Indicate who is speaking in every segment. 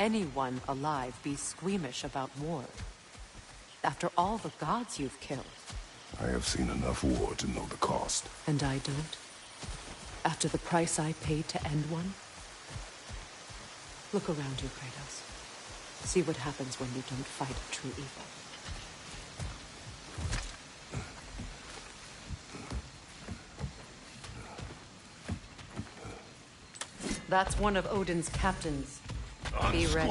Speaker 1: anyone alive be squeamish about war? After all the gods you've killed.
Speaker 2: I have seen enough war to know the cost.
Speaker 1: And I don't? After the price I paid to end one? Look around you, Kratos. See what happens when you don't fight true evil. That's one of Odin's captains. Be ready.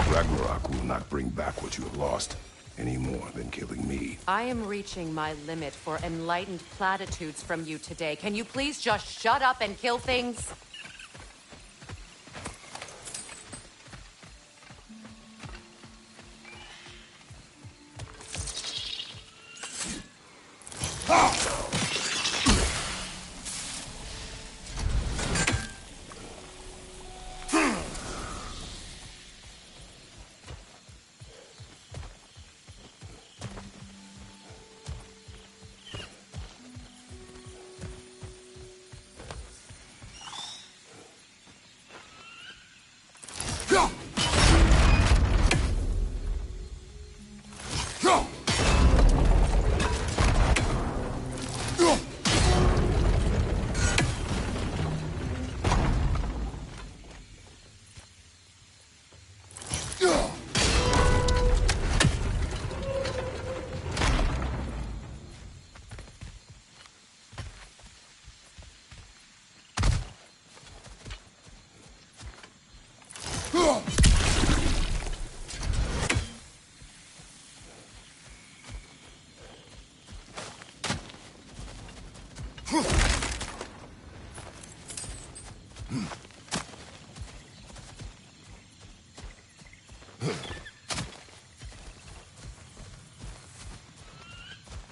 Speaker 2: Ragnarok will not bring back what you have lost, any more than killing me.
Speaker 1: I am reaching my limit for enlightened platitudes from you today. Can you please just shut up and kill things?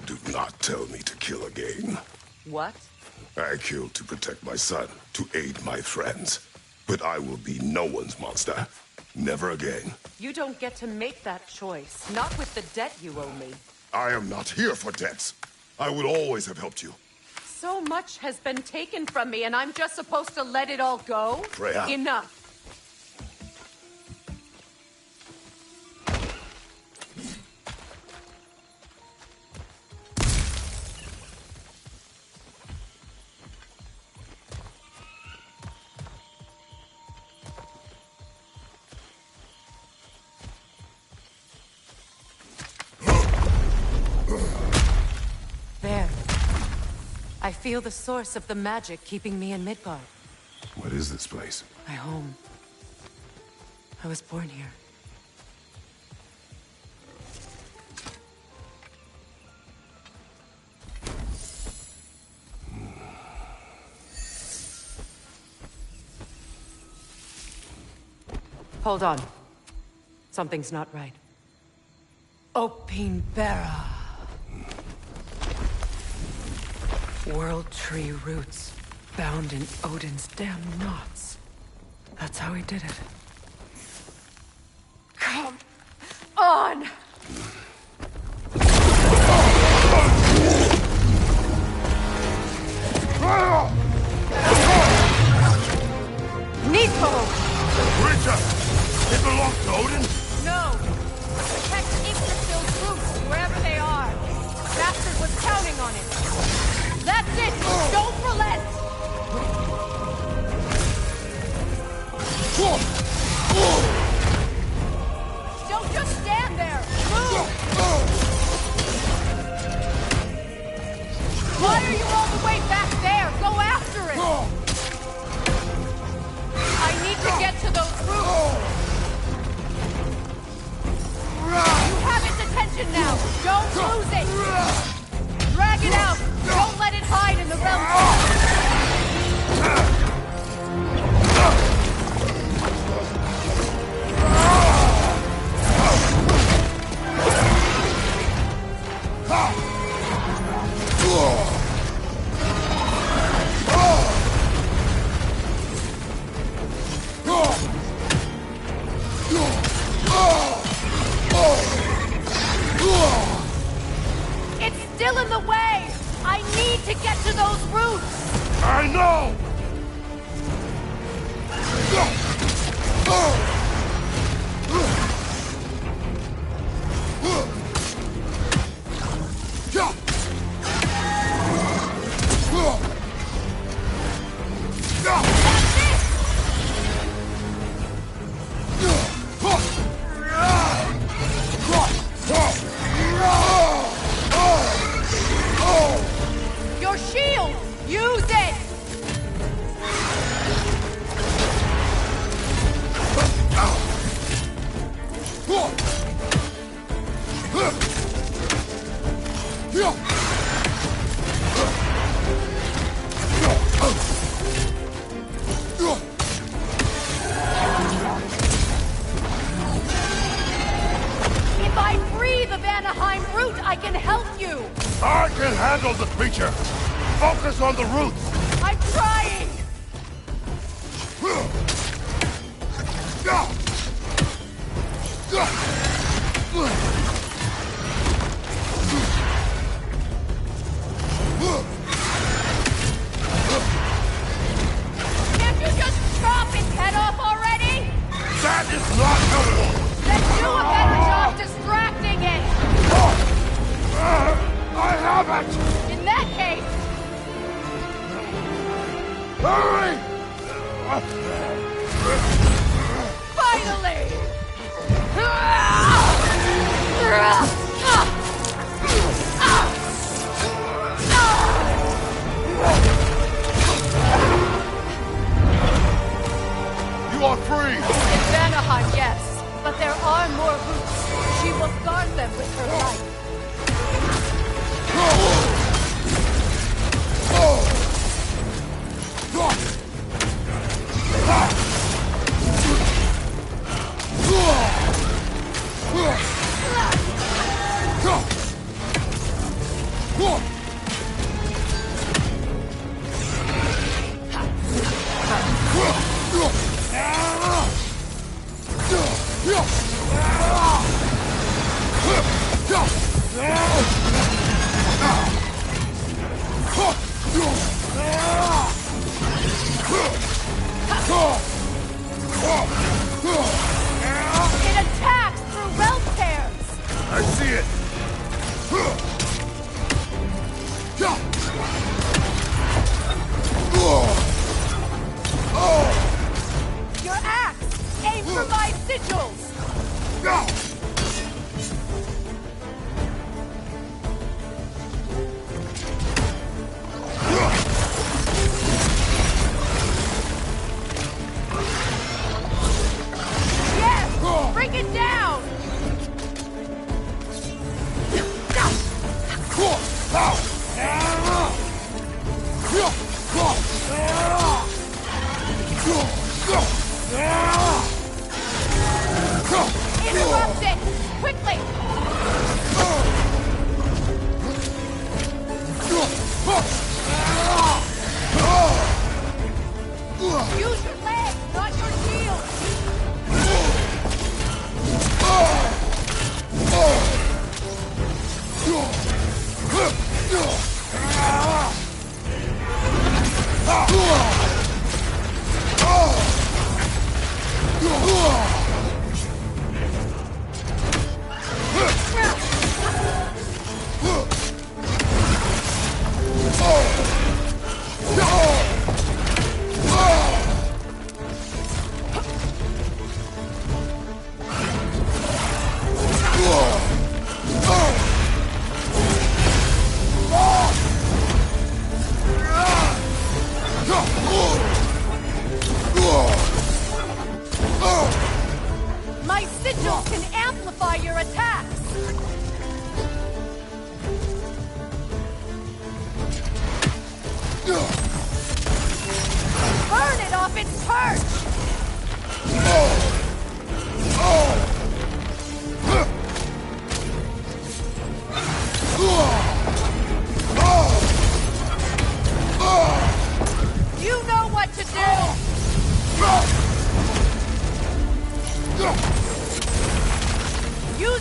Speaker 2: Do not tell me to kill again.
Speaker 1: What?
Speaker 2: I killed to protect my son, to aid my friends. But I will be no one's monster. Never again.
Speaker 1: You don't get to make that choice. Not with the debt you owe me.
Speaker 2: I am not here for debts. I would always have helped you.
Speaker 1: So much has been taken from me, and I'm just supposed to let it all go?
Speaker 2: Freya.
Speaker 1: Enough. There. I feel the source of the magic keeping me in Midgard.
Speaker 2: What is this place?
Speaker 1: My home. I was born here. Hold on. Something's not right. Opinbera. World tree roots bound in Odin's damn knots. That's how he did it. Come on! Nico!
Speaker 2: Richard! It belongs to Odin?
Speaker 1: No! Protect Yggdrasil's roots, wherever they are. Bastard was counting on it. That's it! Don't relent! Don't just stand there! Move! Why are you all the way back there? Go after it! I need to get to those roots! You have its attention now! Don't lose it! Drag it out! Don't let it hide in the realm! It's still in the way! I need to get to those roots!
Speaker 2: I know!
Speaker 1: Your shield! Use it! If I free the Vanaheim root, I can help you!
Speaker 2: I can handle the creature! Focus on the roots!
Speaker 1: I'm trying! Can't you just chop its head off already?
Speaker 2: That is not helpful!
Speaker 1: Then do a better job distracting it!
Speaker 2: I have it!
Speaker 1: In that case,
Speaker 2: Hurry!
Speaker 1: finally!
Speaker 2: You are free!
Speaker 1: In Vanaheim, yes. But there are more roots. She will guard them with her life.
Speaker 2: Yeah!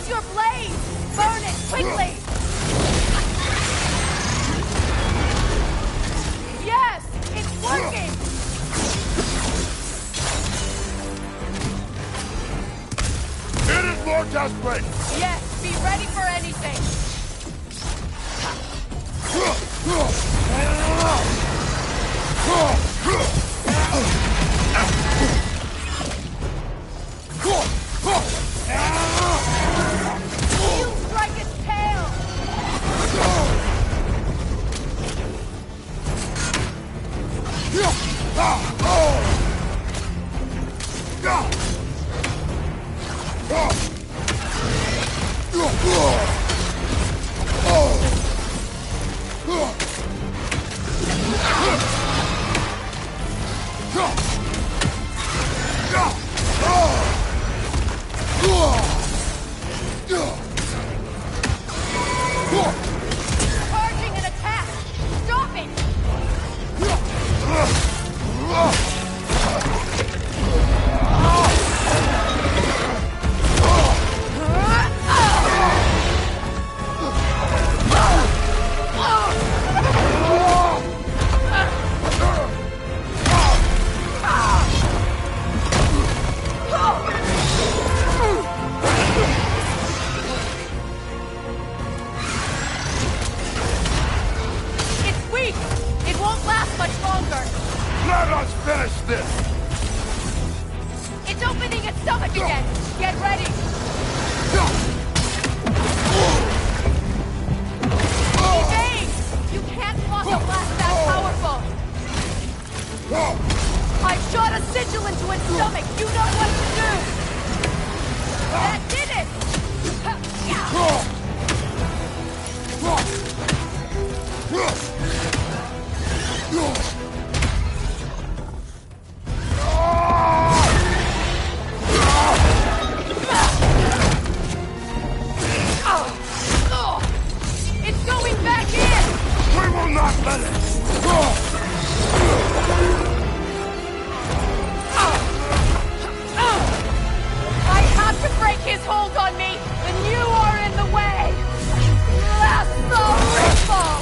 Speaker 1: Use your blade! Burn it quickly! Yes! It's working!
Speaker 2: It is more desperate!
Speaker 1: Yes, be ready for anything! You strike its tail! Charging an attack! Stop it! It's weak! It won't last much longer!
Speaker 2: Let us finish this!
Speaker 1: It's opening its stomach again! Get ready! Evade! You can't block a blast that powerful! I shot a sigil into its stomach! You know what to do! That did it! It's going back in!
Speaker 2: We will not let it!
Speaker 1: I have to break his hold on me, and you are in the way! Lasso Ripple!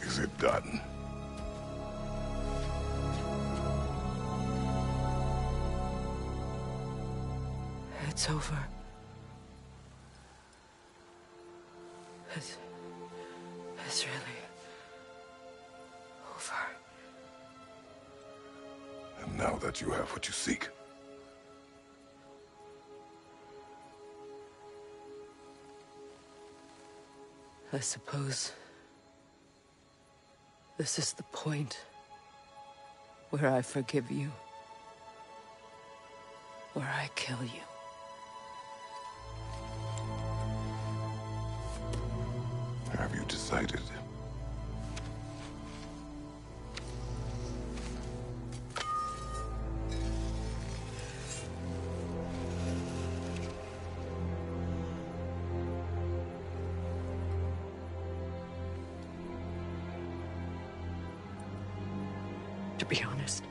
Speaker 2: Is it done?
Speaker 3: It's over. It's really over.
Speaker 2: And now that you have what you seek,
Speaker 3: I suppose This is the point where I forgive you. Where I kill you.
Speaker 2: Have you decided?
Speaker 3: To be honest,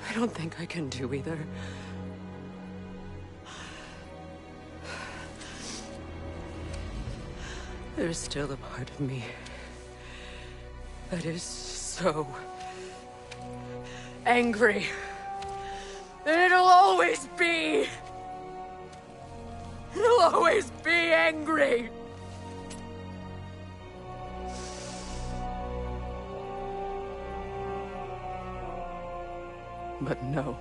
Speaker 3: I don't think I can do either. There's still a part of me that is so angry. And it'll always be. It'll always be angry. But no.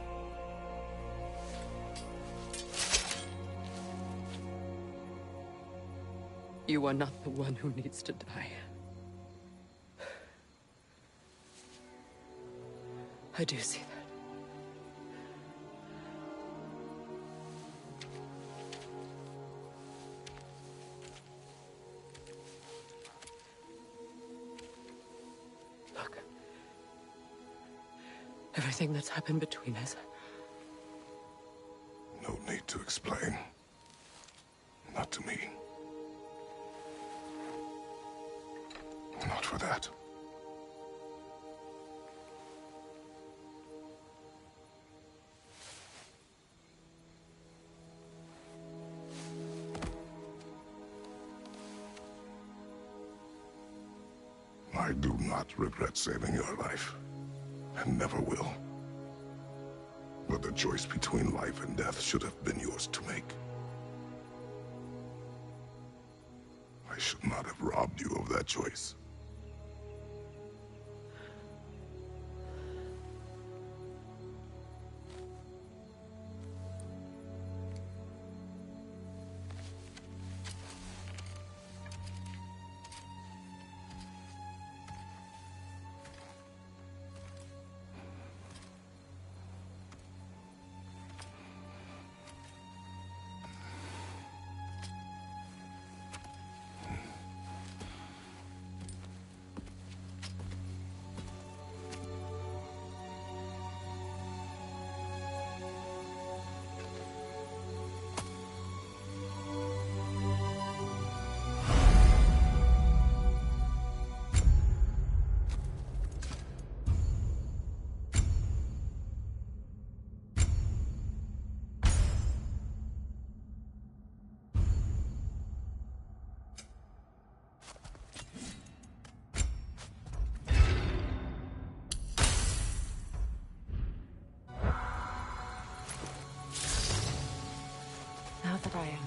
Speaker 3: You are not the one who needs to die. I do see that. Look. Everything that's happened between us.
Speaker 2: No need to explain. Not to me. Not for that. I do not regret saving your life, and never will. But the choice between life and death should have been yours to make. I should not have robbed you of that choice.
Speaker 3: Now that I am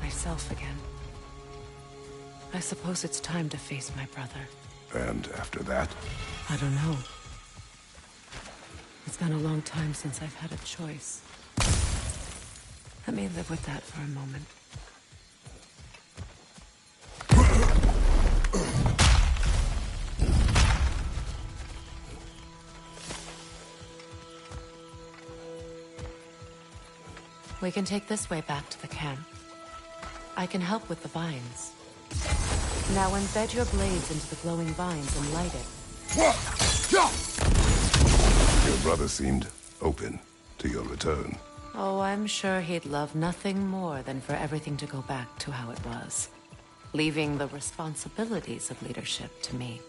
Speaker 3: myself again, I suppose it's time to face my brother.
Speaker 2: And after that?
Speaker 3: I don't know. It's been a long time since I've had a choice. Let me live with that for a moment. We can take this way back to the camp. I can help with the vines. Now embed your blades into the glowing vines and light it.
Speaker 2: Your brother seemed open to your return.
Speaker 3: Oh, I'm sure he'd love nothing more than for everything to go back to how it was, leaving the responsibilities of leadership to me.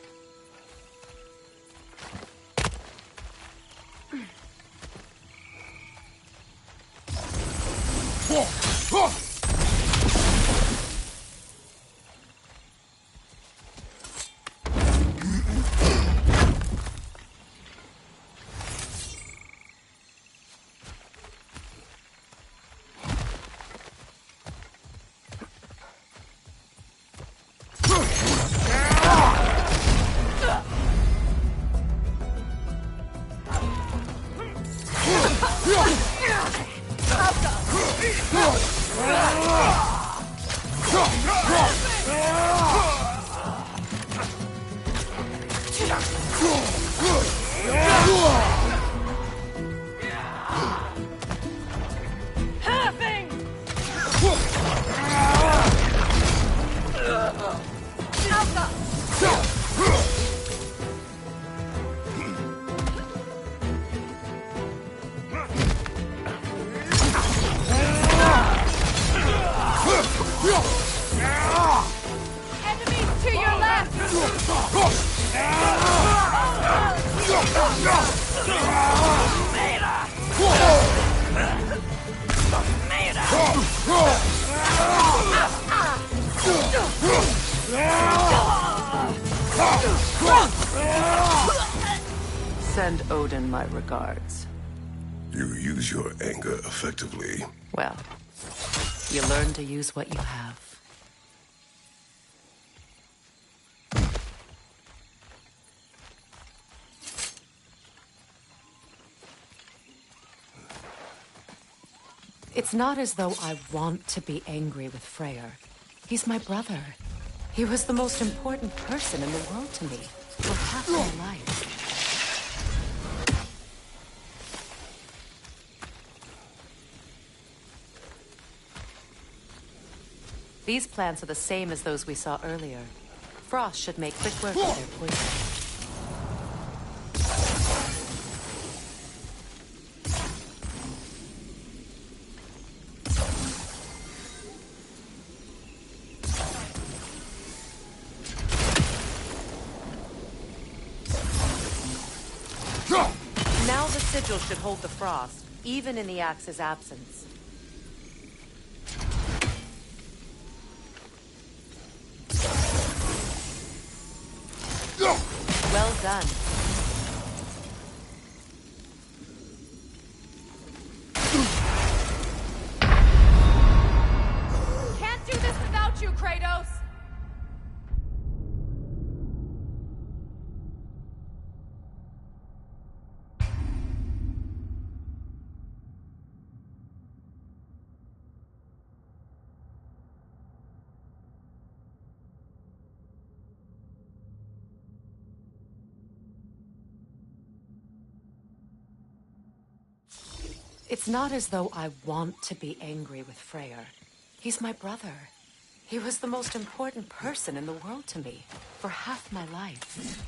Speaker 1: Enemies to your left!
Speaker 3: Send Odin my regards.
Speaker 2: You use your anger effectively.
Speaker 3: Well, you learn to use what you have. It's not as though I want to be angry with Freyr. He's my brother. He was the most important person in the world to me for half my life. These plants are the same as those we saw earlier. Frost should make quick work of their poison. Now the sigil should hold the frost, even in the axe's absence. Well done.
Speaker 1: Can't do this without you, Kratos!
Speaker 3: It's not as though I want to be angry with Freyr. He's my brother. He was the most important person in the world to me for half my life.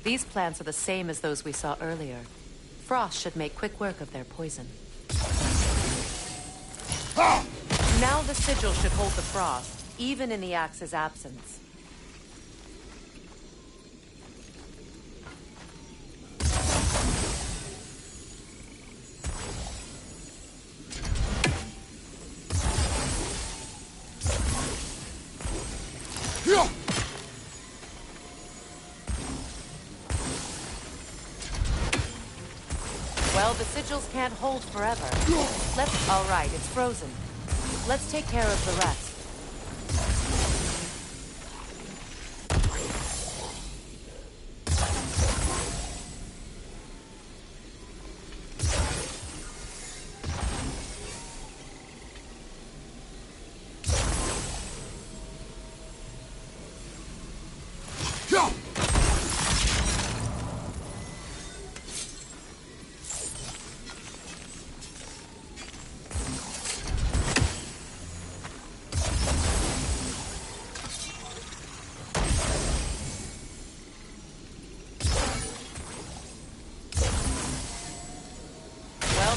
Speaker 3: These plants are the same as those we saw earlier. Frost should make quick work of their poison. Now the sigil should hold the frost, even in the axe's absence. Well, the sigils can't hold forever. All right, it's frozen. Let's take care of the rest.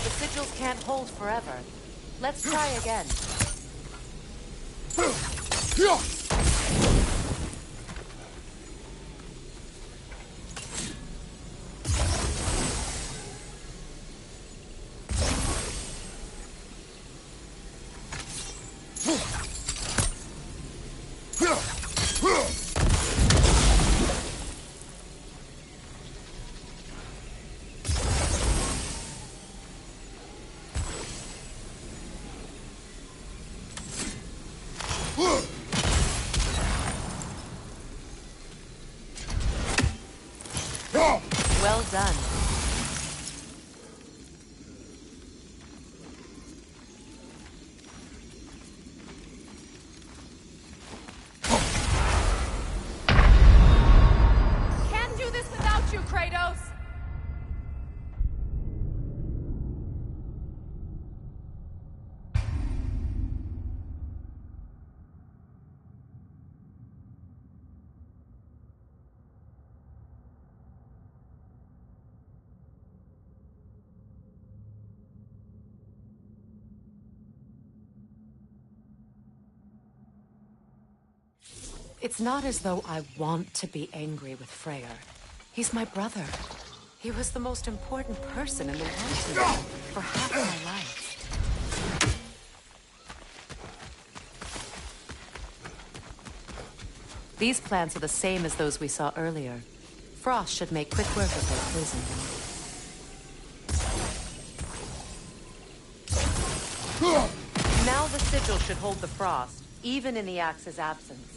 Speaker 3: The sigils can't hold forever. Let's try again. It's not as though I want to be angry with Freyr. He's my brother. He was the most important person in the world to me for half my life. These plants are the same as those we saw earlier. Frost should make quick work of their poison. Now the sigil should hold the frost, even in the axe's absence.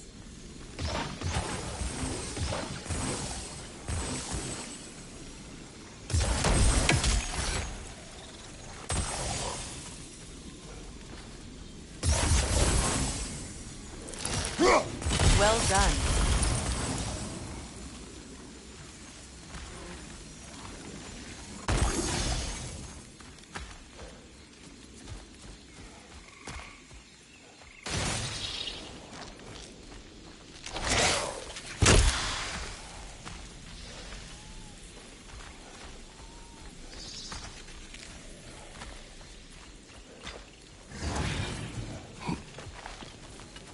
Speaker 3: Well done.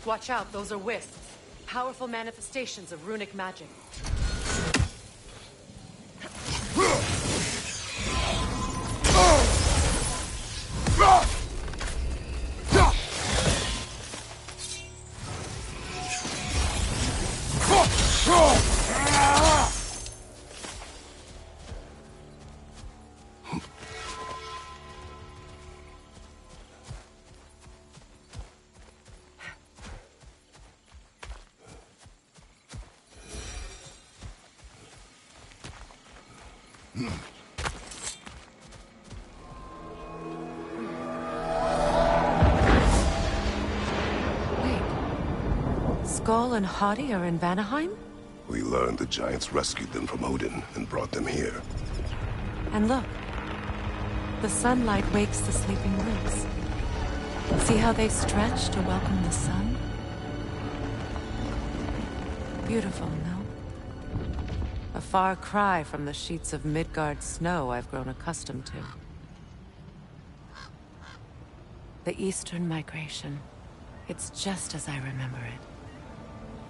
Speaker 3: Watch out, those are wisps. Powerful manifestations of runic magic. Skull and Hati are in Vanaheim?
Speaker 2: We learned the giants rescued them from Odin and brought them here.
Speaker 3: And look, the sunlight wakes the sleeping woods. See how they stretch to welcome the sun? Beautiful, no? A far cry from the sheets of Midgard snow I've grown accustomed to. The Eastern Migration. It's just as I remember it.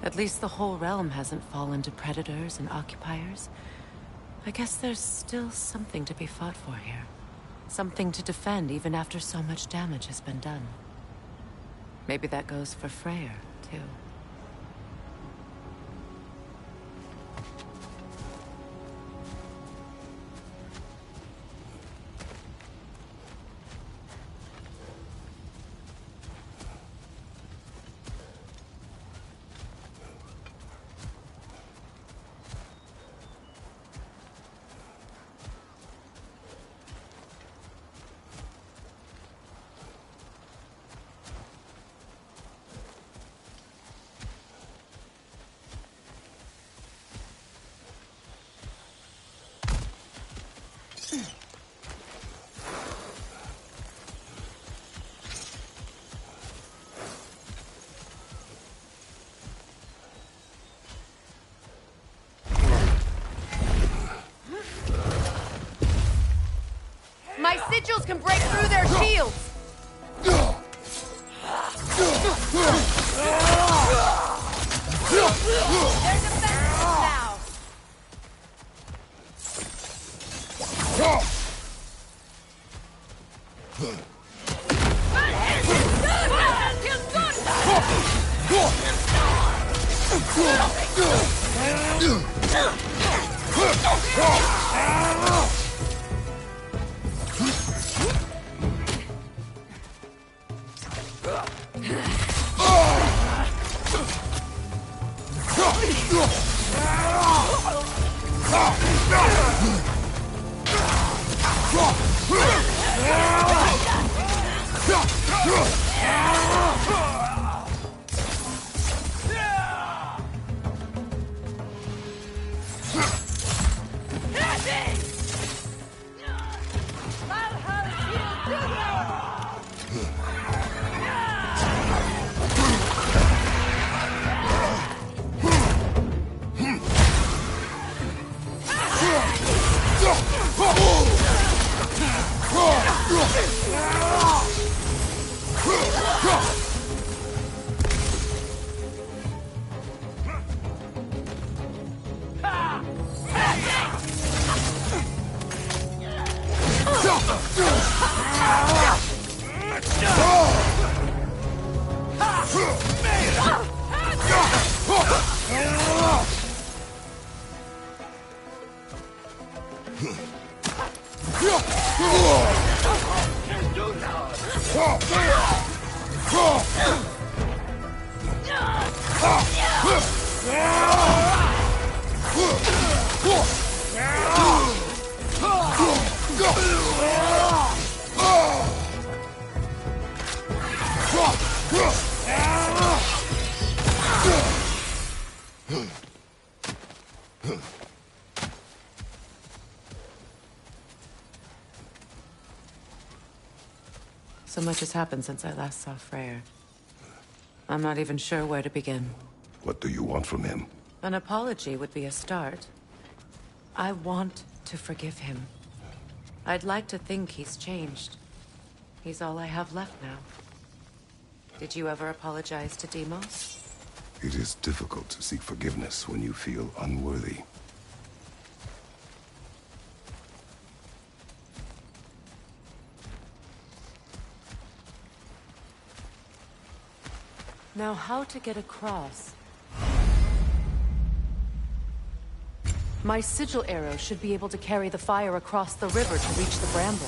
Speaker 3: At least the whole realm hasn't fallen to predators and occupiers. I guess there's still something to be fought for here. Something to defend even after so much damage has been done. Maybe that goes for Freyr, too.
Speaker 1: My sigils can break through their shields! They're defenseless now!
Speaker 3: So much has happened since I last saw Freyr. I'm not even sure where to begin.
Speaker 2: What do you want from him?
Speaker 3: An apology would be a start. I want to forgive him. I'd like to think he's changed. He's all I have left now. Did you ever apologize to Deimos?
Speaker 2: It is difficult to seek forgiveness when you feel unworthy.
Speaker 3: Now, how to get across? My sigil arrow should be able to carry the fire across the river to reach the bramble.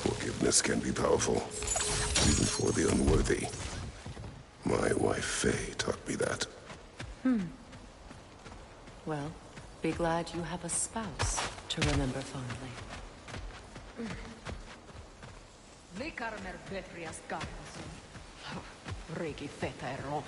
Speaker 2: Forgiveness can be powerful, even for the unworthy. My wife Faye taught me that.
Speaker 3: Well, be glad you have a spouse to remember fondly. Likarmer Betrias Gardason. Regi feta er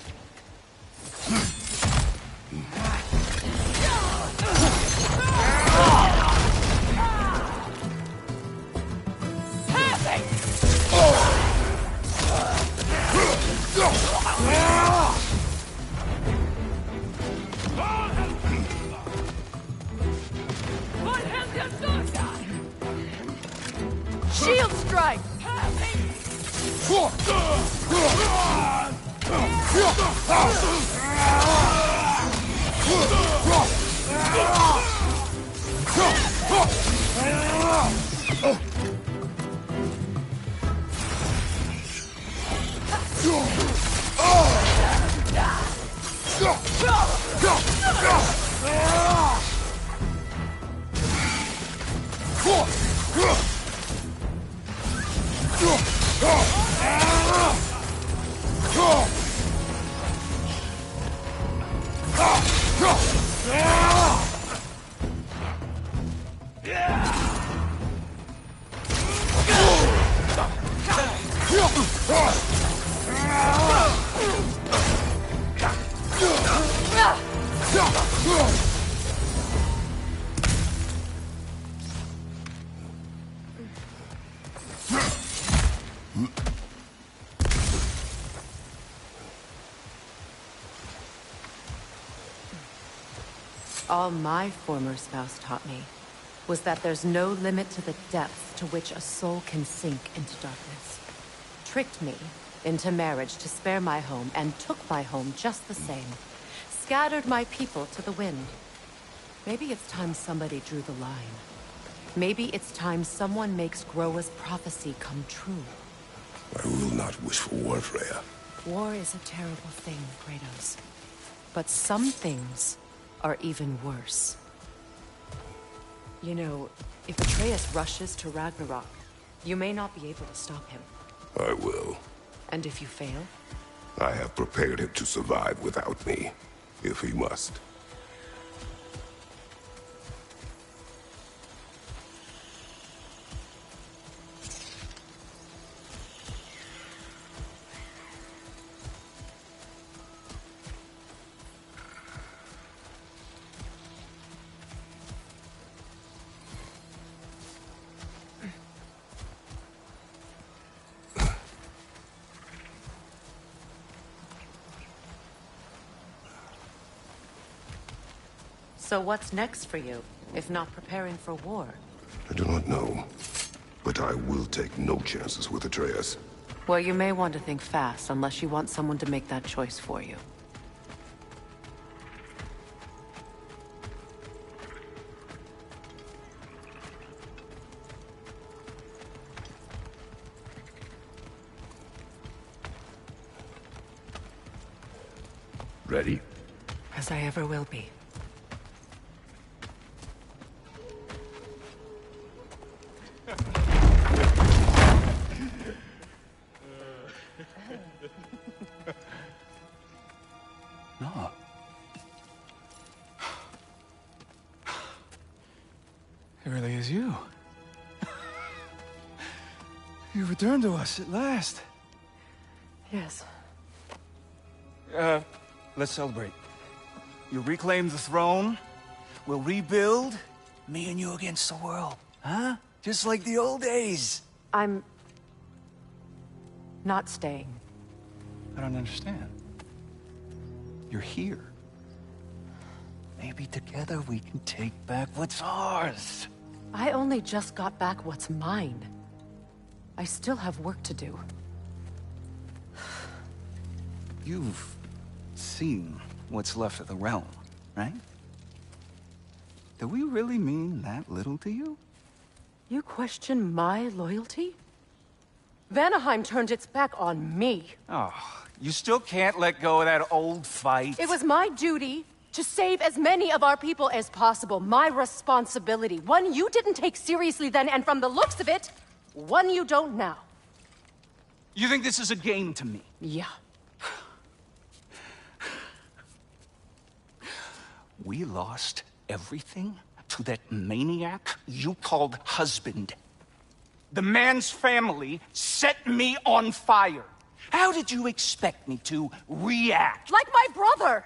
Speaker 1: Shield strike!
Speaker 3: All my former spouse taught me was that there's no limit to the depth to which a soul can sink into darkness. Tricked me into marriage to spare my home, and took my home just the same. Scattered my people to the wind. Maybe it's time somebody drew the line. Maybe it's time someone makes Groa's prophecy come true.
Speaker 2: I will not wish for war, Freya.
Speaker 3: War is a terrible thing, Kratos. But some things are even worse. You know, if Atreus rushes to Ragnarok, you may not be able to stop him.
Speaker 2: I will.
Speaker 3: And if you fail?
Speaker 2: I have prepared him to survive without me, if he must.
Speaker 3: So what's next for you, if not preparing for war?
Speaker 2: I do not know, but I will take no chances with Atreus.
Speaker 3: Well, you may want to think fast, unless you want someone to make that choice for you.
Speaker 2: Ready?
Speaker 3: As I ever will be.
Speaker 4: No. It really is you. You returned to us at last.
Speaker 3: Yes.
Speaker 4: Let's celebrate. You reclaim the throne. We'll rebuild. Me and you against the world. Huh? Just like the old days.
Speaker 3: I'm not staying.
Speaker 4: I don't understand. You're here. Maybe together we can take back what's ours.
Speaker 3: I only just got back what's mine. I still have work to do.
Speaker 4: You've seen what's left of the realm, right? Do we really mean that little to you?
Speaker 3: You question my loyalty? Vanaheim turned its back on me.
Speaker 4: Oh, you still can't let go of that old fight.
Speaker 3: It was my duty to save as many of our people as possible. My responsibility. One you didn't take seriously then, and from the looks of it, one you don't now.
Speaker 4: You think this is a game to me?
Speaker 3: Yeah.
Speaker 4: We lost everything to that maniac you called husband. The man's family set me on fire. How did you expect me to react?
Speaker 1: Like my brother!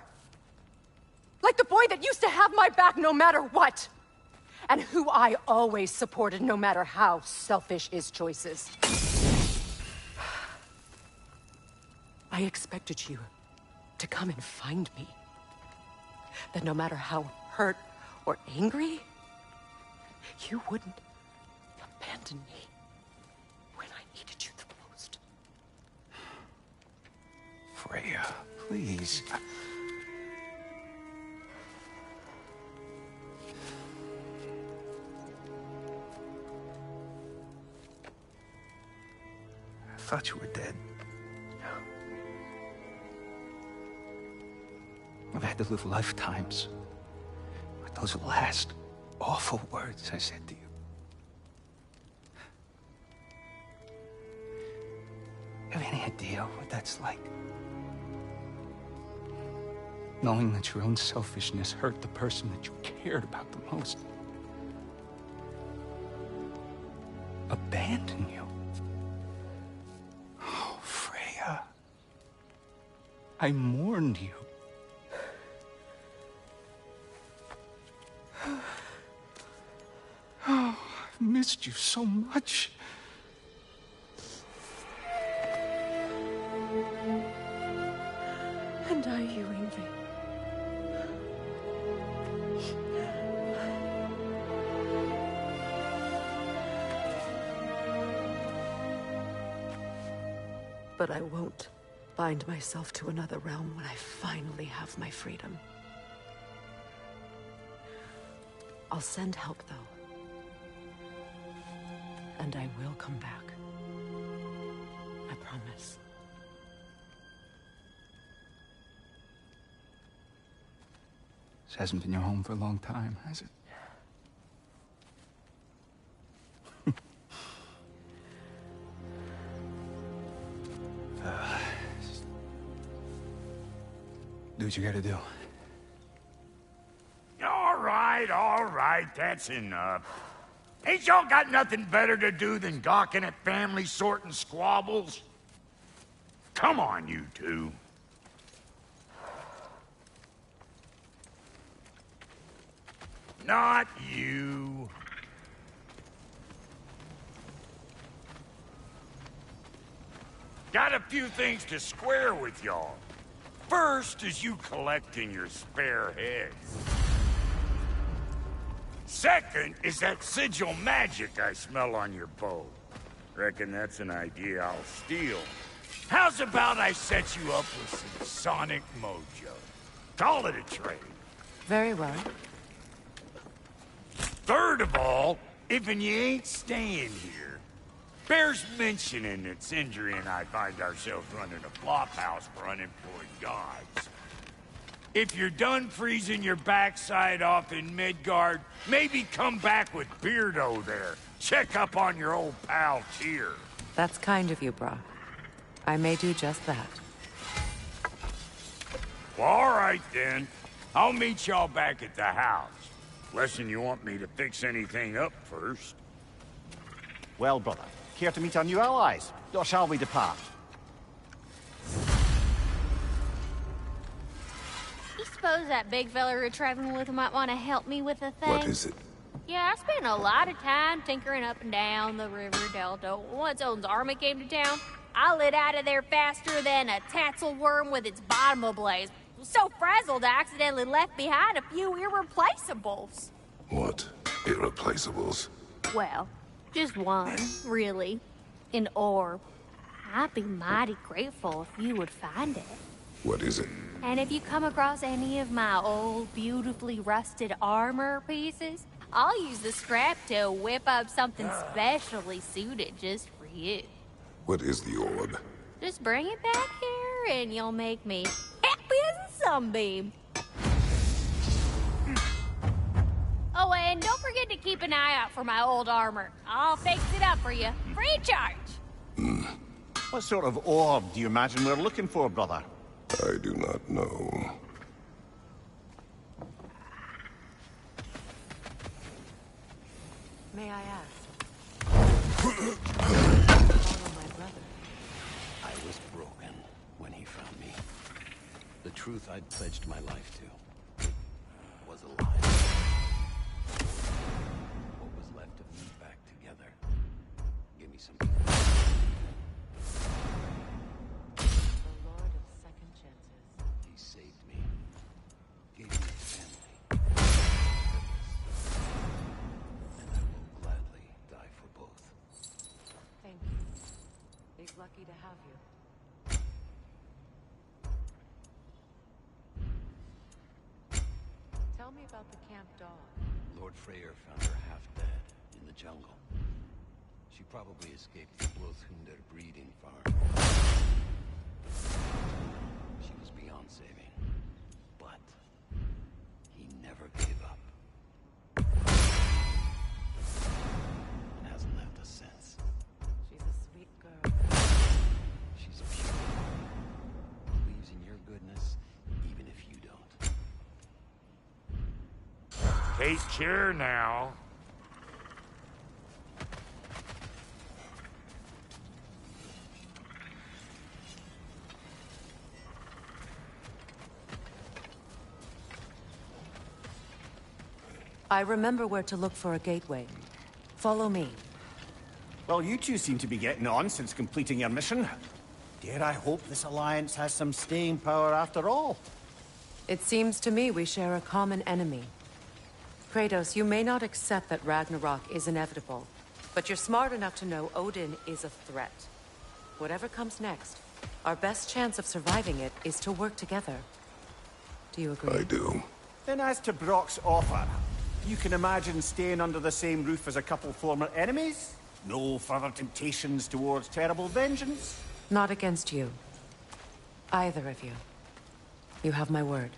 Speaker 1: Like the boy that used to have my back no matter what! And who I always supported no matter how selfish his choices. I expected you to come and find me. That no matter how hurt or angry, you wouldn't abandon me when I needed you the most.
Speaker 4: Freya, please. I thought you were dead. I've had to live lifetimes with those last awful words I said to you. You have any idea what that's like? Knowing that your own selfishness hurt the person that you cared about the most. Abandon you. Oh, Freya. I mourned you. Oh, I've missed you so much.
Speaker 1: And are you, Ingrid? But I won't bind myself to another realm when I finally have my freedom. I'll send help, though. And I will come back. I promise.
Speaker 4: This hasn't been your home for a long time, has it? Do what you gotta do.
Speaker 5: All right, that's enough. Ain't y'all got nothing better to do than gawking at family sorting squabbles? Come on, you two. Not you. Got a few things to square with y'all. First is you collecting your spare heads. Second is that sigil magic I smell on your bow. Reckon that's an idea I'll steal. How's about I set you up with some sonic mojo? Call it a trade.
Speaker 3: Very well.
Speaker 5: Third of all, if you ain't staying here, bears mentioning that Sindri and I find ourselves running a flop house for unemployed gods. If you're done freezing your backside off in Midgard, maybe come back with Beardo there. Check up on your old pal Tyr.
Speaker 3: That's kind of you, Brock. I may do just that.
Speaker 5: Well, all right then. I'll meet y'all back at the house. Unless you want me to fix anything up first.
Speaker 6: Well, brother, care to meet our new allies? Or shall we depart?
Speaker 7: You suppose that big fella we're traveling with might want to help me with a thing?
Speaker 2: What is it?
Speaker 7: Yeah, I spent a lot of time tinkering up and down the river delta. Once Odin's army came to town, I lit out of there faster than a tassel worm with its bottom ablaze. So frazzled, I accidentally left behind a few irreplaceables.
Speaker 2: What? Irreplaceables?
Speaker 7: Well, just one, really. An orb. I'd be mighty grateful if you would find it.
Speaker 2: What is it?
Speaker 7: And if you come across any of my old, beautifully rusted armor pieces, I'll use the scrap to whip up something specially suited just for you.
Speaker 2: What is the orb?
Speaker 7: Just bring it back here and you'll make me happy as a sunbeam. Oh, and don't forget to keep an eye out for my old armor. I'll fix it up for you, free of charge.
Speaker 6: What sort of orb do you imagine we're looking for, brother?
Speaker 2: I do not know.
Speaker 3: May I ask? my brother.
Speaker 8: I was broken when he found me. The truth I'd pledged my life to was a lie. What was left of me back together? Give me some.
Speaker 3: The Lord of Second Chances.
Speaker 8: He saved me. Gave me a family. And I will gladly die for both.
Speaker 3: Thank you. He's lucky to have you. Tell me about the camp dog.
Speaker 8: Lord Freyr found her half dead in the jungle. She probably escaped the Blothhunder breeding farm. She was beyond saving. But he never gave up. And hasn't left us since.
Speaker 3: She's a sweet girl.
Speaker 8: She's pure. Believes in your goodness, even if you don't.
Speaker 5: Take care now.
Speaker 3: I remember where to look for a gateway. Follow me.
Speaker 6: Well, you two seem to be getting on since completing your mission. Dare I hope this alliance has some staying power after all?
Speaker 3: It seems to me we share a common enemy. Kratos, you may not accept that Ragnarok is inevitable, but you're smart enough to know Odin is a threat. Whatever comes next, our best chance of surviving it is to work together. Do you agree?
Speaker 2: I do.
Speaker 6: Then as to Brock's offer, you can imagine staying under the same roof as a couple former enemies? No further temptations towards terrible vengeance?
Speaker 3: Not against you. Either of you. You have my word.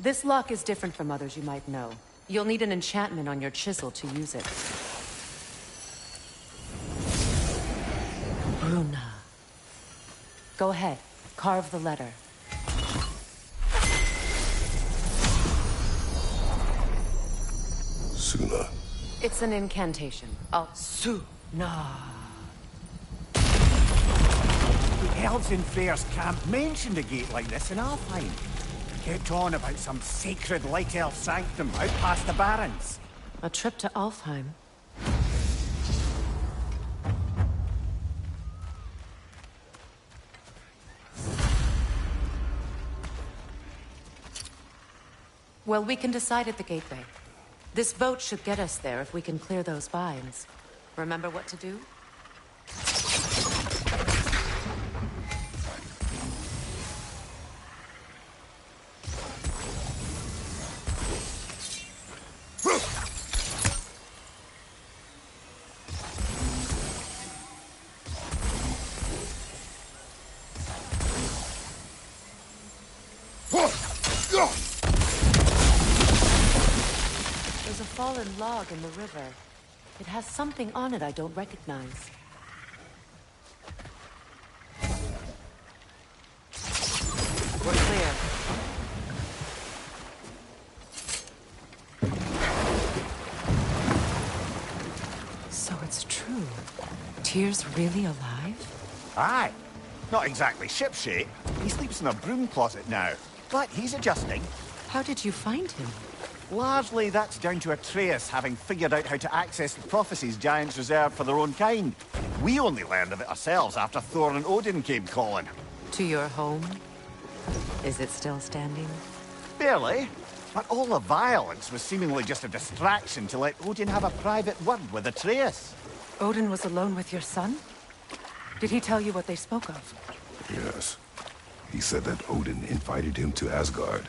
Speaker 3: This lock is different from others you might know. You'll need an enchantment on your chisel to use it. Bruna. Go ahead. Carve the letter.
Speaker 2: Suna.
Speaker 3: It's an incantation. Suna.
Speaker 6: The elves in Freyr's camp mentioned a gate like this in Alfheim. Kept on about some sacred light elf sanctum out past the barrens.
Speaker 3: A trip to Alfheim. Well, we can decide at the gateway. This boat should get us there if we can clear those vines. Remember what to do? There's a fallen log in the river. It has something on it I don't recognize. We're clear. So it's true. Tyr's really alive?
Speaker 6: Aye. Not exactly shipshape. He sleeps in a broom closet now. But he's adjusting.
Speaker 3: How did you find him?
Speaker 6: Largely, that's down to Atreus having figured out how to access the prophecies giants reserved for their own kind. We only learned of it ourselves after Thor and Odin came calling.
Speaker 3: To your home? Is it still standing?
Speaker 6: Barely. But all the violence was seemingly just a distraction to let Odin have a private word with Atreus.
Speaker 3: Odin was alone with your son? Did he tell you what they spoke of?
Speaker 2: Yes. He said that Odin invited him to Asgard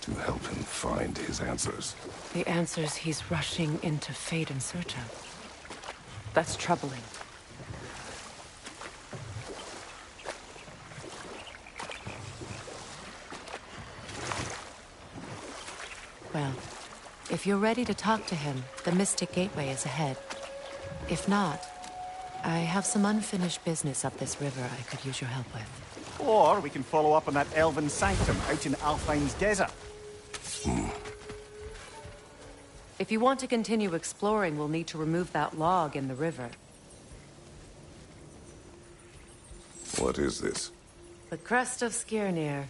Speaker 2: to help him find his answers.
Speaker 3: The answers he's rushing into fate in search of. That's troubling. Well, if you're ready to talk to him, the Mystic Gateway is ahead. If not, I have some unfinished business up this river I could use your help with.
Speaker 6: Or we can follow up on that elven sanctum out in Alfheim's desert.
Speaker 3: If you want to continue exploring, we'll need to remove that log in the river.
Speaker 2: What is this?
Speaker 3: The crest of Skirnir.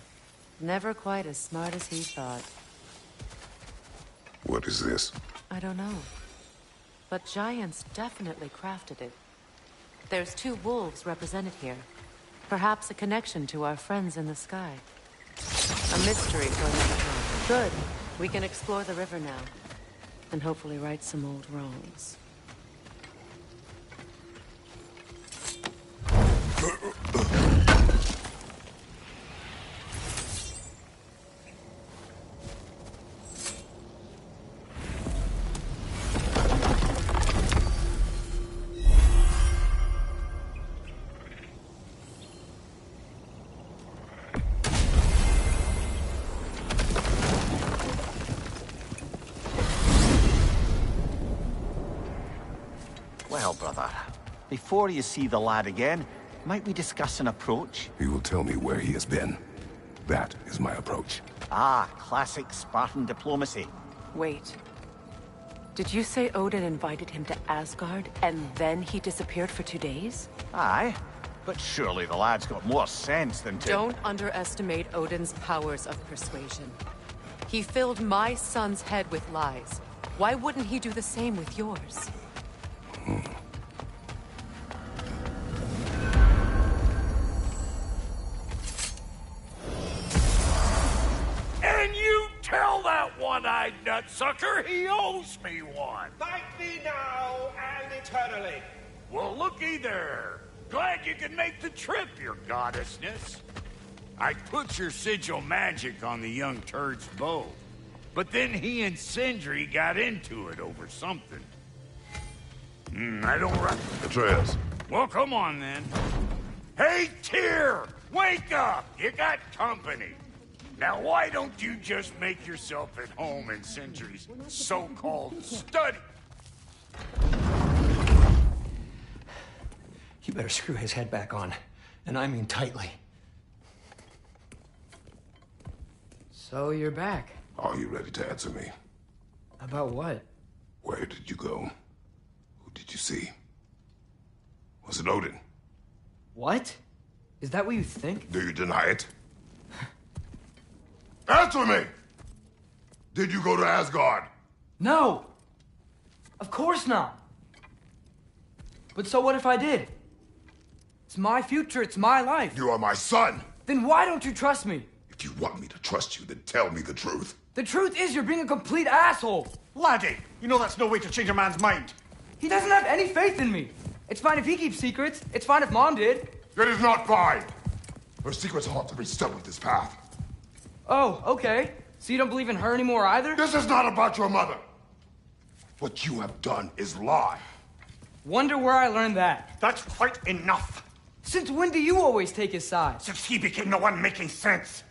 Speaker 3: Never quite as smart as he thought.
Speaker 2: What is this?
Speaker 3: I don't know. But giants definitely crafted it. There's 2 wolves represented here. Perhaps a connection to our friends in the sky. A mystery for another time. Good. We can explore the river now. And hopefully right some old wrongs.
Speaker 6: Well, brother, before you see the lad again, might we discuss an approach?
Speaker 2: He will tell me where he has been. That is my approach.
Speaker 6: Ah, classic Spartan diplomacy.
Speaker 3: Wait. Did you say Odin invited him to Asgard, and then he disappeared for 2 days?
Speaker 6: Aye, but surely the lad's got more sense than to...
Speaker 3: Don't underestimate Odin's powers of persuasion. He filled my son's head with lies. Why wouldn't he do the same with yours?
Speaker 5: And you tell that one-eyed nutsucker he owes me one.
Speaker 9: Thank thee now and eternally.
Speaker 5: Well, looky there. Glad you could make the trip, your goddessness. I put your sigil magic on the young turd's bow, but then he and Sindri got into it over something. I don't
Speaker 2: Atreus.
Speaker 5: Well, come on then. Hey, Tyr! Wake up! You got company. Now, why don't you just make yourself at home in Sindri's so-called study?
Speaker 9: You better screw his head back on, and I mean tightly. So you're back.
Speaker 2: Are you ready to answer me?
Speaker 9: About what?
Speaker 2: Where did you go? Who did you see? Was it Odin?
Speaker 9: What? Is that what you think?
Speaker 2: Do you deny it? Answer me! Did you go to Asgard?
Speaker 9: No! Of course not! But so what if I did? It's my future, it's my life.
Speaker 2: You are my son!
Speaker 9: Then why don't you trust me?
Speaker 2: If you want me to trust you, then tell me the truth.
Speaker 9: The truth is you're being a complete asshole!
Speaker 6: Laddie, you know that's no way to change a man's mind.
Speaker 9: He doesn't have any faith in me. It's fine if he keeps secrets. It's fine if Mom did.
Speaker 2: It is not fine! Her secrets ought to be stuck with this path.
Speaker 9: Oh, okay. So you don't believe in her anymore either?
Speaker 2: This is not about your mother! What you have done is lie.
Speaker 9: Wonder where I learned that.
Speaker 6: That's quite enough.
Speaker 9: Since when do you always take his side?
Speaker 6: Since he became the one making sense.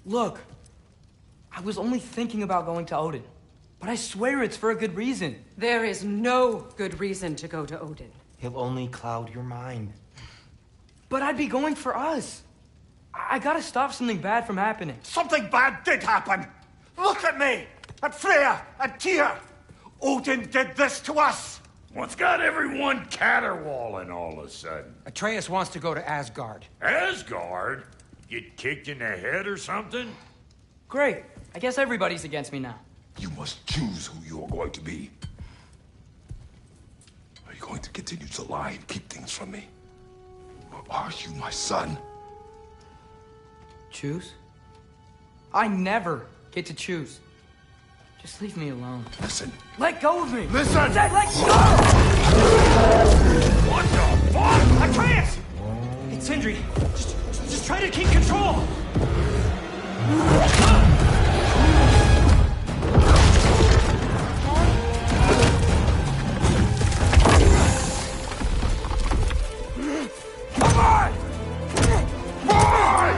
Speaker 9: Look, I was only thinking about going to Odin. But I swear it's for a good reason.
Speaker 3: There is no good reason to go to Odin.
Speaker 9: He'll only cloud your mind. But I'd be going for us. I gotta stop something bad from happening.
Speaker 6: Something bad did happen. Look at me, at Freya, at Tyr. Odin did this to us.
Speaker 5: What's got everyone caterwauling all of a sudden?
Speaker 9: Atreus wants to go to Asgard.
Speaker 5: Asgard? Get kicked in the head or something?
Speaker 9: Great. I guess everybody's against me now.
Speaker 2: You must choose who you are going to be. Are you going to continue to lie and keep things from me? Or are you my son?
Speaker 9: Choose? I never get to choose. Just leave me alone.
Speaker 2: Listen.
Speaker 9: Let go of me!
Speaker 2: Listen!
Speaker 9: I said let go!
Speaker 5: What the fuck?
Speaker 10: Atreus! It's Sindri. Just try to keep control!
Speaker 2: Come on! Boy!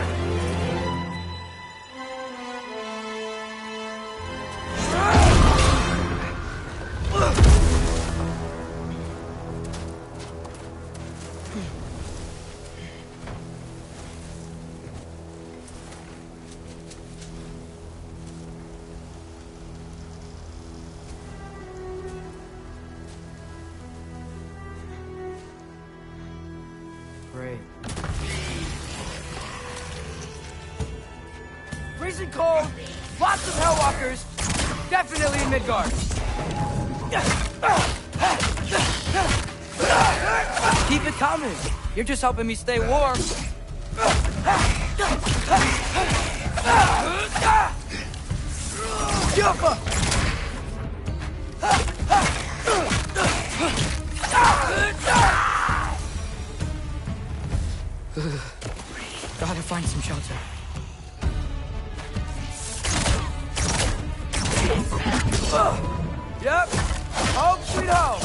Speaker 9: Great. Freezing cold, lots of Hellwalkers, definitely in Midgard. Keep it coming. You're just helping me stay warm. Gotta find some shelter. Yep. Home sweet home.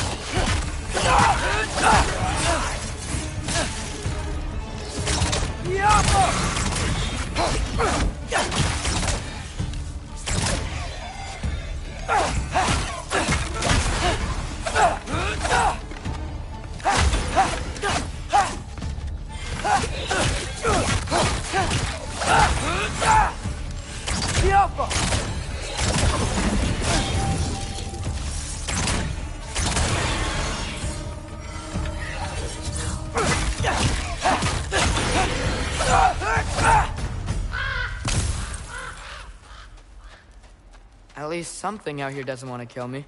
Speaker 9: At least something out here doesn't want to kill me.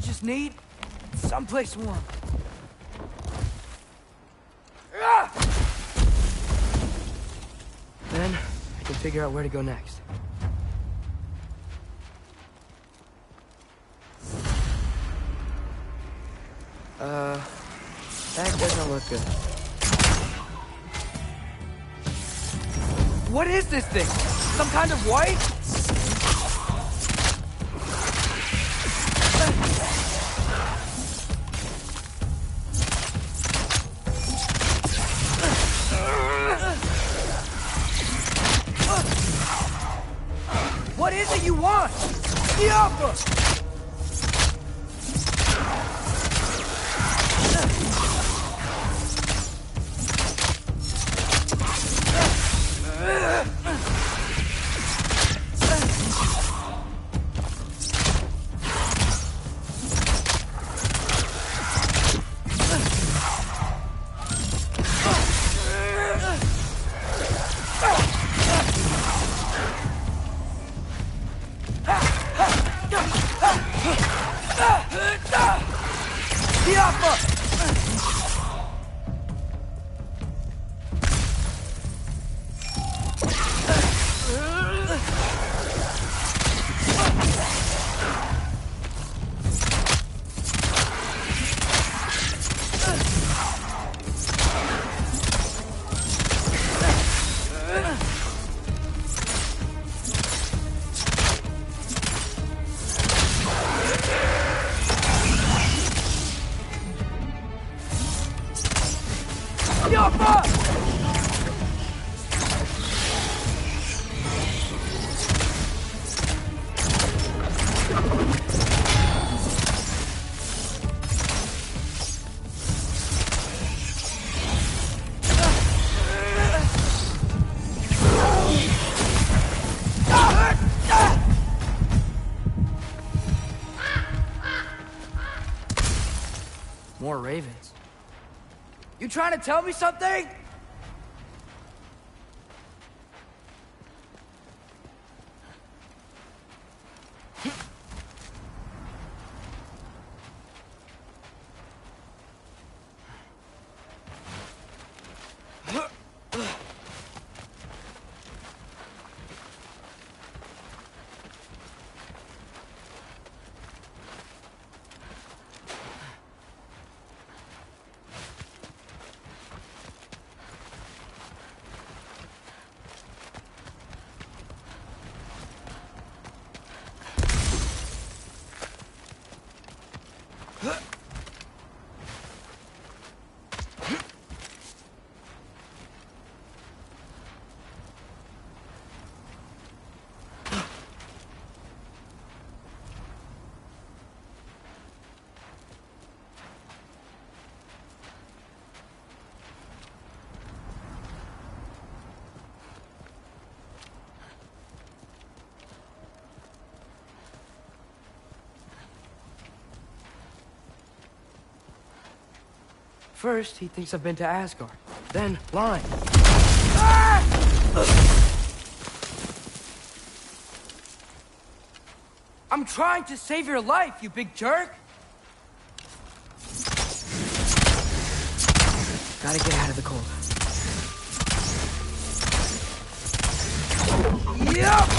Speaker 9: Just need someplace warm. Then I can figure out where to go next. That doesn't look good. What is this thing? Some kind of white? What is it you want? The Alpha! More ravens. You trying to tell me something? First, he thinks I've been to Asgard. Then, lying. Ah! I'm trying to save your life, you big jerk! Gotta get out of the cold. Yup!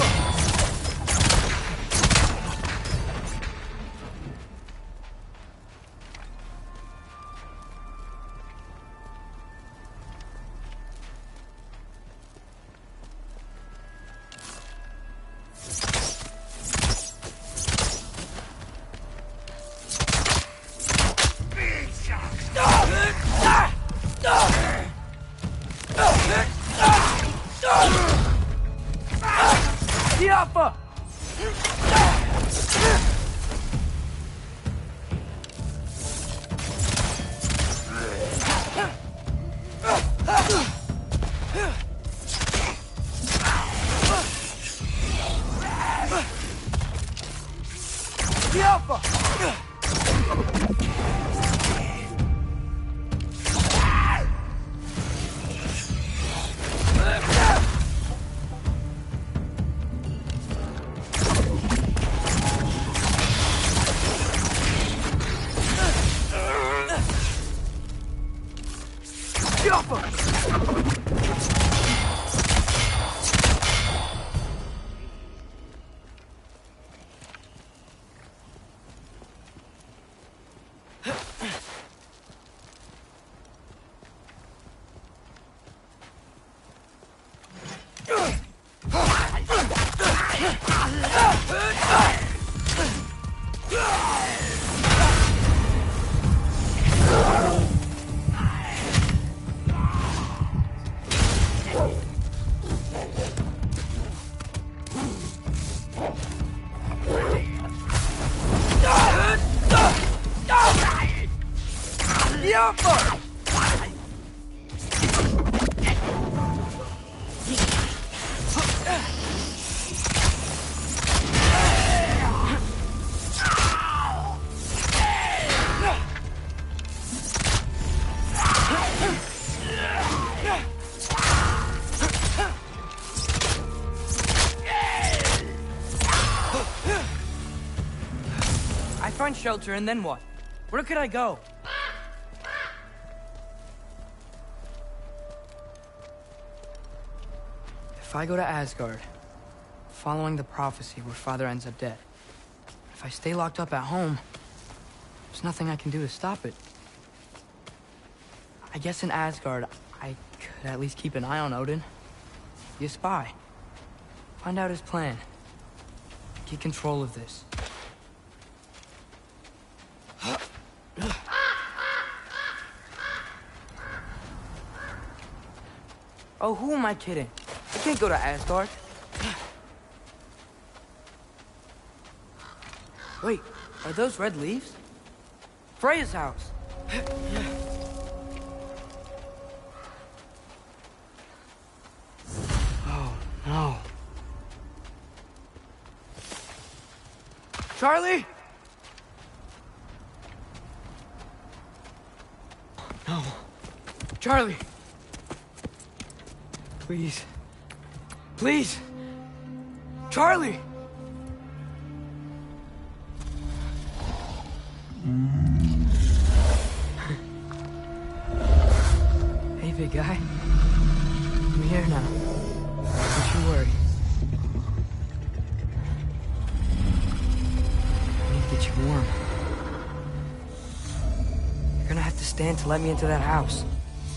Speaker 9: Find shelter, and then what? Where could I go? If I go to Asgard, following the prophecy where Father ends up dead, if I stay locked up at home, there's nothing I can do to stop it. I guess in Asgard, I could at least keep an eye on Odin. Be a spy. Find out his plan. Get control of this. Oh, who am I kidding? I can't go to Asgard. Wait, are those red leaves? Freya's house. Oh, no. Charlie?
Speaker 1: No.
Speaker 9: Charlie! Please. Please! Charlie! Hey, big guy. I'm here now. Don't you worry. I need to get you warm. You're gonna have to stand to let me into that house.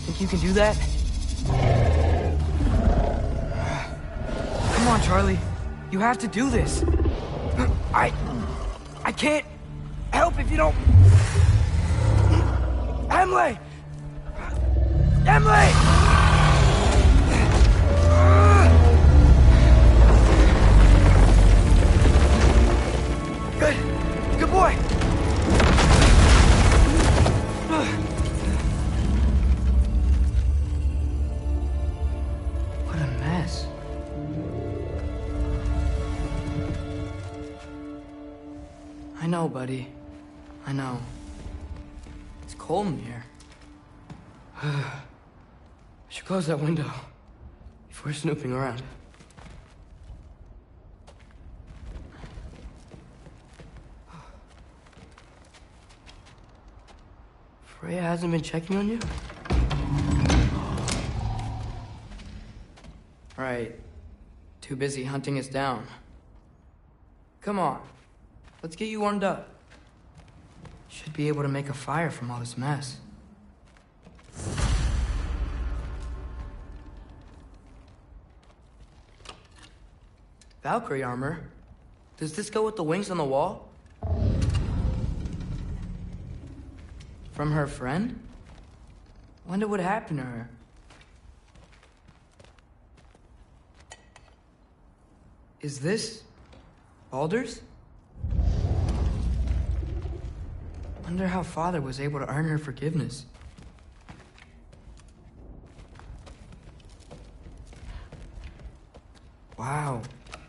Speaker 9: Think you can do that? Come on, Charlie. You have to do this. I can't help if you don't... Emily! Emily! Good boy. What a mess. I know, buddy. I know. It's cold in here. I should close that window before snooping around. Freya hasn't been checking on you? Right. Too busy hunting us down. Come on. Let's get you warmed up. Should be able to make a fire from all this mess. Valkyrie armor? Does this go with the wings on the wall? From her friend? Wonder what happened to her. Is this Baldur's? Wonder how Father was able to earn her forgiveness. Wow,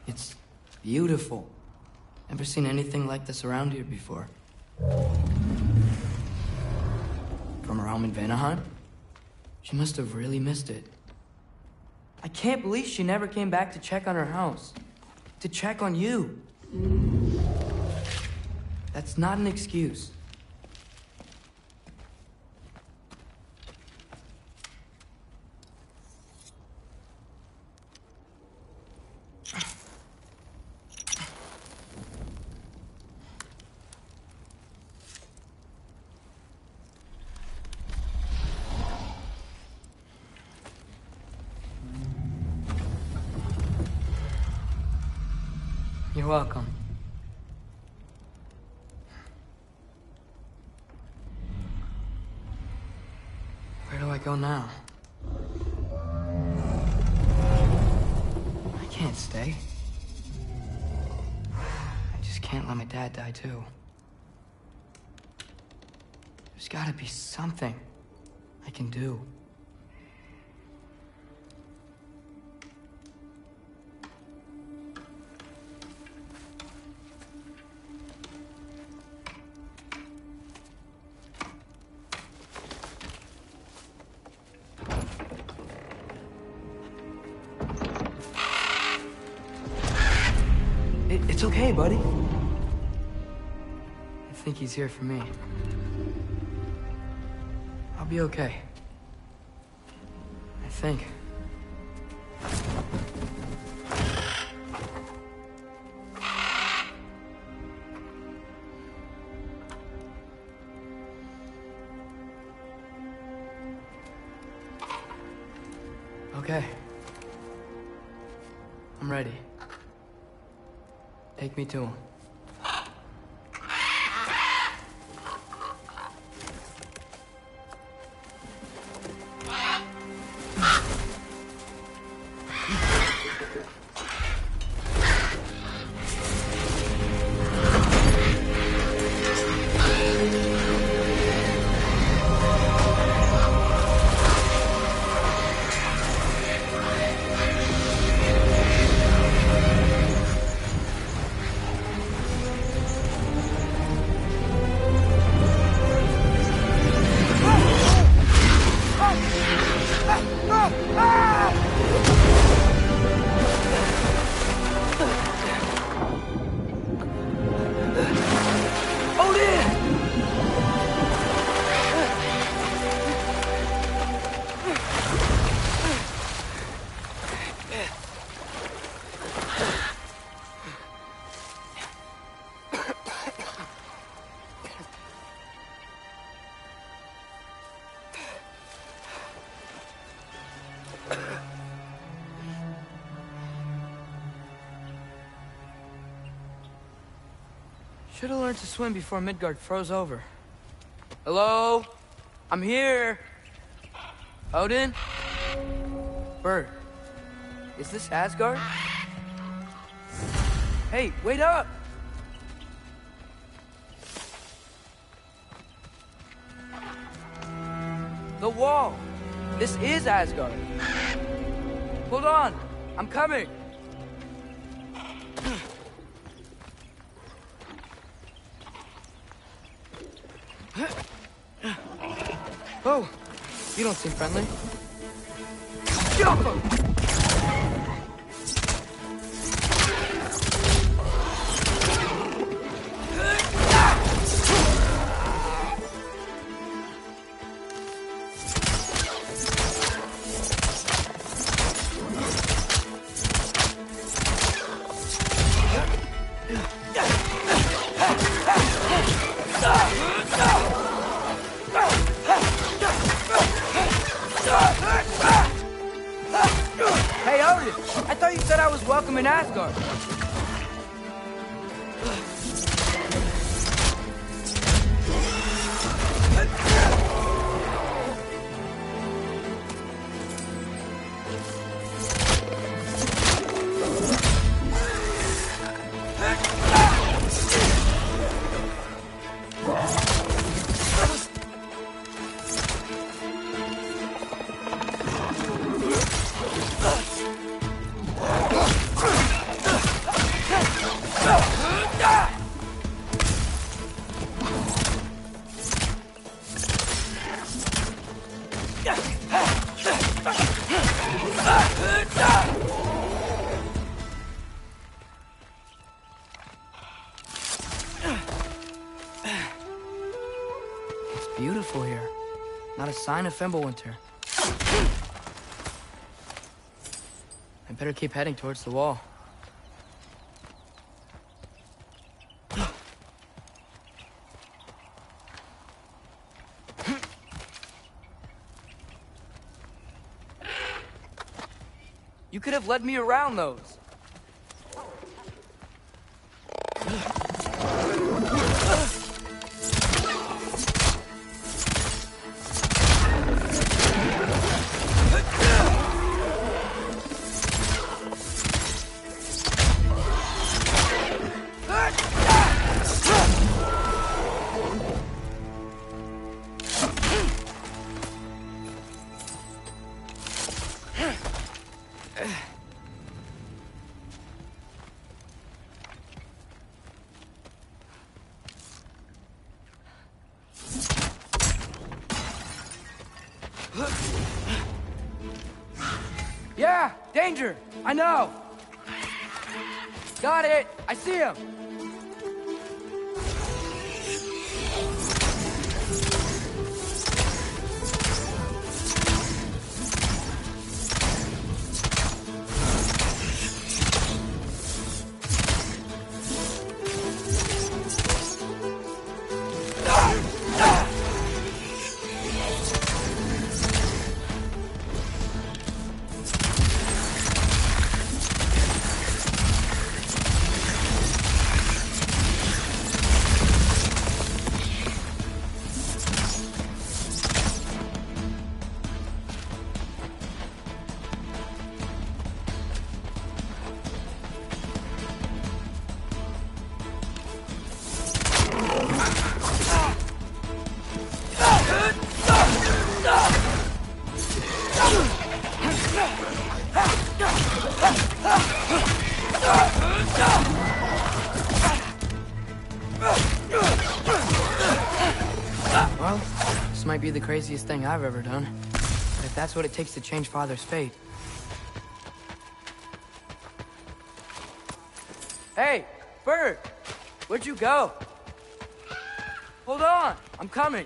Speaker 9: it's beautiful. Never seen anything like this around here before. From her home in Vanaheim? She must have really missed it. I can't believe she never came back to check on her house. To check on you. That's not an excuse. You're welcome. Where do I go now? I can't stay. I just can't let my dad die too. There's gotta be something I can do. It's okay, buddy. I think he's here for me. I'll be okay. I think. Okay. I'm ready. Take me to him. Should have learned to swim before Midgard froze over. Hello? I'm here. Odin? Bird. Is this Asgard? Hey, wait up! The wall! This is Asgard! Hold on! I'm coming! Oh! You don't seem friendly. Jump! Hey, Odin! I thought you said I was welcome in Asgard. It's beautiful here. Not a sign of Fimbulwinter. I better keep heading towards the wall. You could have led me around those. Yeah, danger! I know! Got it! I see him! Well, this might be the craziest thing I've ever done. But if that's what it takes to change Father's fate... Hey, Bird! Where'd you go? Hold on! I'm coming!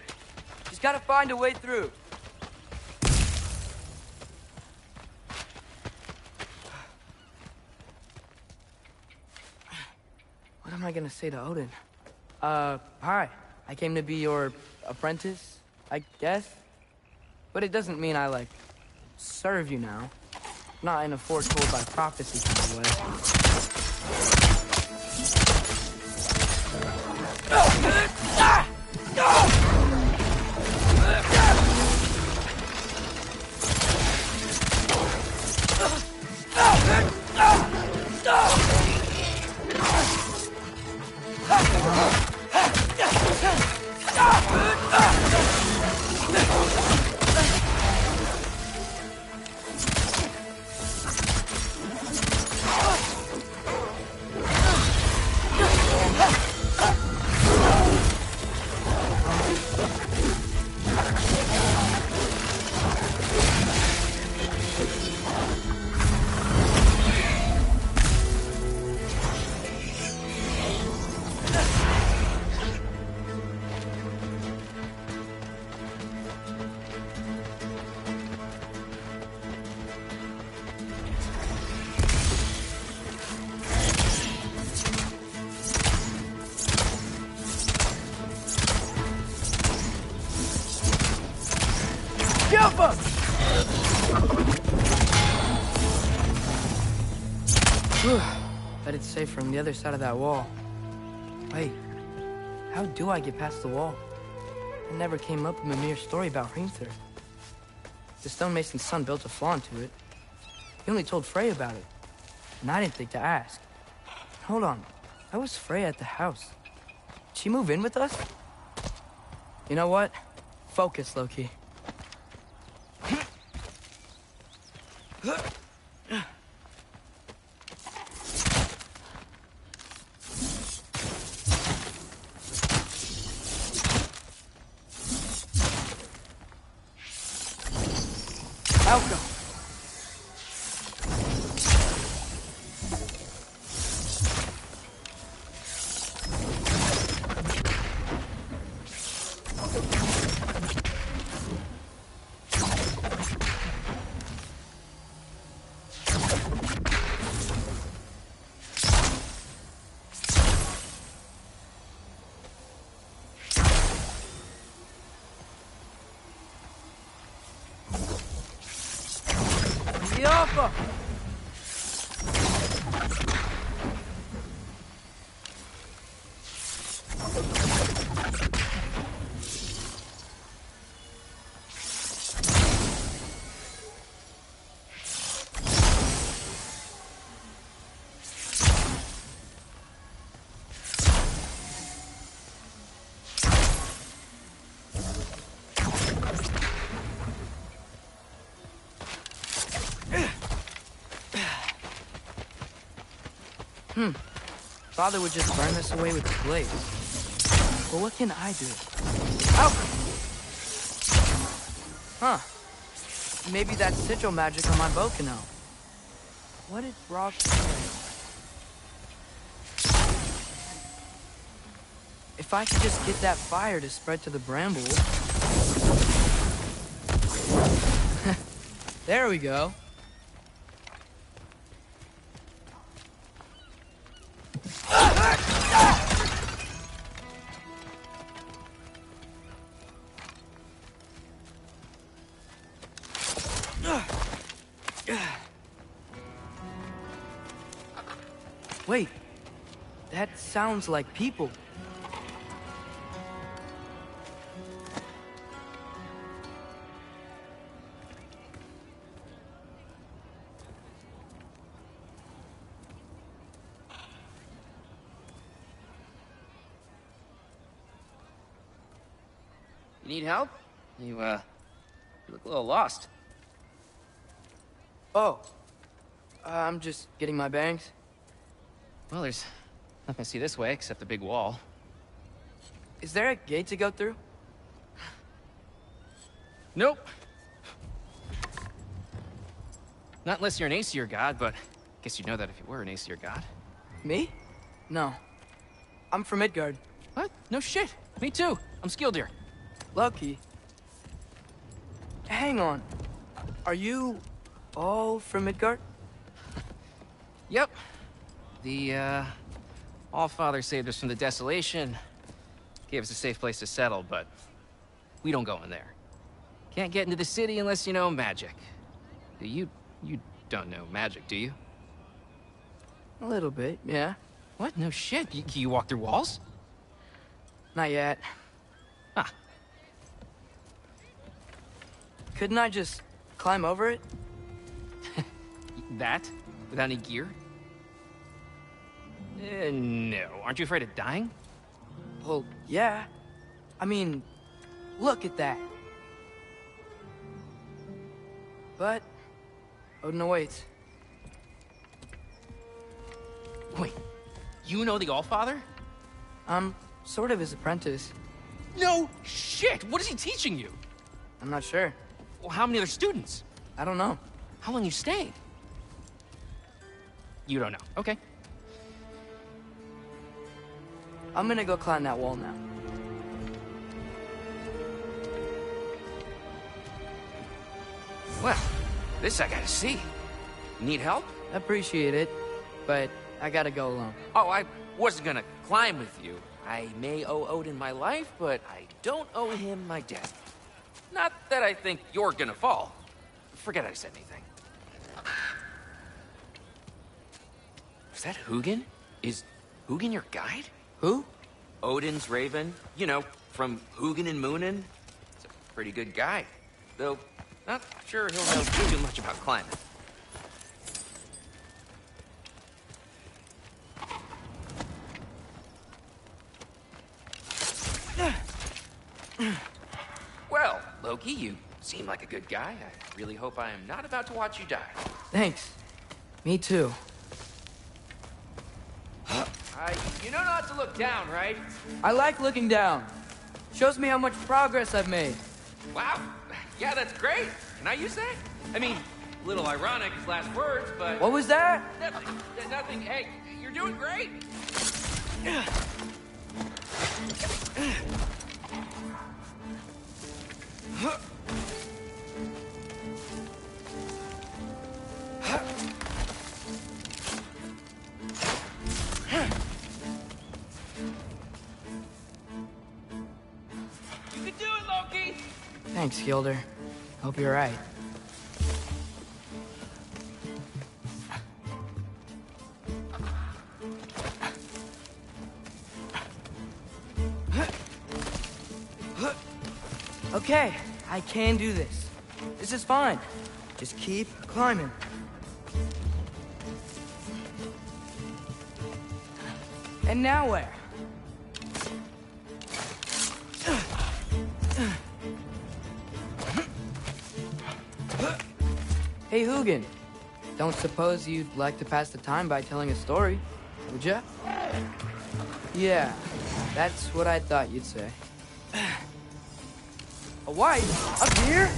Speaker 9: Just gotta find a way through. What am I gonna say to Odin? Hi. I came to be your apprentice, I guess? But it doesn't mean I, like, serve you now. Not in a foretold by prophecy kind of way. Bet it's safe from the other side of that wall. Wait, how do I get past the wall? It never came up in Mimir's story about Hrimthur. The stonemason's son built a flaw into it. He only told Frey about it, and I didn't think to ask. Hold on, how was Frey at the house? Did she move in with us? You know what? Focus, Loki. Outcome. Father would just burn this away with his blade. Well, what can I do? Ow! Huh. Maybe that sigil magic on my bow can help. What did Rock say? If I could just get that fire to spread to the bramble... There we go. Wait, that sounds like people.
Speaker 11: You need help? You look a little lost.
Speaker 9: Oh, I'm just getting my bangs.
Speaker 11: Well, there's nothing to see this way except the big wall.
Speaker 9: Is there a gate to go through?
Speaker 11: Nope. Not unless you're an Aesir god, but I guess you'd know that if you were an Aesir god.
Speaker 9: Me? No. I'm from Midgard.
Speaker 11: What? No shit. Me too. I'm Skildir.
Speaker 9: Lucky. Hang on. Are you all from Midgard?
Speaker 11: Yep. The, Allfather saved us from the desolation. Gave us a safe place to settle, but we don't go in there. Can't get into the city unless you know magic. You don't know magic, do you?
Speaker 9: A little bit, yeah.
Speaker 11: What? No shit. You walk through walls?
Speaker 9: Not yet.
Speaker 11: Huh.
Speaker 9: Couldn't I just climb over it?
Speaker 11: That? Without any gear? No. Aren't you afraid of dying?
Speaker 9: Well, yeah. I mean, look at that. But Odin awaits.
Speaker 11: Wait, you know the Allfather?
Speaker 9: I'm sort of his apprentice.
Speaker 11: No shit! What is he teaching you?
Speaker 9: I'm not sure.
Speaker 11: Well, how many other students?
Speaker 9: I don't know.
Speaker 11: How long you stayed? You don't know. Okay.
Speaker 9: I'm gonna go climb that wall now.
Speaker 11: Well, this I gotta see. Need help?
Speaker 9: Appreciate it, but I gotta go alone.
Speaker 11: Oh, I wasn't gonna climb with you. I may owe Odin my life, but I don't owe him my death. Not that I think you're gonna fall. Forget I said anything. Is that Hugin? Is Hugin your guide?
Speaker 9: Who?
Speaker 11: Odin's raven. You know, from Hugin and Moonin. He's a pretty good guy. Though, not sure he'll know too much about climbing. Well, Loki, you seem like a good guy. I really hope I am not about to watch you die.
Speaker 9: Thanks. Me too.
Speaker 11: You know not to look down, right?
Speaker 9: I like looking down. Shows me how much progress I've made.
Speaker 11: Wow. Yeah, that's great. Can I use that? I mean, a little ironic his last words, but...
Speaker 9: What was that?
Speaker 11: Nothing. Nothing. Hey, you're doing great. You can do it, Loki!
Speaker 9: Thanks, Gilder. Hope you're right. Okay, I can do this. This is fine. Just keep climbing. And now where? Hey, Hugin. Don't suppose you'd like to pass the time by telling a story, would ya? Yeah, that's what I thought you'd say. A wife? Up here?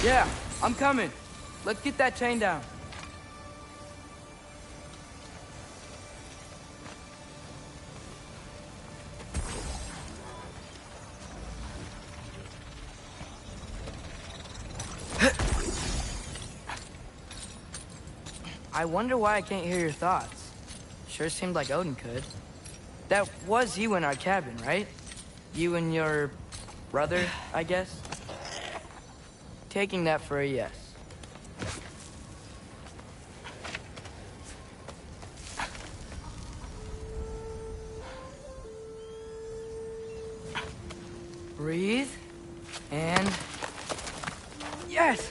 Speaker 9: Yeah, I'm coming. Let's get that chain down. I wonder why I can't hear your thoughts. Sure seemed like Odin could. That was you in our cabin, right? You and your brother, I guess? Taking that for a yes. Breathe, and... yes!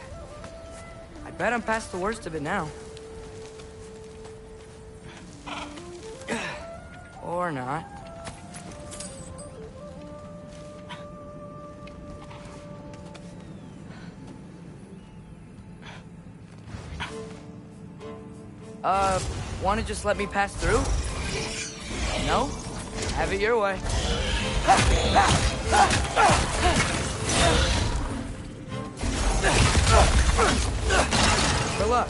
Speaker 9: I bet I'm past the worst of it now. Or not. Wanna just let me pass through? No? Have it your way. Good luck.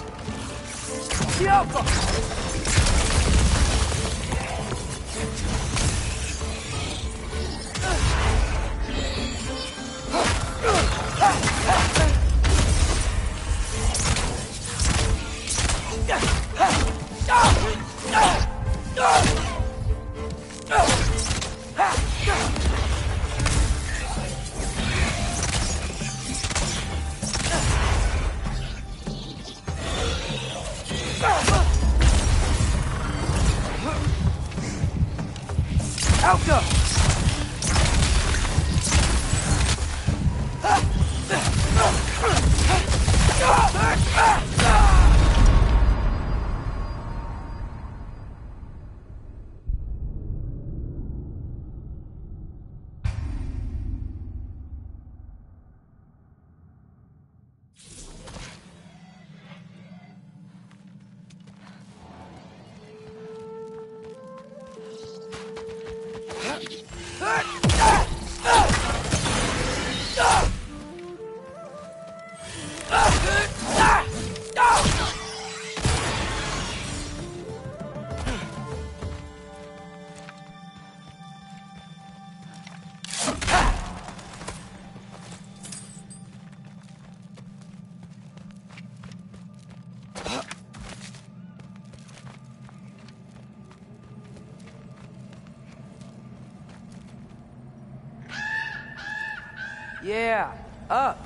Speaker 9: Yeah, up.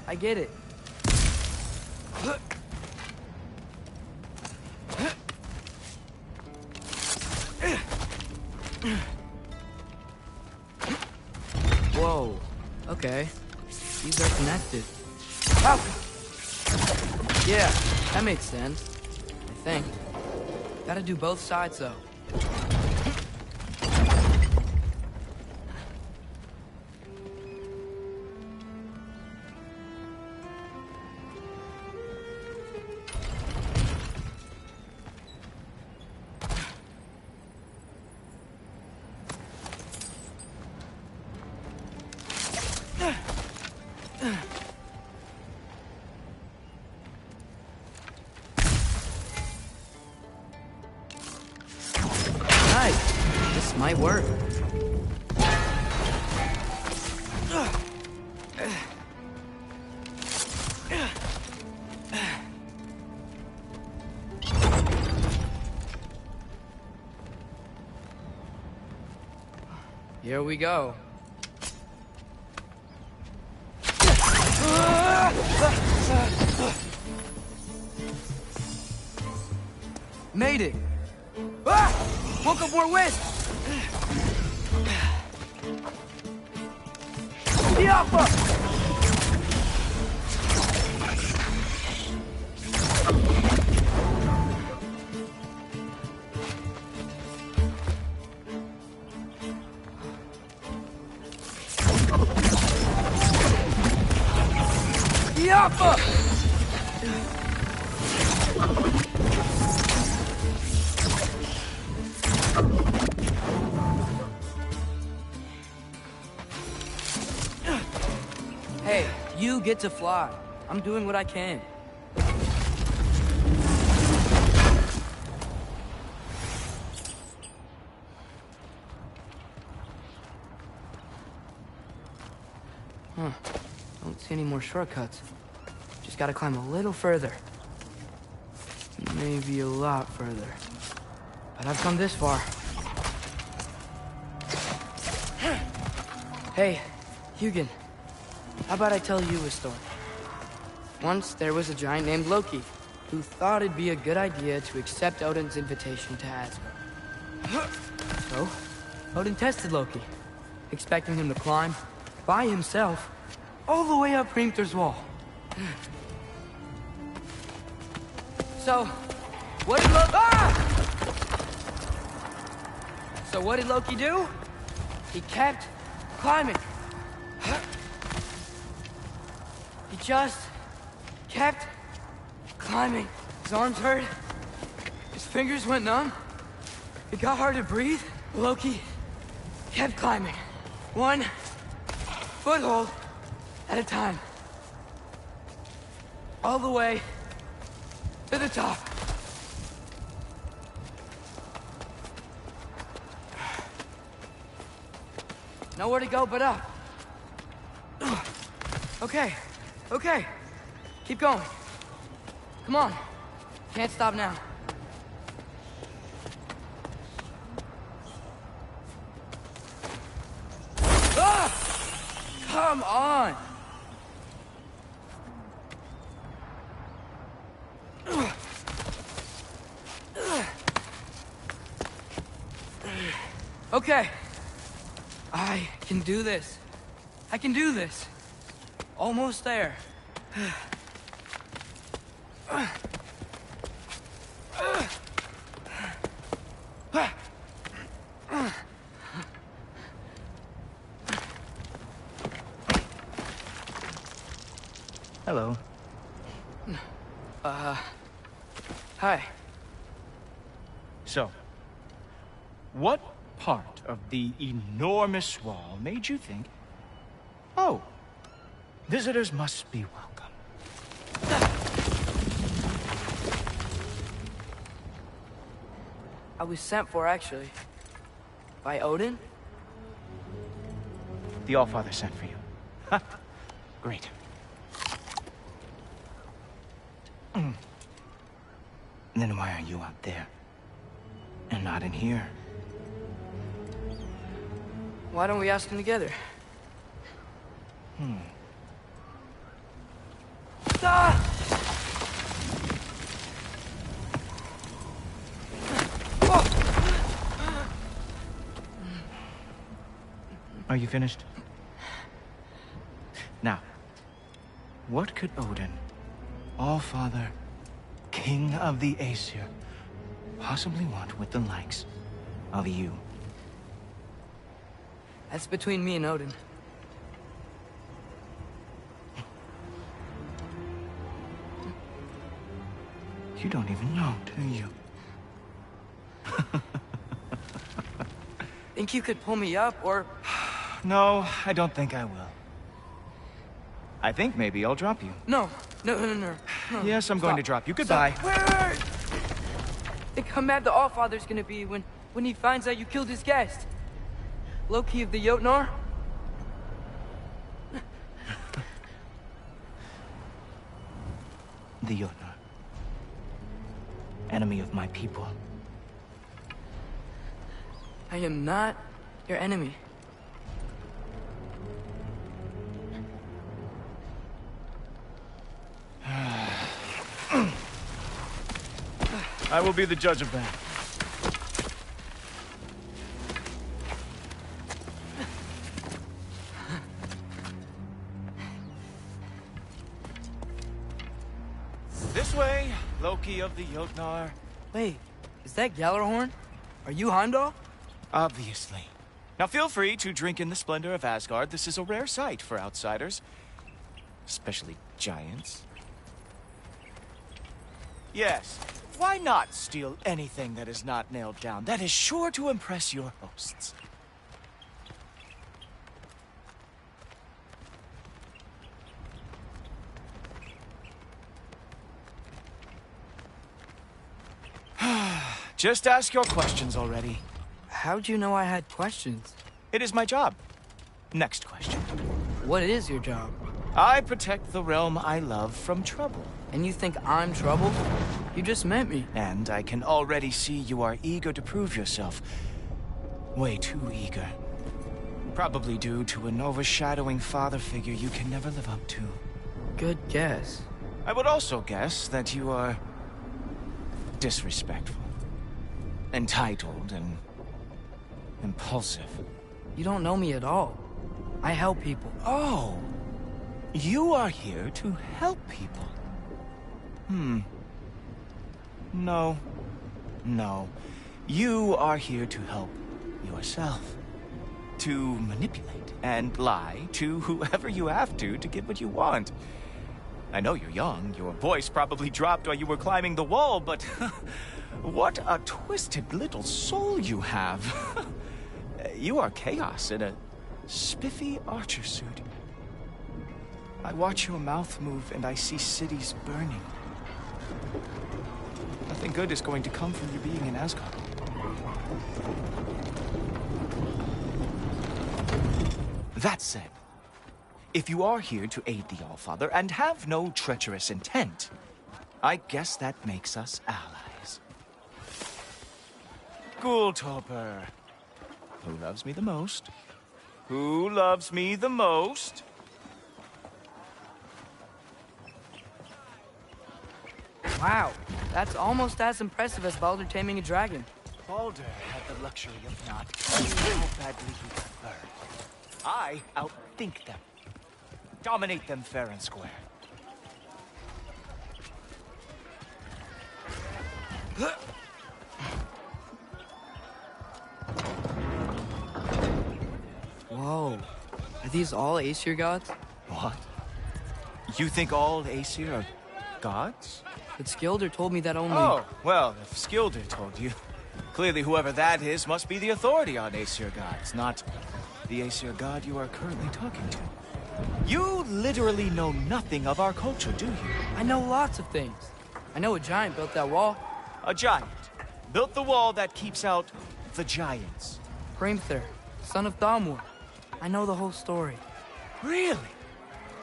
Speaker 9: I get it. Whoa. Okay. These are connected. Yeah, that makes sense. I think. Gotta do both sides, though. Might work. Here we go. Made it. Woke up more wind. Hey, you get to fly. I'm doing what I can. Huh. Don't see any more shortcuts. Just gotta climb a little further. Maybe a lot further. But I've come this far. Hey, Hugin. How about I tell you a story? Once there was a giant named Loki, who thought it'd be a good idea to accept Odin's invitation to Asgard. So, Odin tested Loki, expecting him to climb, by himself, all the way up Hrimthur's wall. So, what did Loki do? He kept climbing. He just kept climbing. His arms hurt. His fingers went numb. It got hard to breathe. Loki kept climbing. One foothold at a time. All the way to the top. Nowhere to go but up. Okay, okay. Keep going. Come on. Can't stop now. Ah! Come on! Okay. I can do this. I can do this. Almost there.
Speaker 4: Hello.
Speaker 9: Hi.
Speaker 4: So, what part of the enormous wall made you think, oh, visitors must be welcome?
Speaker 9: I was sent for, actually. By Odin?
Speaker 4: The Allfather sent for you. Ha! Great. Then why are you out there? And not in here?
Speaker 9: Why don't we ask him together? Ah!
Speaker 4: Are you finished? Now, what could Odin, Allfather, King of the Aesir, possibly want with the likes of you?
Speaker 9: That's between me and Odin.
Speaker 4: You don't even know, do you?
Speaker 9: Think you could pull me up, or...
Speaker 4: No, I don't think I will. I think maybe I'll drop you.
Speaker 9: No.
Speaker 4: Yes, I'm going to drop you. Goodbye.
Speaker 9: Wait. Think how mad the Allfather's gonna be when he finds out you killed his guest. Loki of the Jotnar?
Speaker 4: The Jotnar. Enemy of my people.
Speaker 9: I am not your enemy.
Speaker 4: I will be the judge of that. This way, Loki of the Jotnar.
Speaker 9: Wait, is that Gjallarhorn? Are you Heimdall?
Speaker 4: Obviously. Now feel free to drink in the splendor of Asgard. This is a rare sight for outsiders. Especially giants. Yes, why not steal anything that is not nailed down? That is sure to impress your hosts. Just ask your questions already.
Speaker 9: How'd you know I had questions?
Speaker 4: It is my job. Next question.
Speaker 9: What is your job?
Speaker 4: I protect the realm I love from trouble.
Speaker 9: And you think I'm trouble? You just met me.
Speaker 4: And I can already see you are eager to prove yourself. Way too eager. Probably due to an overshadowing father figure you can never live up to.
Speaker 9: Good guess.
Speaker 4: I would also guess that you are disrespectful, entitled, and impulsive.
Speaker 9: You don't know me at all. I help people.
Speaker 4: Oh, you are here to help people. No. You are here to help yourself. To manipulate and lie to whoever you have to get what you want. I know you're young. Your voice probably dropped while you were climbing the wall, but what a twisted little soul you have. You are chaos in a spiffy archer suit. I watch your mouth move and I see cities burning. Nothing good is going to come from you being in Asgard. That said, if you are here to aid the Allfather and have no treacherous intent, I guess that makes us allies. Ghoultoper. Who loves me the most? Who loves me the most?
Speaker 9: Wow, that's almost as impressive as Baldur taming a dragon.
Speaker 4: Baldur had the luxury of not knowing how badly he got burned. I outthink them. Dominate them fair and square.
Speaker 9: Whoa. Are these all Aesir gods?
Speaker 4: What? You think all Aesir are gods?
Speaker 9: But Skilder told me that only...
Speaker 4: Oh, well, if Skilder told you, clearly whoever that is must be the authority on Aesir gods, not the Aesir god you are currently talking to. You literally know nothing of our culture, do you?
Speaker 9: I know lots of things. I know a giant built that wall.
Speaker 4: A giant built the wall that keeps out the giants.
Speaker 9: Hrimthur, son of Thamur. I know the whole story.
Speaker 4: Really?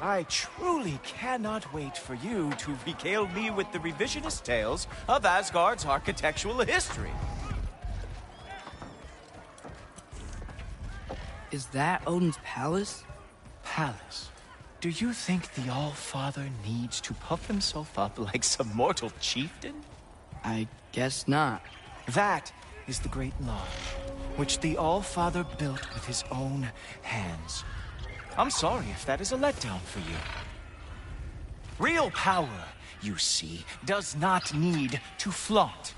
Speaker 4: I truly cannot wait for you to regale me with the revisionist tales of Asgard's architectural history.
Speaker 9: Is that Odin's palace?
Speaker 4: Palace? Do you think the All-Father needs to puff himself up like some mortal chieftain?
Speaker 9: I guess not.
Speaker 4: That is the Great Lodge, which the All-Father built with his own hands. I'm sorry if that is a letdown for you. Real power, you see, does not need to flaunt.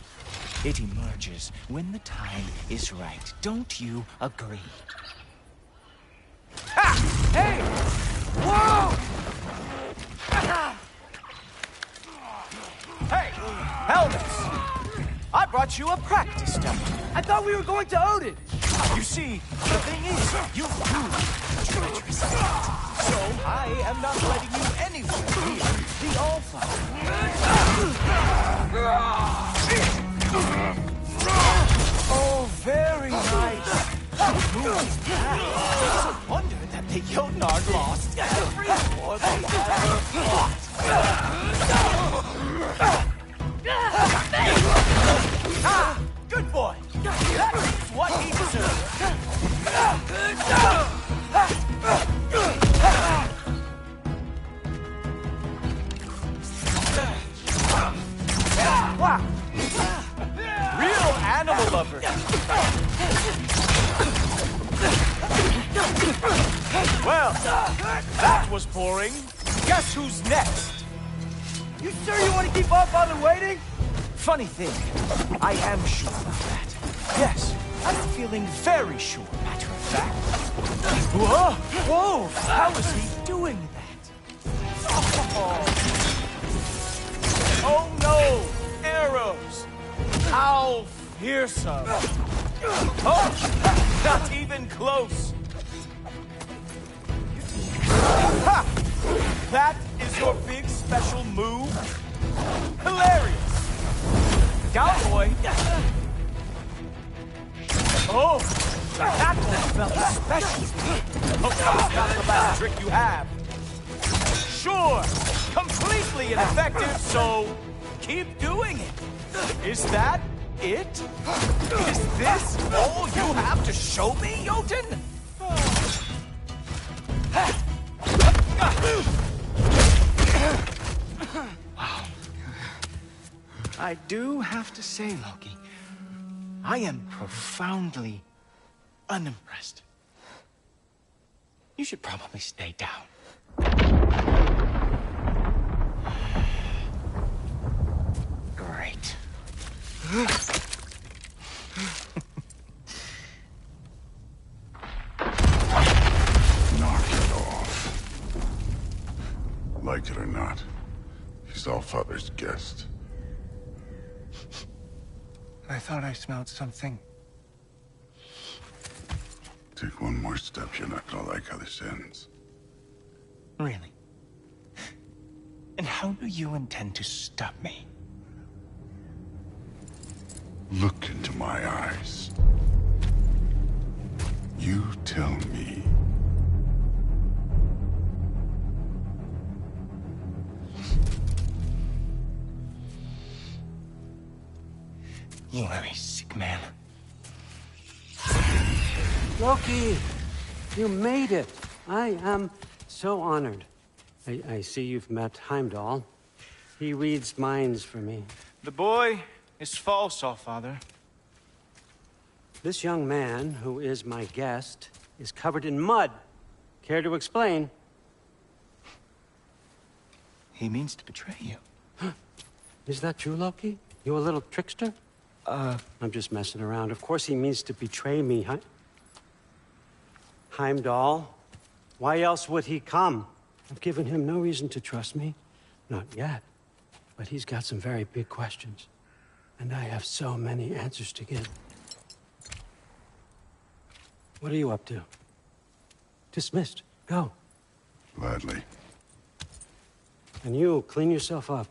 Speaker 4: It emerges when the time is right. Don't you agree? Ha! Hey! Whoa! Hey, helmets! I brought you a practice demo.
Speaker 9: I thought we were going to Odin!
Speaker 4: You see, the thing is, you do treacherous. So I am not letting you anywhere near the All-Father. Oh, very nice. It's a wonder that the Jotnar lost every war they ever fought. Ah, good boy. That's what he deserves. Real animal lover. Well, that was boring. Guess who's next?
Speaker 9: You sure you want to keep up on the waiting?
Speaker 4: Funny thing, I am sure about that. Yes, I'm feeling very sure, matter of fact. Whoa! Whoa! How is he doing that? Oh no! Arrows! How fearsome! Oh! Not even close! Ha! That is your big special move? Hilarious! Down, boy! Oh! That one felt special! Hope that was not the last trick you have. Sure! Completely ineffective, so keep doing it. Is that it? Is this all you have to show me, Jotun? Wow. I do have to say, Loki, I am profoundly unimpressed. You should probably stay down. Great.
Speaker 2: Knock it off. Like it or not, he's Allfather's guest.
Speaker 4: I thought I smelled something.
Speaker 2: Take one more step, you're not gonna like how this ends.
Speaker 4: Really? And how do you intend to stop me?
Speaker 2: Look into my eyes. You tell me.
Speaker 4: You are a sick man.
Speaker 6: Loki, you made it. I am so honored. I see you've met Heimdall. He reads minds for me.
Speaker 4: The boy is false, Allfather.
Speaker 6: This young man, who is my guest, is covered in mud. Care to explain?
Speaker 4: He means to betray you.
Speaker 6: Is that true, Loki? You a little trickster? I'm just messing around. Of course he means to betray me, huh? Heimdall, why else would he come? I've given him no reason to trust me. Not yet. But he's got some very big questions. And I have so many answers to give. What are you up to? Dismissed. Go.
Speaker 2: Gladly.
Speaker 6: And you, clean yourself up.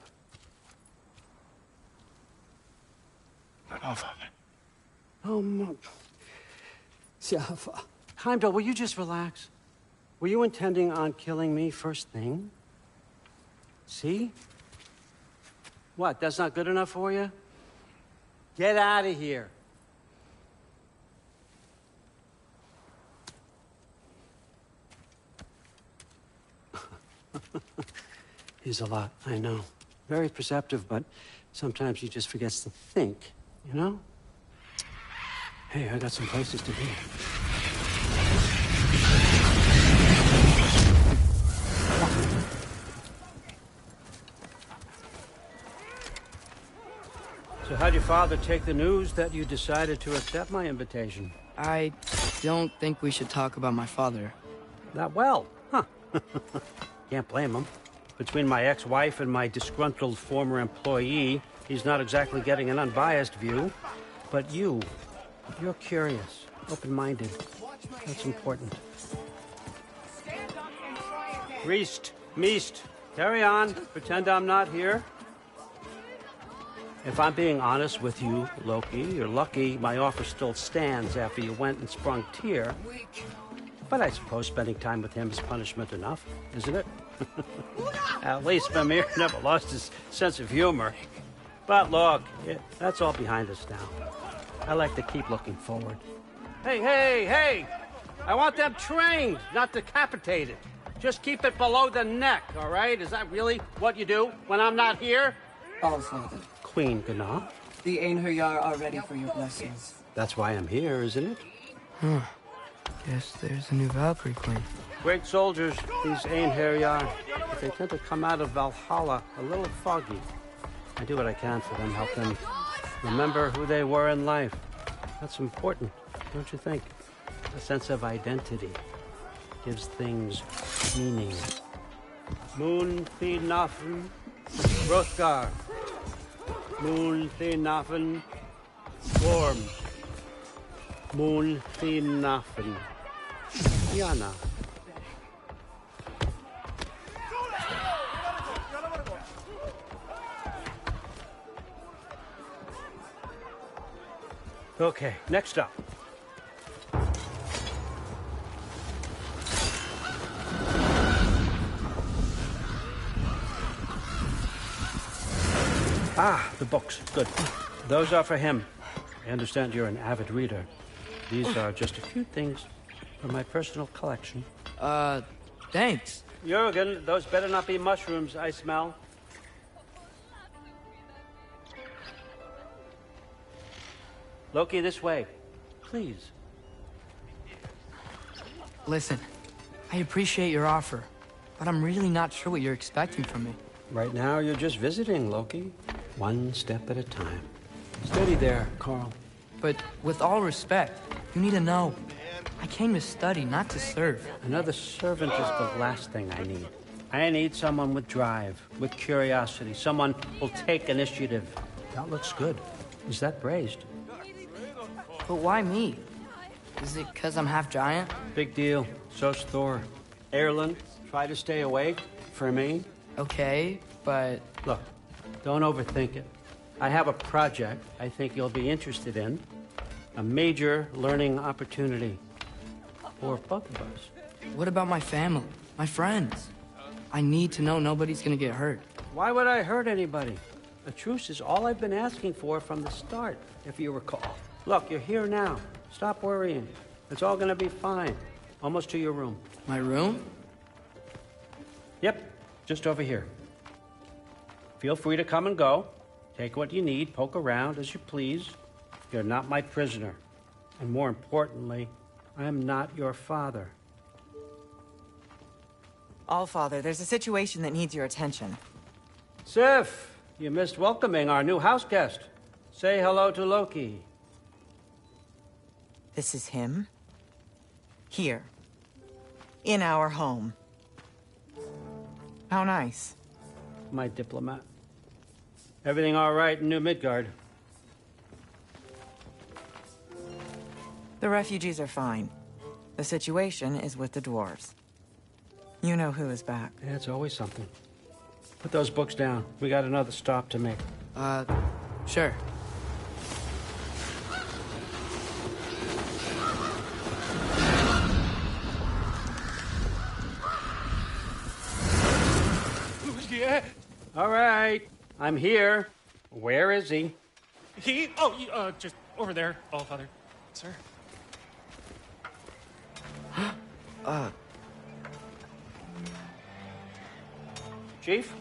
Speaker 4: But Allfather.
Speaker 6: Oh, Heimdall, will you just relax? Were you intending on killing me first thing? See? What, that's not good enough for you? Get out of here. He's a lot, I know. Very perceptive, but sometimes he just forgets to think, you know? Hey, I got some places to be. So how'd your father take the news that you decided to accept my invitation?
Speaker 9: I don't think we should talk about my father.
Speaker 6: That well, huh? Can't blame him. Between my ex-wife and my disgruntled former employee, he's not exactly getting an unbiased view. But you're curious, open-minded. That's important. Meest, carry on. Pretend I'm not here. If I'm being honest with you, Loki, you're lucky my offer still stands after you went and sprung Tyr. But I suppose spending time with him is punishment enough, isn't it? At least Mimir never lost his sense of humor. But look, that's all behind us now. I like to keep looking forward. Hey! I want them trained, not decapitated. Just keep it below the neck, all right? Is that really what you do when I'm not here?
Speaker 12: Allfather.
Speaker 6: Queen Gná.
Speaker 12: The Einherjar are ready for your blessings.
Speaker 6: That's why I'm here, isn't it?
Speaker 9: Huh. Guess there's a new Valkyrie Queen.
Speaker 6: Great soldiers, these Einherjar. But they tend to come out of Valhalla a little foggy. I do what I can for them, help them remember who they were in life. That's important, don't you think? A sense of identity gives things meaning. Moon Thinafen, Hrothgar. Moon Thinafen, Worm. Moon Thinafen, Yana. Okay, next up. Ah, the books. Good. Those are for him. I understand you're an avid reader. These are just a few things from my personal collection.
Speaker 9: Thanks.
Speaker 6: Jurgen, those better not be mushrooms I smell. Loki, this way. Please.
Speaker 9: Listen, I appreciate your offer, but I'm really not sure what you're expecting from me.
Speaker 6: Right now, you're just visiting, Loki. One step at a time. Steady there, Carl.
Speaker 9: But with all respect, you need to know, I came to study, not to serve.
Speaker 6: Another servant is the last thing I need. I need someone with drive, with curiosity, someone who'll take initiative. That looks good. Is that braised?
Speaker 9: But why me? Is it because I'm half giant?
Speaker 6: Big deal. So's Thor. Erlen, try to stay awake for me.
Speaker 9: Okay, but...
Speaker 6: Look, don't overthink it. I have a project I think you'll be interested in. A major learning opportunity. For both of us.
Speaker 9: What about my family? My friends? I need to know nobody's gonna get hurt.
Speaker 6: Why would I hurt anybody? A truce is all I've been asking for from the start, if you recall. Look, you're here now. Stop worrying. It's all gonna be fine. Almost to your room.
Speaker 9: My room?
Speaker 6: Yep, just over here. Feel free to come and go. Take what you need, poke around as you please. You're not my prisoner. And more importantly, I'm not your father.
Speaker 13: Allfather, there's a situation that needs your attention.
Speaker 6: Sif, you missed welcoming our new house guest. Say hello to Loki.
Speaker 13: This is him? Here. In our home. How nice.
Speaker 6: My diplomat. Everything all right in New Midgard?
Speaker 13: The refugees are fine. The situation is with the dwarves. You know who is back.
Speaker 6: Yeah, it's always something. Put those books down. We got another stop to make.
Speaker 9: Sure.
Speaker 10: Yeah.
Speaker 6: All right. I'm here. Where is he?
Speaker 10: He? Oh, just over there, Allfather. Sir.
Speaker 6: Chief,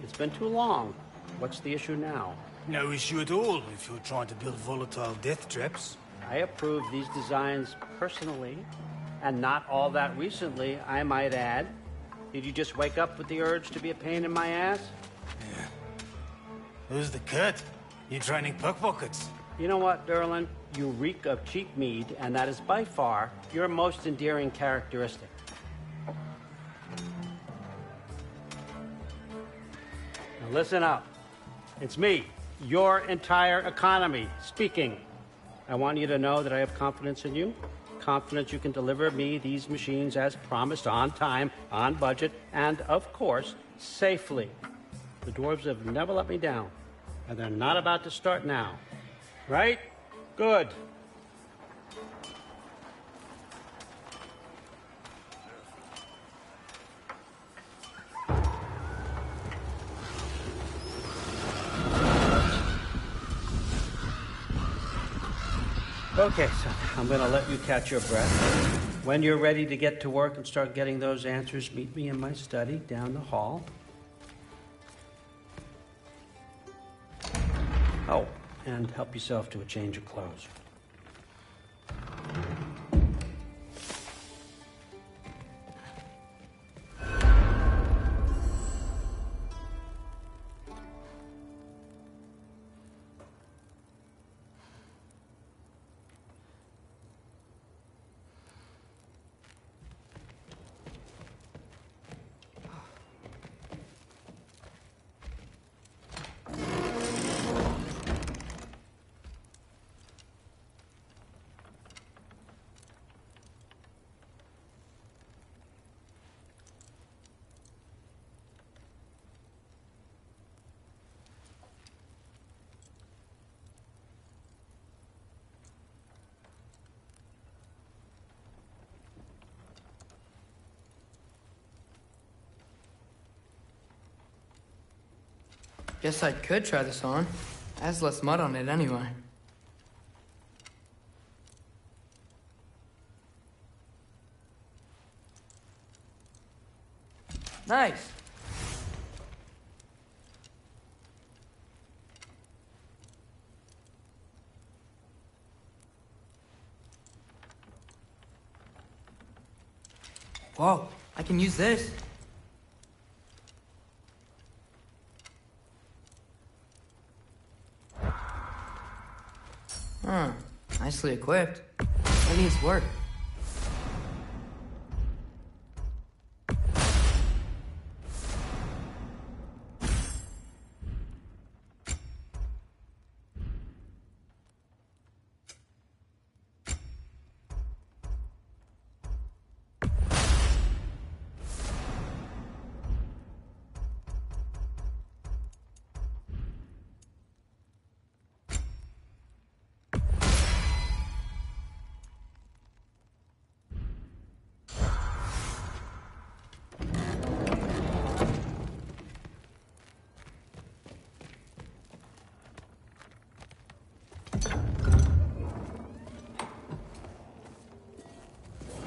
Speaker 6: it's been too long. What's the issue now?
Speaker 14: No issue at all if you're trying to build volatile death traps.
Speaker 6: I approve these designs personally, and not all that recently, I might add. Did you just wake up with the urge to be a pain in my ass?
Speaker 14: Yeah. Who's the cut? You training pickpockets?
Speaker 6: You know what, Derlin? You reek of cheap mead, and that is by far your most endearing characteristic. Now listen up. It's me, your entire economy, speaking. I want you to know that I have confidence in you. Confidence you can deliver me these machines as promised, on time, on budget, and, of course, safely. The dwarves have never let me down, and they're not about to start now. Right? Good. Okay, so I'm going to let you catch your breath. When you're ready to get to work and start getting those answers, meet me in my study down the hall. Oh, and help yourself to a change of clothes.
Speaker 9: Guess I could try this on. It has less mud on it anyway. Nice. Whoa, I can use this. Huh, nicely equipped. It needs work.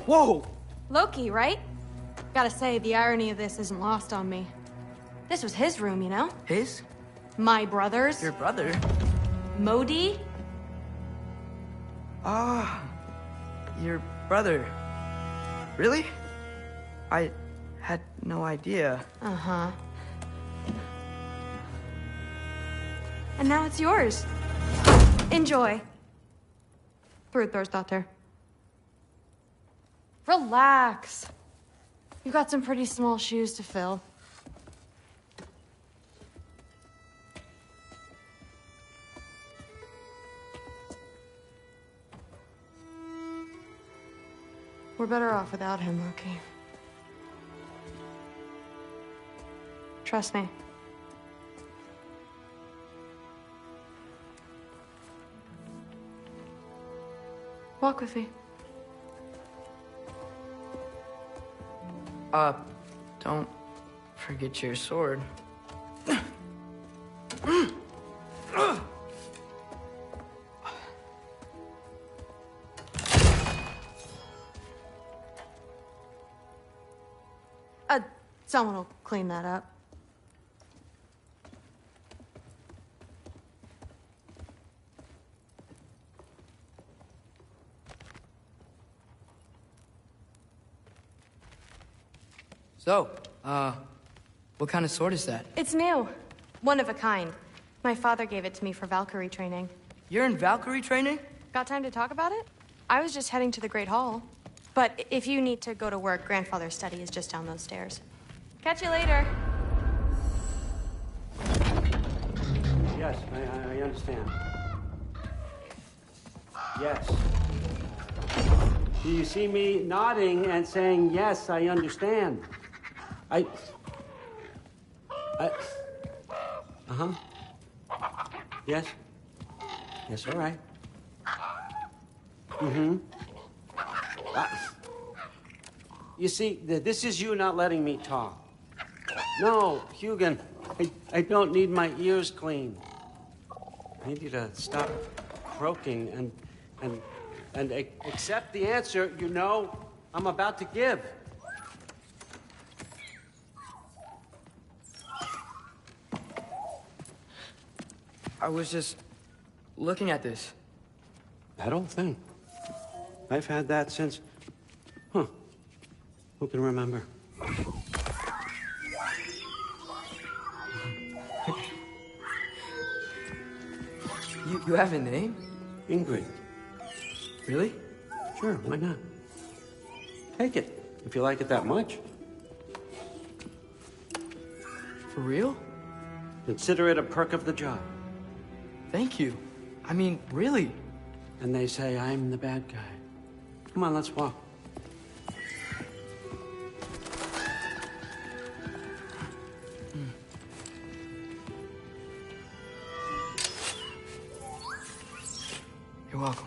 Speaker 15: Whoa!
Speaker 16: Loki, right? Gotta say, the irony of this isn't lost on me. This was his room, you know?
Speaker 9: His?
Speaker 16: My brother's.
Speaker 9: Your brother?
Speaker 16: Modi?
Speaker 9: Ah, your brother. Really? I had no idea.
Speaker 16: Uh-huh. And now it's yours. Enjoy. Thrud daughter. Relax. You've got some pretty small shoes to fill. We're better off without him, Loki. Trust me. Walk with me.
Speaker 9: Don't forget your sword.
Speaker 16: Someone will clean that up.
Speaker 9: So, what kind of sword is that?
Speaker 16: It's new. One of a kind. My father gave it to me for Valkyrie training.
Speaker 9: You're in Valkyrie training?
Speaker 16: Got time to talk about it? I was just heading to the Great Hall. But if you need to go to work, Grandfather's study is just down those stairs. Catch you later.
Speaker 6: Yes, I understand. Yes. Do you see me nodding and saying, yes, I understand? Uh-huh. Yes? Yes, all right. Mm-hmm. You see, this is you not letting me talk. No, Hugin, I don't need my ears cleaned. I need you to stop croaking and accept the answer you know I'm about to give.
Speaker 9: I was just looking at this.
Speaker 6: That old thing. I've had that since... Huh. Who can remember?
Speaker 9: You have a name?
Speaker 6: Ingrid.
Speaker 9: Really?
Speaker 6: Sure, why not? Take it, if you like it that much.
Speaker 9: For real?
Speaker 6: Consider it a perk of the job.
Speaker 9: Thank you. I mean, really.
Speaker 6: And they say I'm the bad guy. Come on, let's walk.
Speaker 9: You're welcome.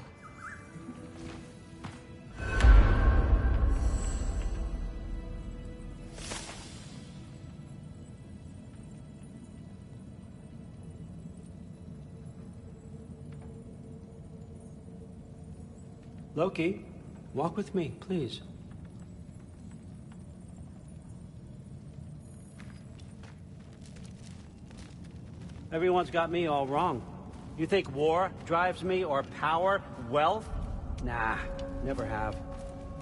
Speaker 6: Loki, walk with me, please. Everyone's got me all wrong. You think war drives me, or power, wealth? Nah, never have.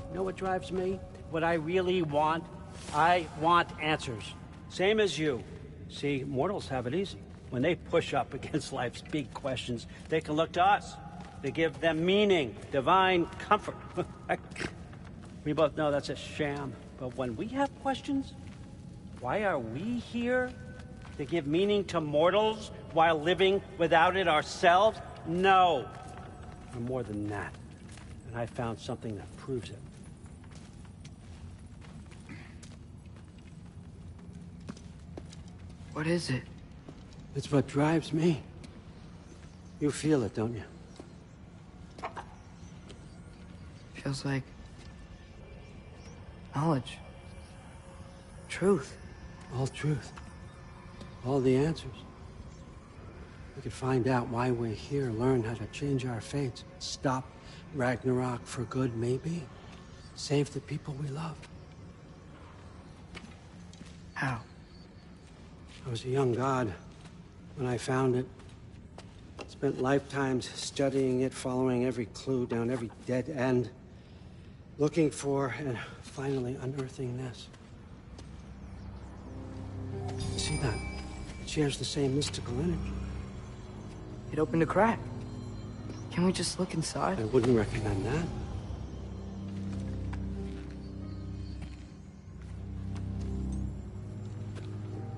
Speaker 6: You know what drives me? What I really want? I want answers. Same as you. See, mortals have it easy. When they push up against life's big questions, they can look to us. They give them meaning, divine comfort. We both know that's a sham. But when we have questions, why are we here? To give meaning to mortals while living without it ourselves? No. We're more than that. And I found something that proves it.
Speaker 9: What is it?
Speaker 6: It's what drives me. You feel it, don't you?
Speaker 9: Feels like knowledge. Truth.
Speaker 6: All truth. All the answers. We could find out why we're here, learn how to change our fates, stop ragnarok for good, maybe. Save the people we love.
Speaker 9: How?
Speaker 6: I was a young god when I found it. Spent lifetimes studying it, following every clue down every dead end, looking for and finally unearthing this. You see that? It shares the same mystical energy.
Speaker 9: It opened a crack. Can we just look inside?
Speaker 6: I wouldn't recommend that.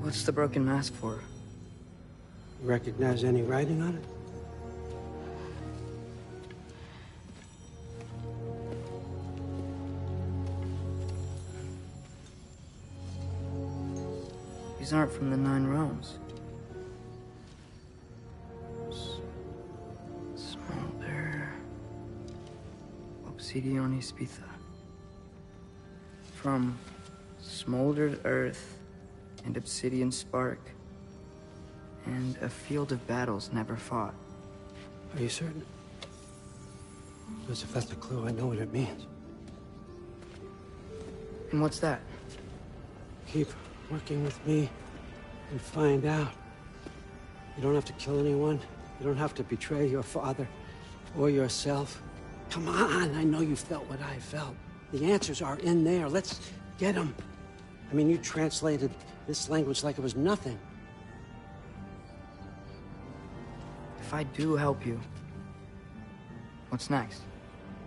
Speaker 9: What's the broken mask for?
Speaker 6: You recognize any writing on it?
Speaker 9: These aren't from the Nine Realms. Smolder. Obsidion Ispitha. From smoldered earth and obsidian spark, and a field of battles never fought.
Speaker 6: Are you certain? Because if that's a clue, I know what it means.
Speaker 9: And what's that?
Speaker 6: Keep working with me and find out. You don't have to kill anyone. You don't have to betray your father or yourself. Come on, I know you felt what I felt. The answers are in there. Let's get them. I mean, you translated this language like it was nothing.
Speaker 9: If I do help you, what's next?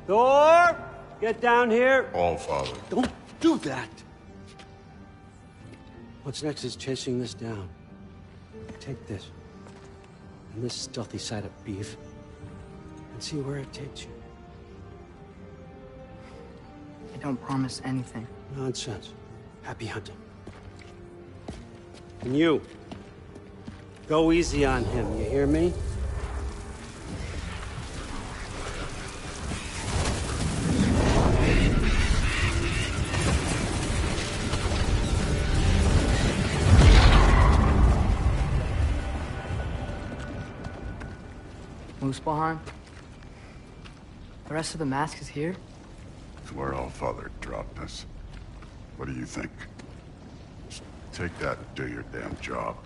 Speaker 6: Thor! Get down here!
Speaker 2: Allfather.
Speaker 6: Don't do that! What's next is chasing this down. Take this, and this stealthy side of beef, and see where it takes you.
Speaker 9: I don't promise anything.
Speaker 6: Nonsense. Happy hunting. And you, go easy on him, you hear me?
Speaker 9: Muspelheim? The rest of the mask is here?
Speaker 2: It's where Allfather dropped us. What do you think? Just take that and do your damn job.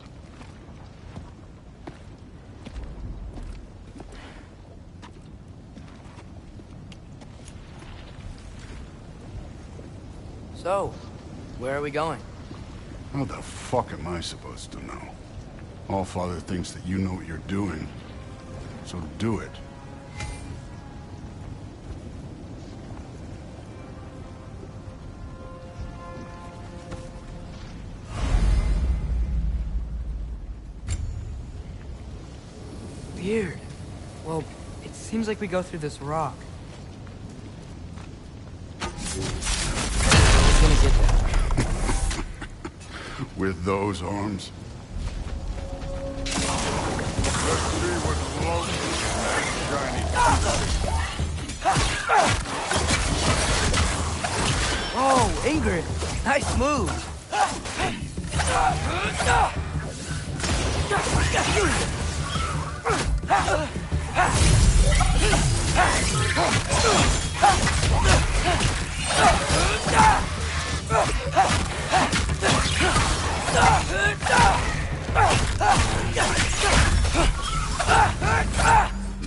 Speaker 9: So, where are we going?
Speaker 2: How the fuck am I supposed to know? Allfather thinks that you know what you're doing, so do it.
Speaker 9: Weird. Well, it seems like we go through this rock. Who's gonna get that?
Speaker 2: With those arms? Let's see what's shiny.
Speaker 9: Oh, Ingrid! Nice move!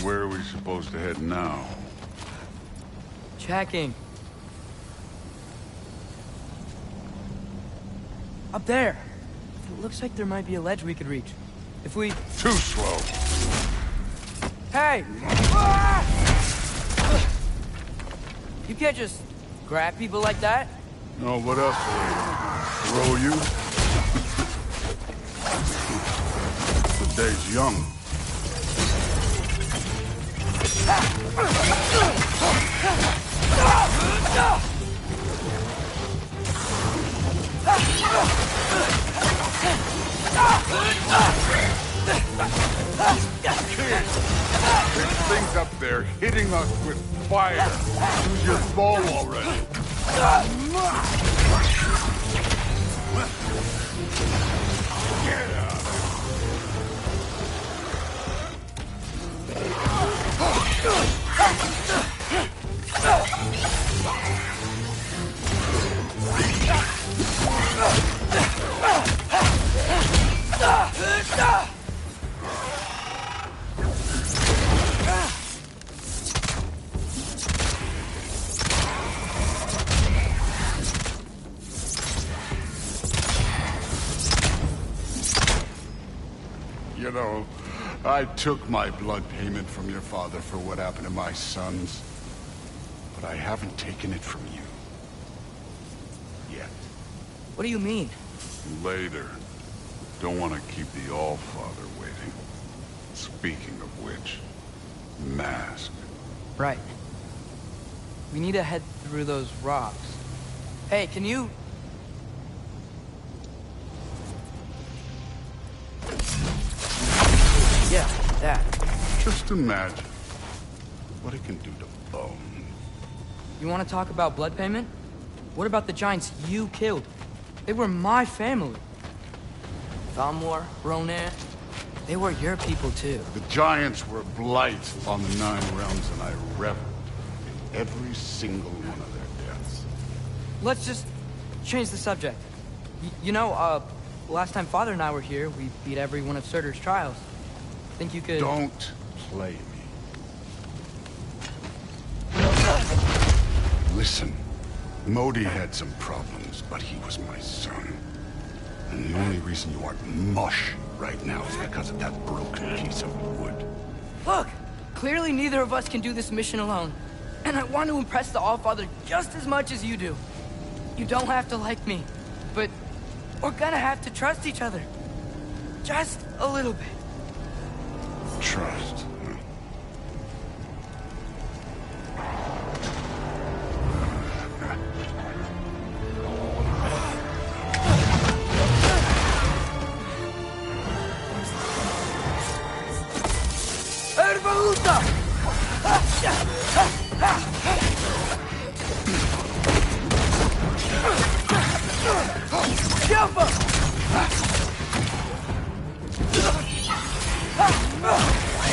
Speaker 2: Where are we supposed to head now?
Speaker 9: Checking. Up there. It looks like there might be a ledge we could reach. If we...
Speaker 2: Too slow.
Speaker 9: Hey! You can't just grab people like that.
Speaker 2: No, what else? Throw you? The day's young. This thing's up there hitting us with fire. Use your bow already. Get out. You know, I took my blood payment from your father for what happened to my sons, but I haven't taken it from you. Yet.
Speaker 9: What do you mean?
Speaker 2: Later. Don't want to keep the Allfather waiting. Speaking of which, mask.
Speaker 9: Right. We need to head through those rocks. Hey, can you... Yeah, that.
Speaker 2: Just imagine what it can do to bone.
Speaker 9: You want to talk about blood payment? What about the giants you killed? They were my family. Thamor, Ronir, they were your people too.
Speaker 2: The giants were blight on the 9 realms, and I reveled in every single one of their deaths.
Speaker 9: Let's just change the subject. You know, last time Father and I were here, we beat every one of Surtur's trials. Think you could...
Speaker 2: Don't play me. Listen, Modi had some problems, but he was my son. And the only reason you aren't mush right now is because of that broken piece of wood.
Speaker 9: Look! Clearly neither of us can do this mission alone. And I want to impress the Allfather just as much as you do. You don't have to like me, but we're gonna have to trust each other. Just a little bit.
Speaker 2: Trust.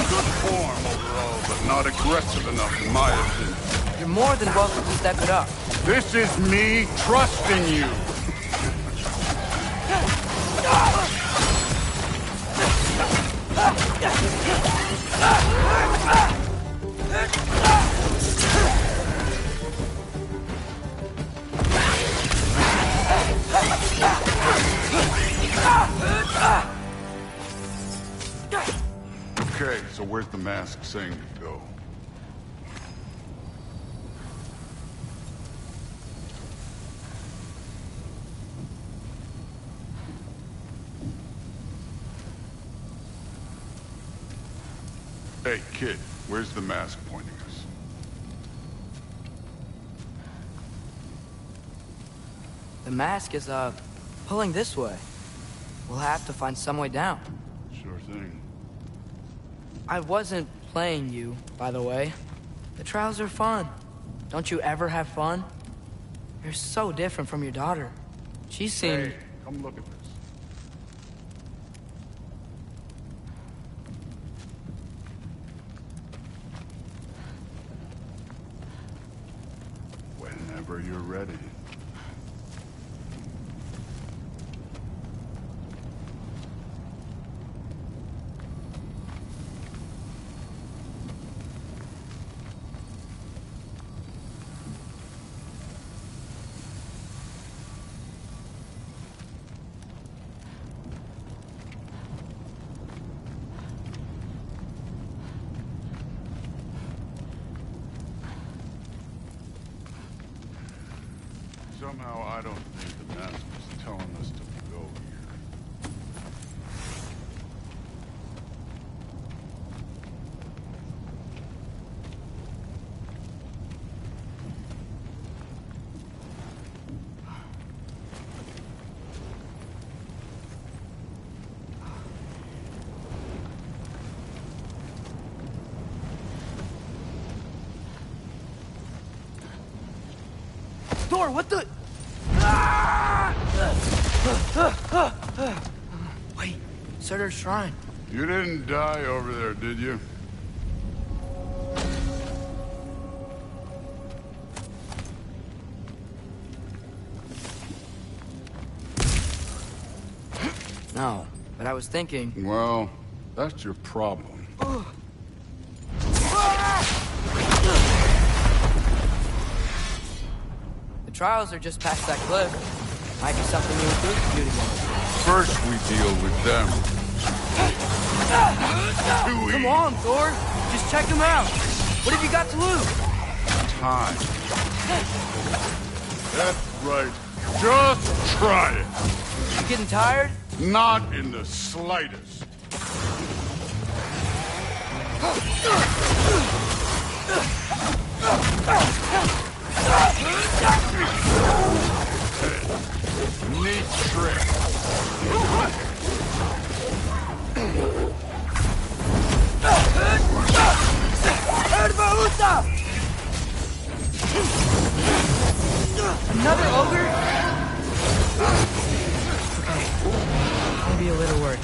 Speaker 2: Good form overall, but not aggressive enough in my opinion.
Speaker 9: You're more than welcome to step it up.
Speaker 2: This is me trusting you. Okay, so where's the mask saying to go? Hey, kid, where's the mask pointing us?
Speaker 9: The mask is, pulling this way. We'll have to find some way down.
Speaker 2: Sure thing.
Speaker 9: I wasn't playing you, by the way. The trials are fun. Don't you ever have fun? You're so different from your daughter. She seemed...
Speaker 2: Hey, come look at this. whenever you're ready. Somehow I don't think the Master's telling us to go here.
Speaker 9: Thor, what the? Wait, Surtur's shrine.
Speaker 2: You didn't die over there, did you?
Speaker 9: No, but I was thinking...
Speaker 2: Well, that's your problem.
Speaker 9: The trials are just past that cliff. Might be something you and Thud can do together.
Speaker 2: First we deal with them.
Speaker 9: Come on, Thor. Just check them out. What have you got to lose?
Speaker 2: Time. That's right. Just try it.
Speaker 9: You getting tired?
Speaker 2: Not in the slightest. Neat trick.
Speaker 9: Another ogre? Okay, maybe a little worried.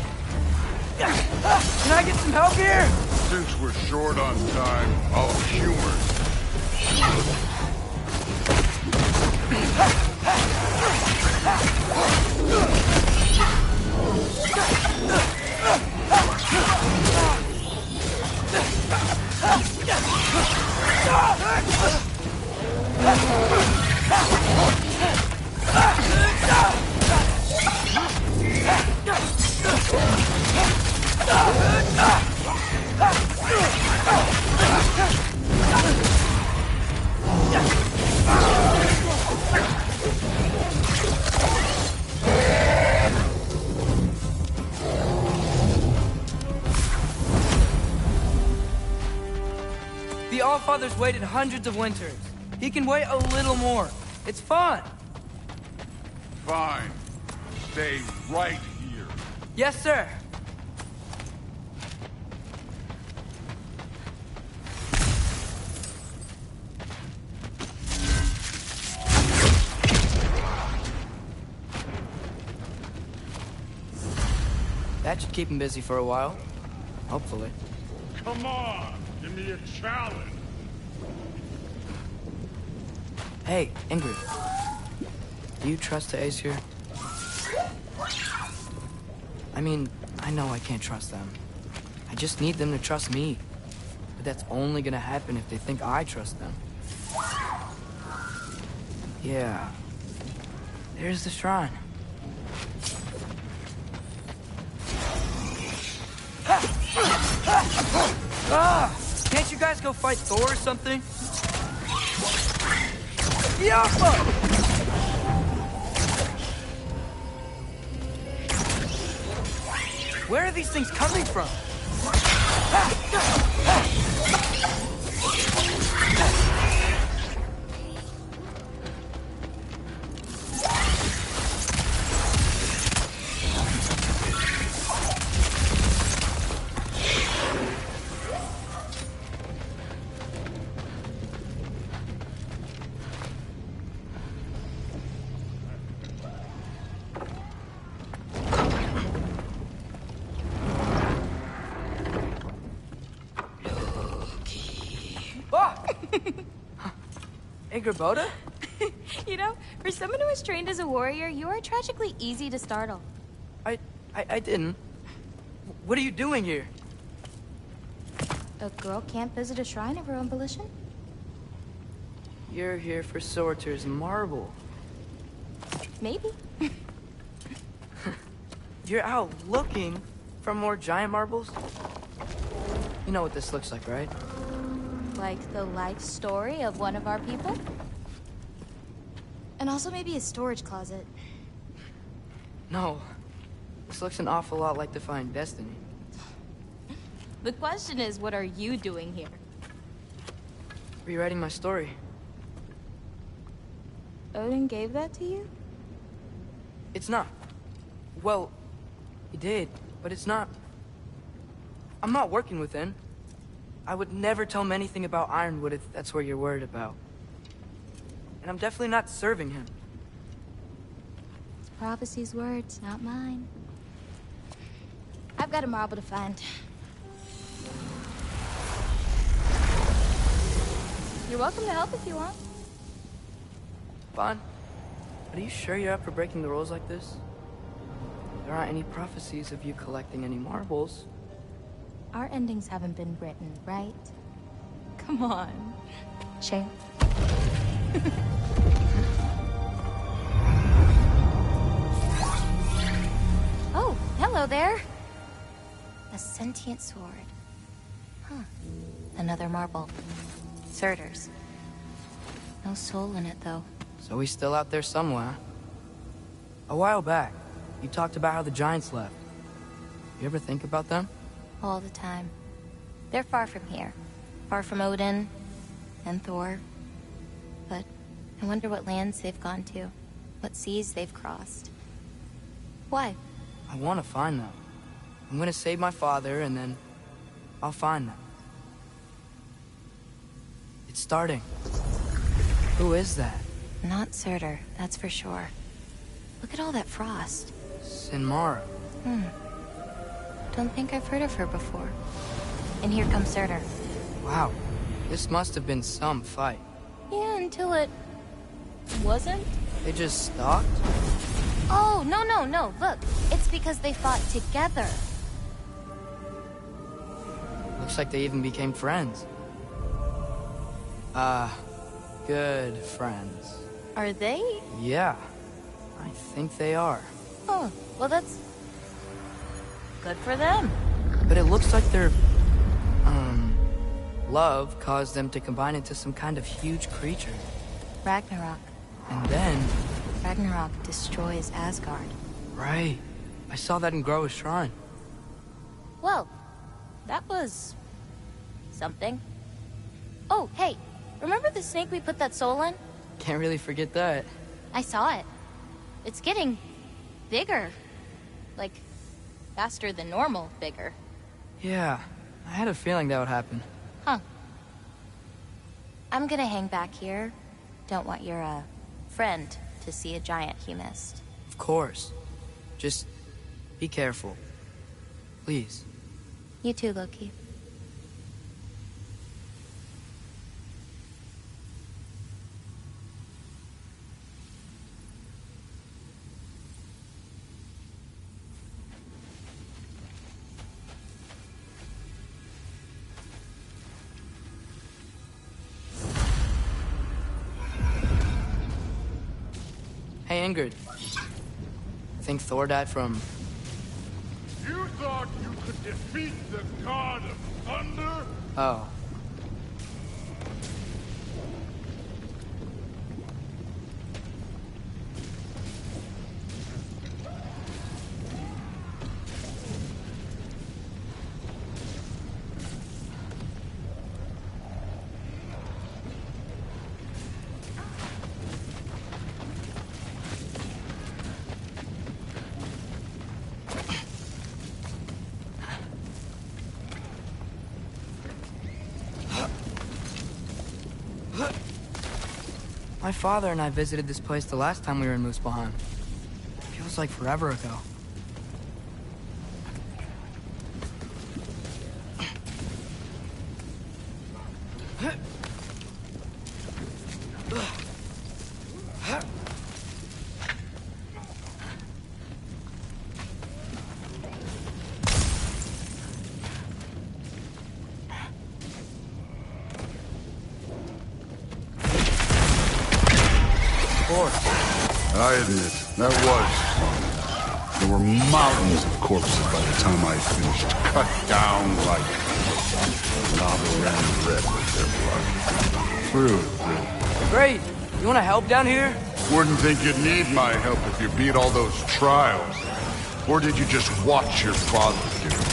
Speaker 9: Can I get some help here?
Speaker 2: Since we're short on time, I'll humor.
Speaker 9: The Allfather's waited hundreds of winters. He can wait a little more. It's fun.
Speaker 2: Fine. Stay right here.
Speaker 9: Yes, sir. That should keep him busy for a while. Hopefully.
Speaker 2: Come on! Give me a challenge!
Speaker 9: Hey, Ingrid. Do you trust the Aesir? I mean, I know I can't trust them. I just need them to trust me. But that's only gonna happen if they think I trust them. Yeah. There's the shrine. Ah! Can't you guys go fight Thor or something? Yappa! Where are these things coming from? Angrboda?
Speaker 16: You know, for someone who was trained as a warrior, you are tragically easy to startle.
Speaker 9: I didn't. What are you doing here?
Speaker 16: A girl can't visit a shrine of her own volition?
Speaker 9: You're here for Sorter's marble.
Speaker 16: Maybe.
Speaker 9: You're out looking for more giant marbles? You know what this looks like, right?
Speaker 16: Like the life story of one of our people? And also maybe a storage closet.
Speaker 9: No. This looks an awful lot like Defying Destiny.
Speaker 16: The question is, what are you doing here?
Speaker 9: Rewriting my story.
Speaker 16: Odin gave that to you?
Speaker 9: It's not. Well, he did, but it's not. I'm not working with him. I would never tell him anything about Ironwood if that's what you're worried about. And I'm definitely not serving him.
Speaker 16: It's prophecy's words, not mine. I've got a marble to find. You're welcome to help if you want.
Speaker 9: Fine. But are you sure you're up for breaking the rules like this? There aren't any prophecies of you collecting any marbles.
Speaker 16: Our endings haven't been written, right? Come on. Share. Oh, hello there. A sentient sword. Huh. Another marble. Surtur's. No soul in it, though.
Speaker 9: So he's still out there somewhere. A while back, you talked about how the giants left. You ever think about them?
Speaker 16: All the time. They're far from here. Far from Odin and Thor. But I wonder what lands they've gone to. What seas they've crossed. Why?
Speaker 9: I want to find them. I'm gonna save my father, and then I'll find them. It's starting. Who is that?
Speaker 16: Not Surtur, that's for sure. Look at all that frost.
Speaker 9: Sinmara.
Speaker 16: Don't think I've heard of her before. And here comes Surtur.
Speaker 9: Wow. This must have been some fight.
Speaker 16: Yeah, until it... wasn't?
Speaker 9: They just stalked?
Speaker 16: Oh, no. Look, it's because they fought together.
Speaker 9: Looks like they even became friends. Good friends.
Speaker 16: Are they?
Speaker 9: Yeah, I think they are.
Speaker 16: Oh, well that's... good for them.
Speaker 9: But it looks like their... love caused them to combine into some kind of huge creature.
Speaker 16: Ragnarok.
Speaker 9: And then...
Speaker 16: Ragnarok destroys Asgard.
Speaker 9: Right. I saw that in Groa's shrine.
Speaker 16: Well, that was... something. Oh, hey, remember the snake we put that soul in?
Speaker 9: Can't really forget that.
Speaker 16: I saw it. It's getting... bigger. Like, faster than normal bigger.
Speaker 9: Yeah, I had a feeling that would happen.
Speaker 16: Huh. I'm gonna hang back here. Don't want your, friend to see a giant he missed.
Speaker 9: Of course. Just be careful. Please.
Speaker 16: You too, Loki.
Speaker 9: Hey, Ingrid. Think Thor died from...
Speaker 2: You thought you could defeat the god of thunder?
Speaker 9: Oh. My father and I visited this place the last time we were in Muspelheim. Feels like forever ago. dwarves.
Speaker 2: I admit, that was fun. There were mountains of corpses by the time I finished, cut down like lava ran red with their blood. Through.
Speaker 9: Great. You want to help down here?
Speaker 2: Wouldn't think you'd need my help if you beat all those trials. Or did you just watch your father do it?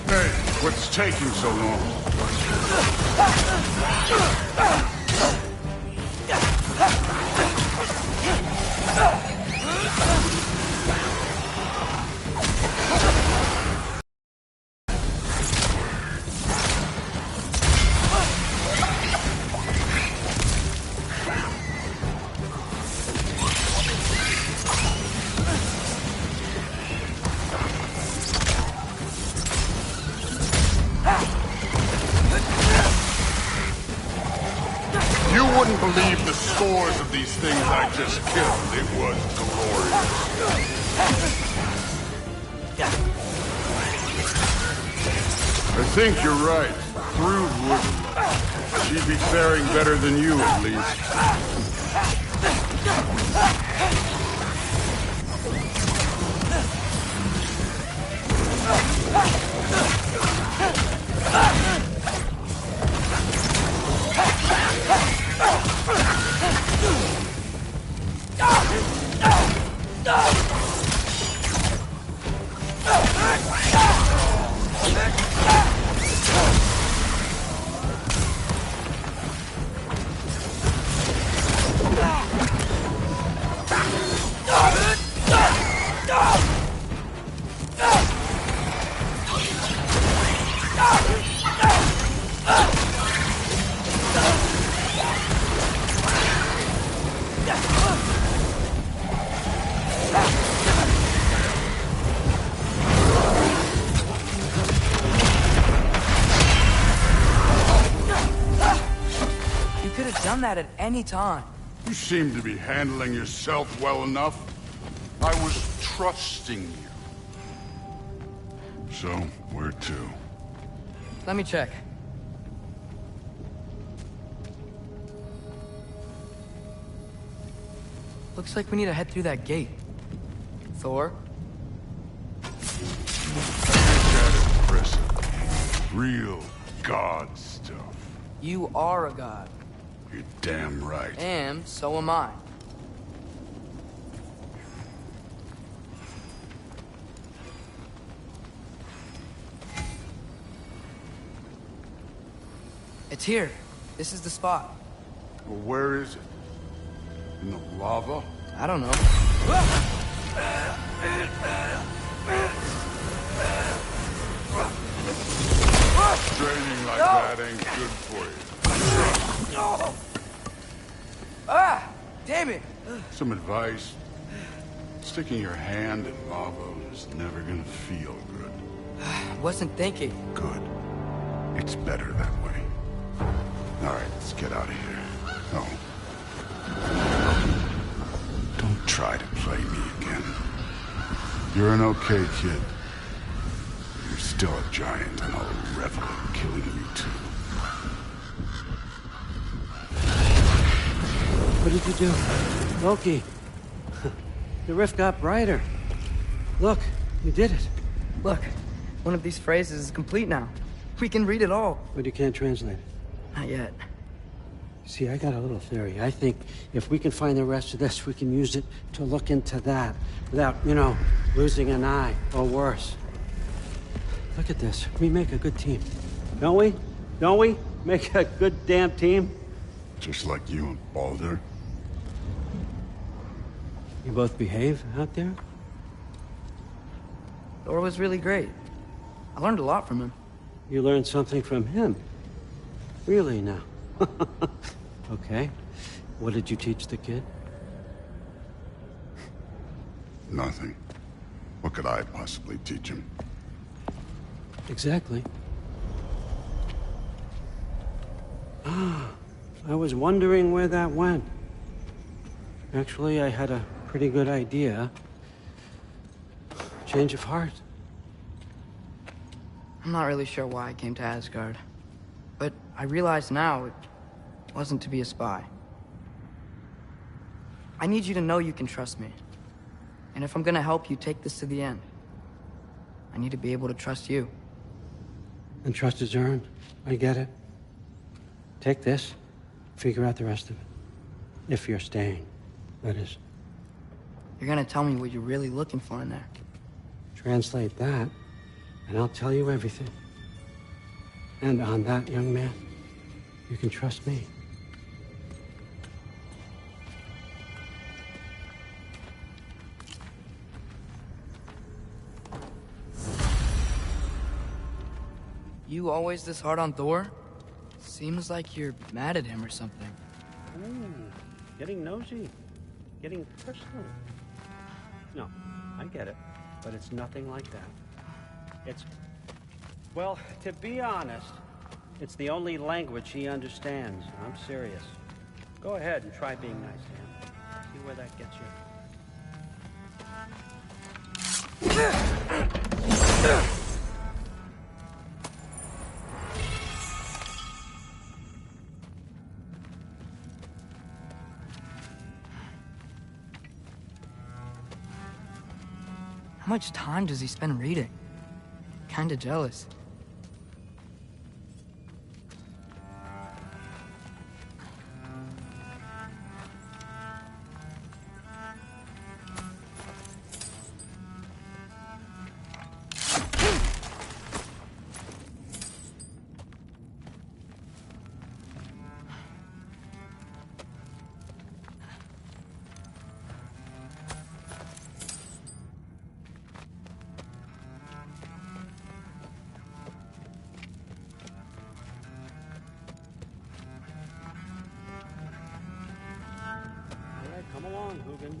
Speaker 2: Hey, what's taking so long? You wouldn't believe the scores of these things I just killed. It was glorious. I think you're right. Thrud wouldn't. She'd be faring better than you, at least.
Speaker 9: Done that at any time.
Speaker 2: You seem to be handling yourself well enough. I was trusting you. So, where to?
Speaker 9: Let me check. Looks like we need to head through that gate. Thor?
Speaker 2: Impressive. Real god stuff.
Speaker 9: You are a god.
Speaker 2: You're damn right.
Speaker 9: And so am I. It's here. This is the spot.
Speaker 2: Well, where is it? In the lava?
Speaker 9: I don't know.
Speaker 2: Training like that ain't good for you.
Speaker 9: Ah! Damn it!
Speaker 2: Some advice. Sticking your hand in lava is never gonna feel good.
Speaker 9: Wasn't thinking.
Speaker 2: Good. It's better that way. Alright, let's get out of here. Oh. Don't try to play me again. You're an okay kid. You're still a giant, and I'll revel in killing you too.
Speaker 6: What did you do? Loki. The rift got brighter. Look, you did it.
Speaker 9: Look, one of these phrases is complete now. We can read it all.
Speaker 6: But you can't translate it.
Speaker 9: Not yet.
Speaker 6: See, I got a little theory. I think if we can find the rest of this, we can use it to look into that without, you know, losing an eye or worse. Look at this. We make a good team. Don't we? Don't we? Make a good damn team?
Speaker 2: Just like you and Baldur.
Speaker 6: You both behave out there?
Speaker 9: Thor was really great. I learned a lot from him.
Speaker 6: You learned something from him? Really now? Okay. What did you teach the kid?
Speaker 2: Nothing. What could I possibly teach him?
Speaker 6: Exactly. Ah, I was wondering where that went. Actually, I had a pretty good idea. Change of heart.
Speaker 9: I'm not really sure why I came to Asgard. But I realize now it wasn't to be a spy. I need you to know you can trust me. And if I'm gonna help you take this to the end, I need to be able to trust you.
Speaker 6: And trust is earned. I get it. Take this, figure out the rest of it. If you're staying, that is.
Speaker 9: You're gonna tell me what you're really looking for in there.
Speaker 6: Translate that, and I'll tell you everything. And on that, young man, you can trust me.
Speaker 9: You always this hard on Thor? Seems like you're mad at him or something.
Speaker 6: Ooh, getting nosy. Getting personal. No, I get it. But it's nothing like that. It's... Well, to be honest, it's the only language he understands. I'm serious. Go ahead and try being nice to him. See where that gets you.
Speaker 9: How much time does he spend reading? Kinda jealous.
Speaker 6: Come along, Hugin.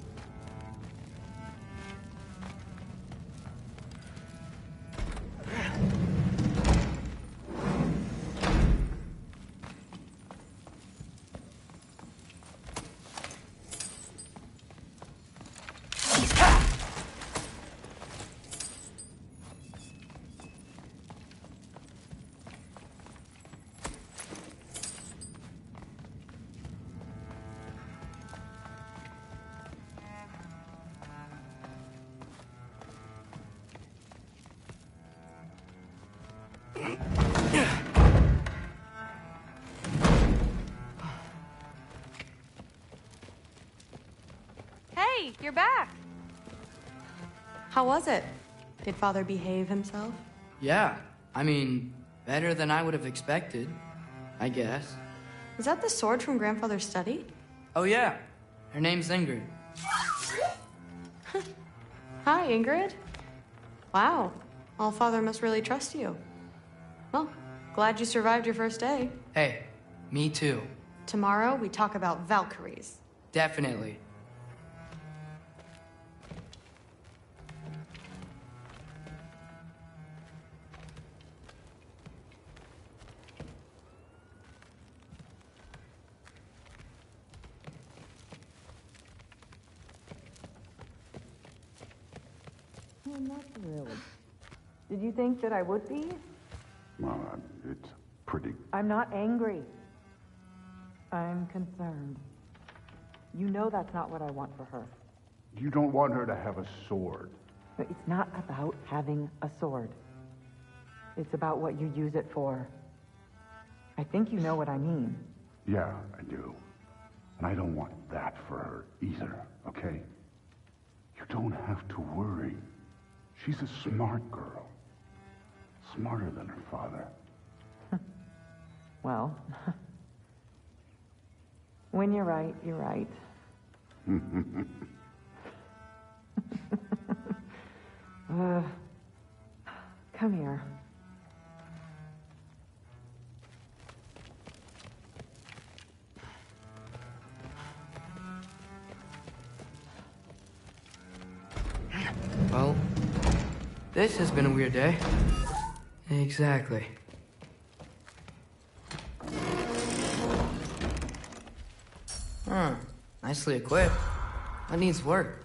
Speaker 15: Hey, you're back. How was it? Did Father behave himself?
Speaker 9: Yeah, I mean, better than I would have expected, I guess.
Speaker 15: Is that the sword from Grandfather's study?
Speaker 9: Oh yeah, her name's Ingrid.
Speaker 15: Hi, Ingrid. Wow, Allfather must really trust you. Well, glad you survived your first day.
Speaker 9: Hey, me too.
Speaker 15: Tomorrow, we talk about Valkyries.
Speaker 9: Definitely.
Speaker 17: Well, not really. Did you think that I would be?
Speaker 2: Well, it's pretty...
Speaker 17: I'm not angry. I'm concerned. You know that's not what I want for her.
Speaker 2: You don't want her to have a sword.
Speaker 17: But it's not about having a sword. It's about what you use it for. I think you know what I mean.
Speaker 2: Yeah, I do. And I don't want that for her either, okay? You don't have to worry. She's a smart girl. Smarter than her father.
Speaker 17: Well, when you're right, you're right. Come here.
Speaker 9: Well, this has been a weird day. Exactly. Huh. Nicely equipped. That needs work.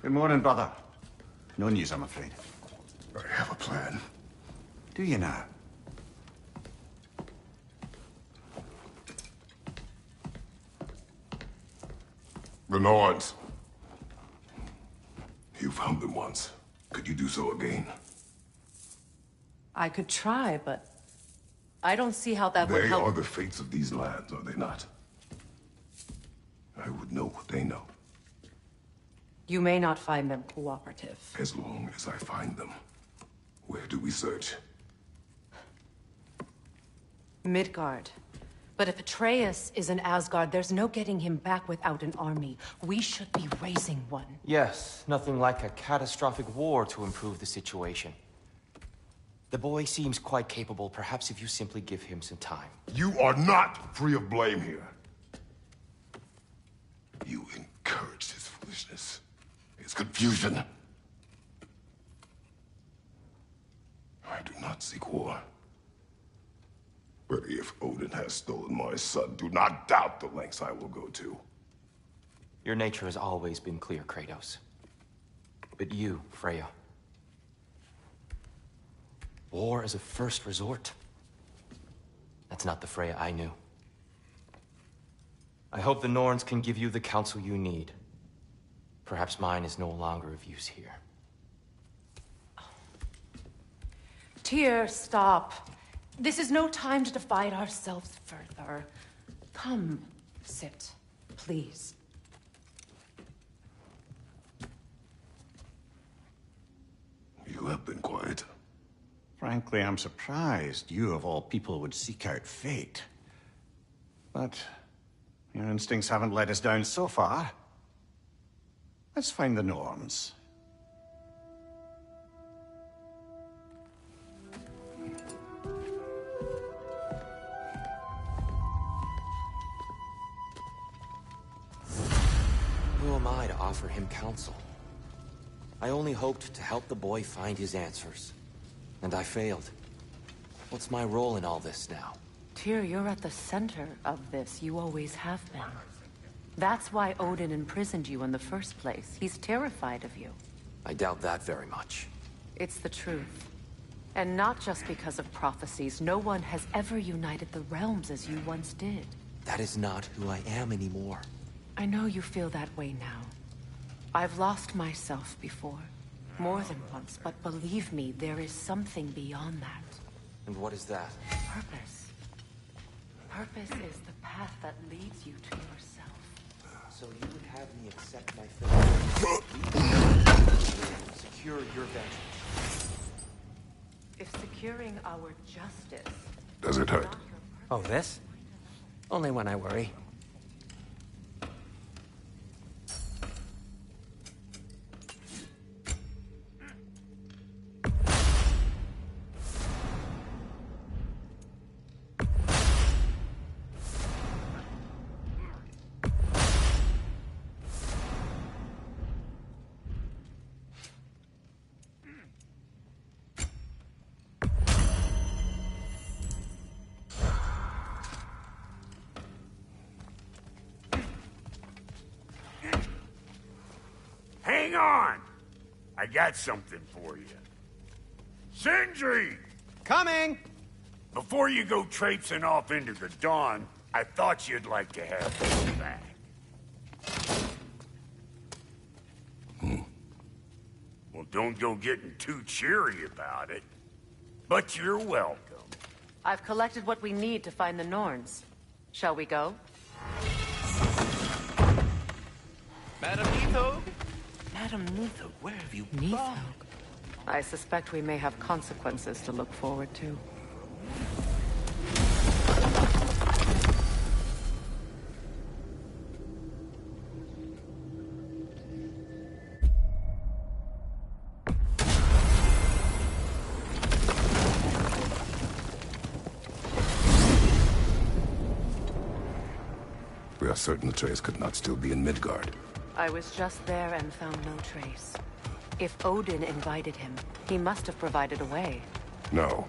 Speaker 18: Good morning, brother. No news, I'm afraid.
Speaker 2: I have a plan.
Speaker 18: Do you now?
Speaker 2: The Norns. You found them once. Could you do so again?
Speaker 1: I could try, but I don't see how that would
Speaker 2: They
Speaker 1: help.
Speaker 2: are the fates of these lands, are they not? I would know what they know.
Speaker 1: You may not find them cooperative.
Speaker 2: As long as I find them. Where do we search?
Speaker 1: Midgard. But if Atreus is in Asgard, there's no getting him back without an army. We should be raising one.
Speaker 4: Yes, nothing like a catastrophic war to improve the situation. The boy seems quite capable. Perhaps if you simply give him some time.
Speaker 2: You are not free of blame here. You encouraged his foolishness. His confusion. I do not seek war. But if Odin has stolen my son, do not doubt the lengths I will go to.
Speaker 4: Your nature has always been clear, Kratos. But you, Freya. War is a first resort. That's not the Freya I knew. I hope the Norns can give you the counsel you need. Perhaps mine is no longer of use here.
Speaker 1: Tyr, stop. This is no time to divide ourselves further. Come, sit, please.
Speaker 2: You have been quiet.
Speaker 18: Frankly, I'm surprised you, of all people, would seek out fate. But your instincts haven't let us down so far. Let's find the Norns.
Speaker 4: Who am I to offer him counsel? I only hoped to help the boy find his answers. And I failed. What's my role in all this now?
Speaker 1: Tyr, you're at the center of this. You always have been. That's why Odin imprisoned you in the first place. He's terrified of you.
Speaker 4: I doubt that very much.
Speaker 1: It's the truth. And not just because of prophecies. No one has ever united the realms as you once did.
Speaker 4: That is not who I am anymore.
Speaker 1: I know you feel that way now. I've lost myself before. More than once, but believe me, there is something beyond that.
Speaker 4: And what is that?
Speaker 1: Purpose. Purpose is the path that leads you to yourself.
Speaker 4: So you would have me accept my fate. Secure your vengeance.
Speaker 1: If securing our justice...
Speaker 2: Does it hurt?
Speaker 11: Oh, this? Only when I worry.
Speaker 5: Hang on! I got something for you. Sindri!
Speaker 11: Coming!
Speaker 5: Before you go traipsing off into the dawn, I thought you'd like to have this back. Well, don't go getting too cheery about it. But you're welcome.
Speaker 3: I've collected what we need to find the Norns. Shall we go?
Speaker 4: Madam Neathog?
Speaker 8: Madam Neathog, where have you
Speaker 3: Neathog? I suspect we may have consequences to look forward to.
Speaker 2: We are certain Atreus could not still be in Midgard.
Speaker 3: I was just there and found no trace. If Odin invited him, he must have provided a way.
Speaker 2: No,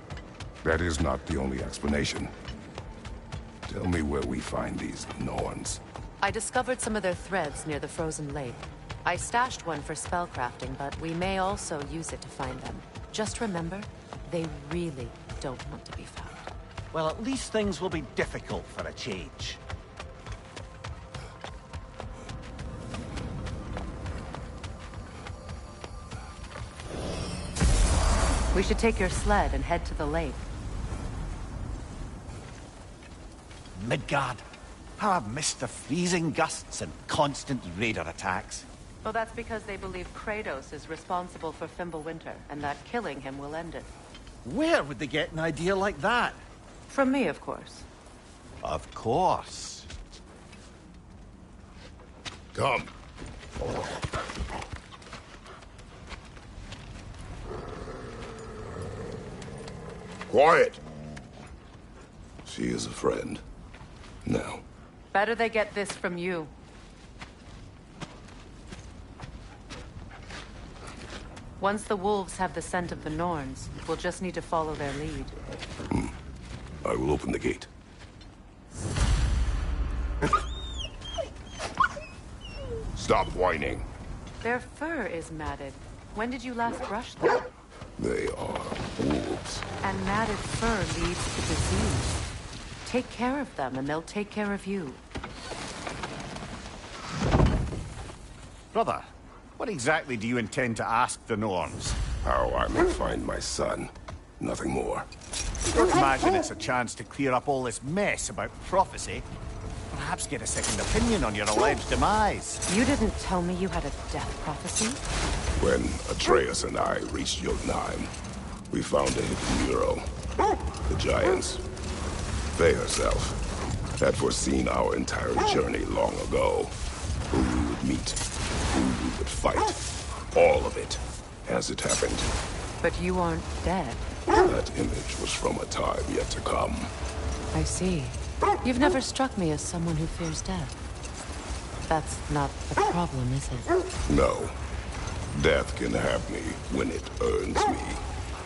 Speaker 2: that is not the only explanation. Tell me where we find these Norns.
Speaker 3: I discovered some of their threads near the frozen lake. I stashed one for spellcrafting, but we may also use it to find them. Just remember, they really don't want to be found.
Speaker 18: Well, at least things will be difficult for a change.
Speaker 3: We should take your sled and head to the lake.
Speaker 18: Midgard. How I've missed the freezing gusts and constant raider attacks.
Speaker 3: Well, that's because they believe Kratos is responsible for Fimbulwinter, and that killing him will end it.
Speaker 18: Where would they get an idea like that?
Speaker 3: From me, of course.
Speaker 18: Of course.
Speaker 2: Come. Quiet! She is a friend. Now.
Speaker 3: Better they get this from you. Once the wolves have the scent of the Norns, we'll just need to follow their lead.
Speaker 2: I will open the gate. Stop whining.
Speaker 3: Their fur is matted. When did you last brush them?
Speaker 2: They are wolves.
Speaker 3: And matted fur leads to disease. Take care of them, and they'll take care of you.
Speaker 18: Brother, what exactly do you intend to ask the Norns?
Speaker 2: How I may find my son. Nothing more.
Speaker 18: Don't imagine it's a chance to clear up all this mess about prophecy. Perhaps get a second opinion on your alleged demise.
Speaker 3: You didn't tell me you had a death prophecy?
Speaker 2: When Atreus and I reached Jotunheim, we found a hidden mural. The Giants, they herself, had foreseen our entire journey long ago. Who we would meet, who we would fight. All of it, as it happened.
Speaker 3: But you aren't dead.
Speaker 2: That image was from a time yet to come.
Speaker 3: I see. You've never struck me as someone who fears death. That's not the problem, is it?
Speaker 2: No. Death can have me when it earns me.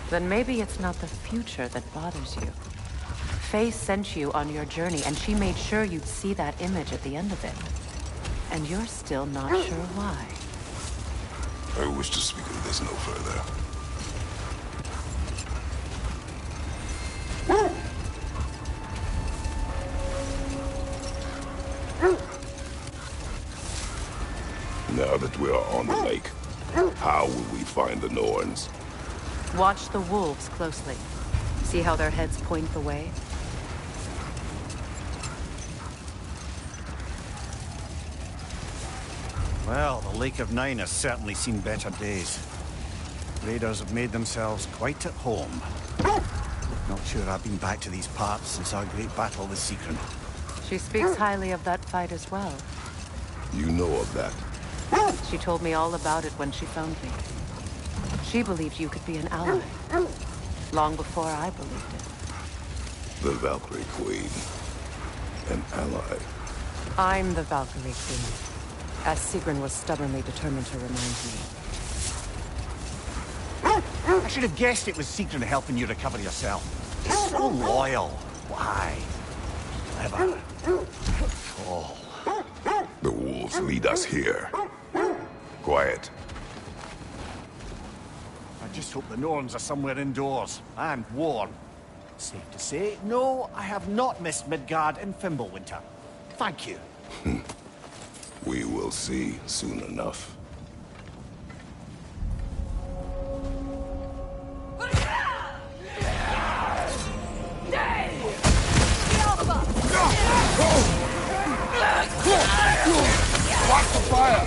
Speaker 3: Then maybe it's not the future that bothers you. Faye sent you on your journey, and she made sure you'd see that image at the end of it. And you're still not sure why.
Speaker 2: I wish to speak of this no further. Now that we are on the lake, how will we find the Norns?
Speaker 3: Watch the wolves closely. See how their heads point the way?
Speaker 18: Well, the Lake of Nine has certainly seen better days. Raiders have made themselves quite at home. Not sure I've been back to these parts since our great battle with Sigrun.
Speaker 3: She speaks highly of that fight as well.
Speaker 2: You know of that?
Speaker 3: She told me all about it when she found me. She believed you could be an ally. Long before I believed it.
Speaker 2: The Valkyrie Queen. An ally.
Speaker 3: I'm the Valkyrie Queen. As Sigrun was stubbornly determined to remind me.
Speaker 18: I should have guessed it was Sigrun helping you recover yourself. He's so loyal. Why? Clever. Oh.
Speaker 2: The wolves lead us here. Quiet.
Speaker 18: just hope the Norns are somewhere indoors, and warm. Safe to say, no, I have not missed Midgard in Fimbulwinter. Thank you.
Speaker 2: We will see soon enough.
Speaker 19: Watch the fire!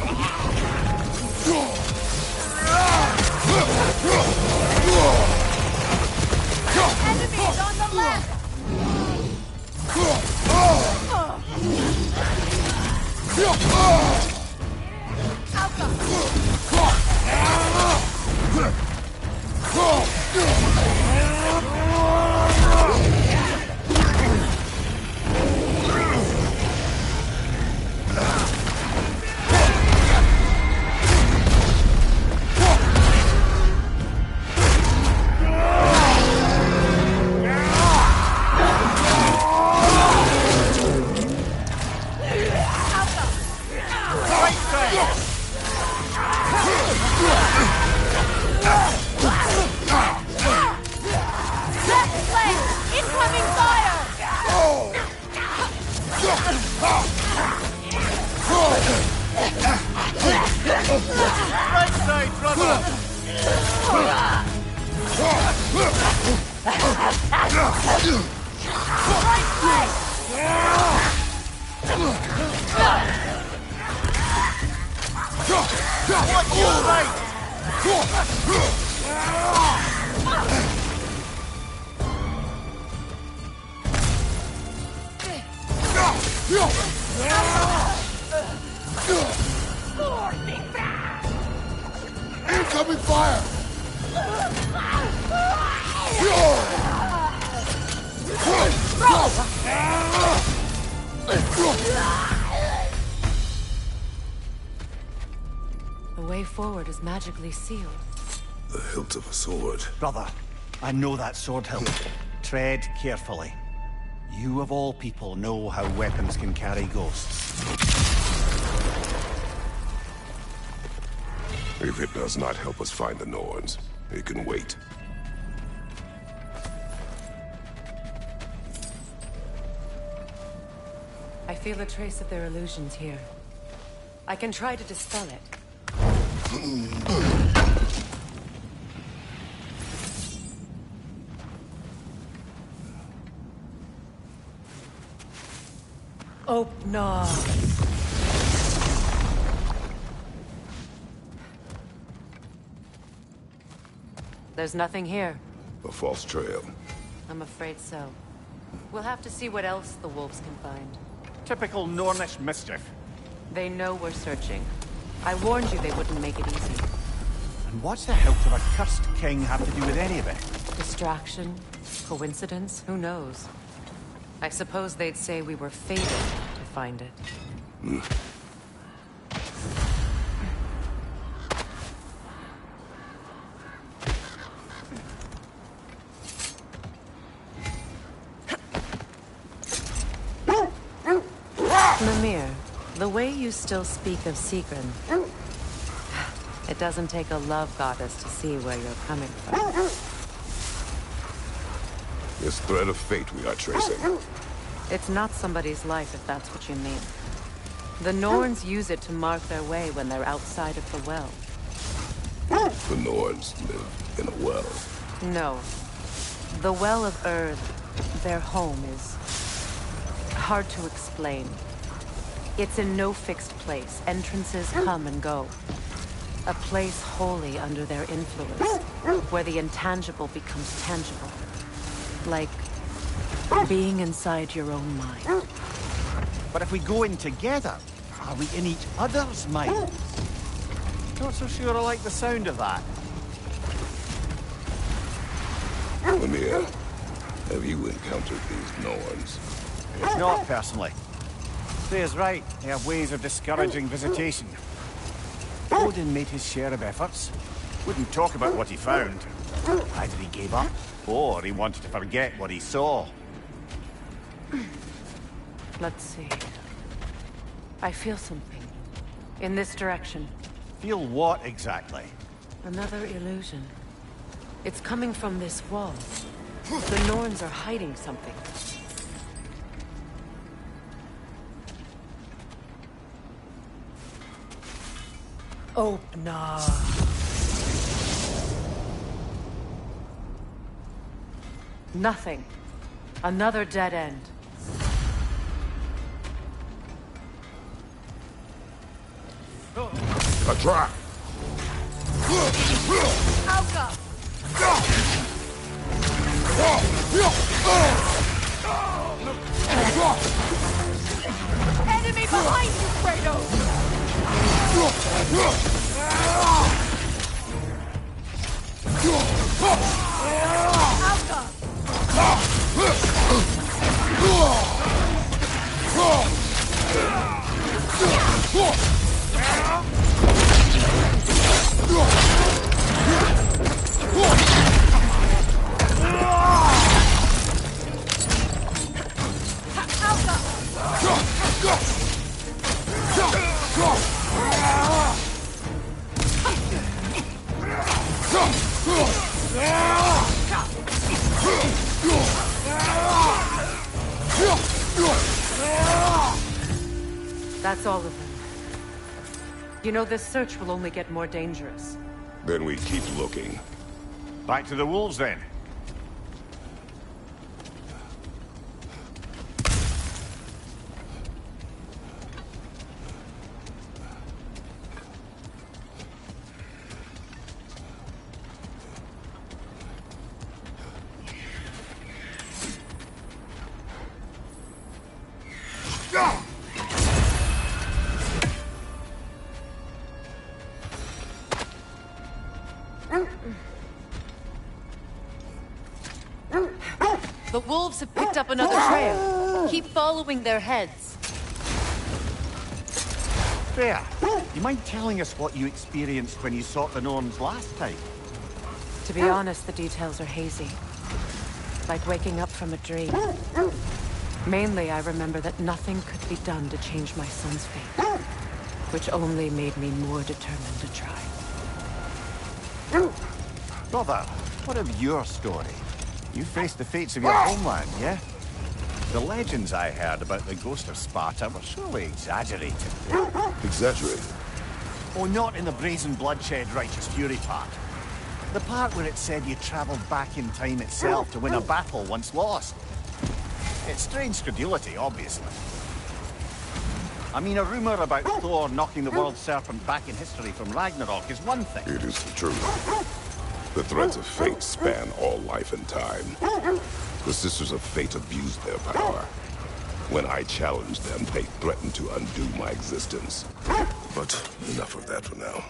Speaker 20: Enemies on the left!
Speaker 19: Incoming fire!
Speaker 3: The way forward is magically sealed.
Speaker 2: The hilt of a sword.
Speaker 18: Brother, I know that sword hilt. Tread carefully. You of all people know how weapons can carry ghosts.
Speaker 2: If it does not help us find the Norns, it can wait.
Speaker 3: I feel a trace of their illusions here. I can try to dispel it. Oh, no. There's nothing here.
Speaker 2: A false trail.
Speaker 3: I'm afraid so. We'll have to see what else the wolves can find.
Speaker 18: Typical Nornish mischief.
Speaker 3: They know we're searching. I warned you they wouldn't make it easy.
Speaker 18: And what's the hilt of a cursed king have to do with any of it?
Speaker 3: Distraction? Coincidence? Who knows? I suppose they'd say we were fated to find it. Mimir, the way you still speak of Sigrun, it doesn't take a love goddess to see where you're coming from.
Speaker 2: This thread of fate we are tracing.
Speaker 3: It's not somebody's life, if that's what you mean. The Norns use it to mark their way when they're outside of the well.
Speaker 2: The Norns live in a well.
Speaker 3: No. The Well of Earth, their home, is hard to explain. It's in no fixed place. Entrances come and go. A place wholly under their influence, where the intangible becomes tangible. Like being inside your own mind.
Speaker 18: But if we go in together, are we in each other's minds? Not so sure I like the sound of that.
Speaker 2: Mimir, have you encountered these Norns?
Speaker 18: Not personally. Freya's right. They have ways of discouraging visitation. Odin made his share of efforts. Wouldn't talk about what he found. Either he gave up, or he wanted to forget what he saw.
Speaker 3: Let's see. I feel something. In this direction.
Speaker 18: Feel what exactly?
Speaker 3: Another illusion. It's coming from this wall. The Norns are hiding something. Open. Nothing. Another dead end.
Speaker 19: A trap!
Speaker 20: Alka! Enemy behind you, Kratos!
Speaker 3: That's all of them. You know, this search will only get more dangerous.
Speaker 19: Then we keep looking.
Speaker 18: Back to the wolves, then.
Speaker 3: The wolves have picked up another trail. Keep following their heads.
Speaker 18: Freya, you mind telling us what you experienced when you sought the Norns last time?
Speaker 3: To be honest, the details are hazy. Like waking up from a dream. Mainly, I remember that nothing could be done to change my son's fate. Which only made me more determined to try.
Speaker 18: Brother, what of your story? You faced the fates of your homeland, yeah? The legends I heard about the ghost of Sparta were surely exaggerated.
Speaker 19: Exaggerated?
Speaker 18: Oh, not in the brazen bloodshed righteous fury part. The part where it said you travelled back in time itself to win a battle once lost. It's strange credulity, obviously. I mean, a rumour about Thor knocking the world serpent back in history from Ragnarok is one thing.
Speaker 19: It is the truth. The threads of fate span all life and time. The Sisters of Fate abused their power. When I challenged them, they threatened to undo my existence. But enough of that for now.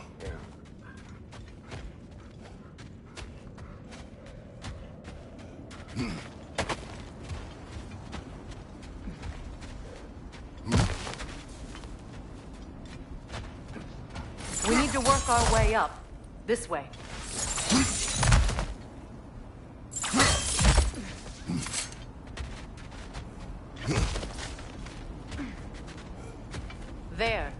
Speaker 3: We need to work our way up. This way. There.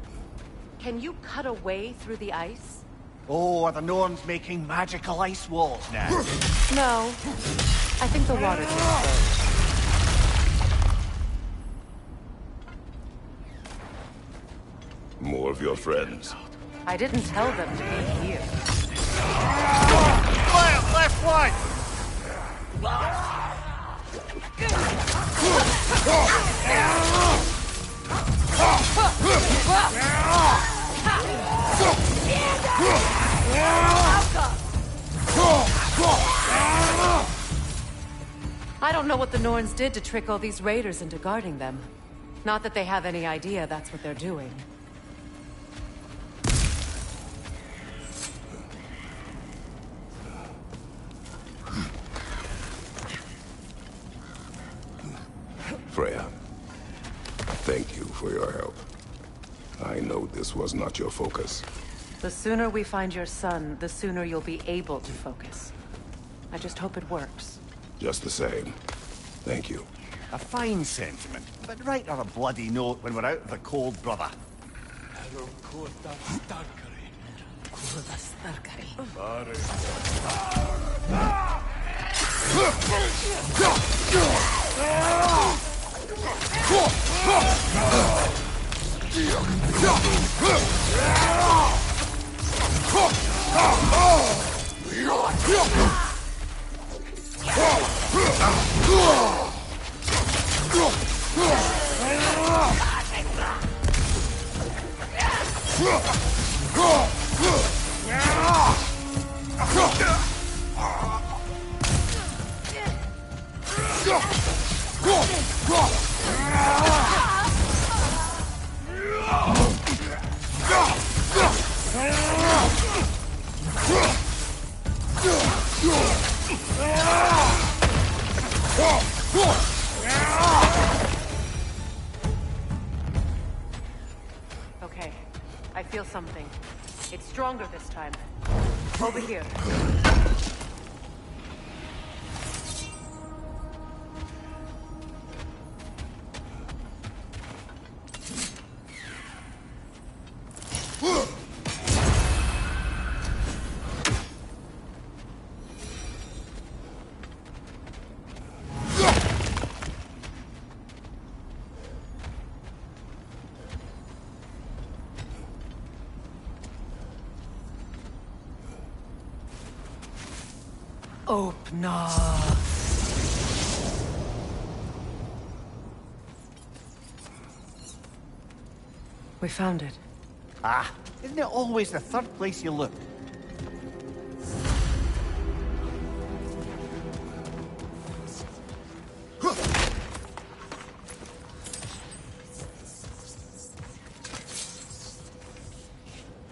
Speaker 3: Can you cut a way through the ice?
Speaker 18: Oh, are the Norns making magical ice walls now?
Speaker 3: No. I think the water can flow.
Speaker 19: More of your friends.
Speaker 3: I didn't tell them to be here.
Speaker 18: Left one!
Speaker 3: I don't know what the Norns did to trick all these raiders into guarding them. Not that they have any idea that's what they're doing.
Speaker 19: Freya, thank you for your help. I know this was not your focus.
Speaker 3: The sooner we find your son, the sooner you'll be able to focus. I just hope it works.
Speaker 19: Just the same. Thank you.
Speaker 18: A fine sentiment, but write her a bloody note when we're out of the cold, brother.
Speaker 3: Okay, I feel something. It's stronger this time. Over here. Opener. We found it.
Speaker 18: Ah, isn't it always the third place you look?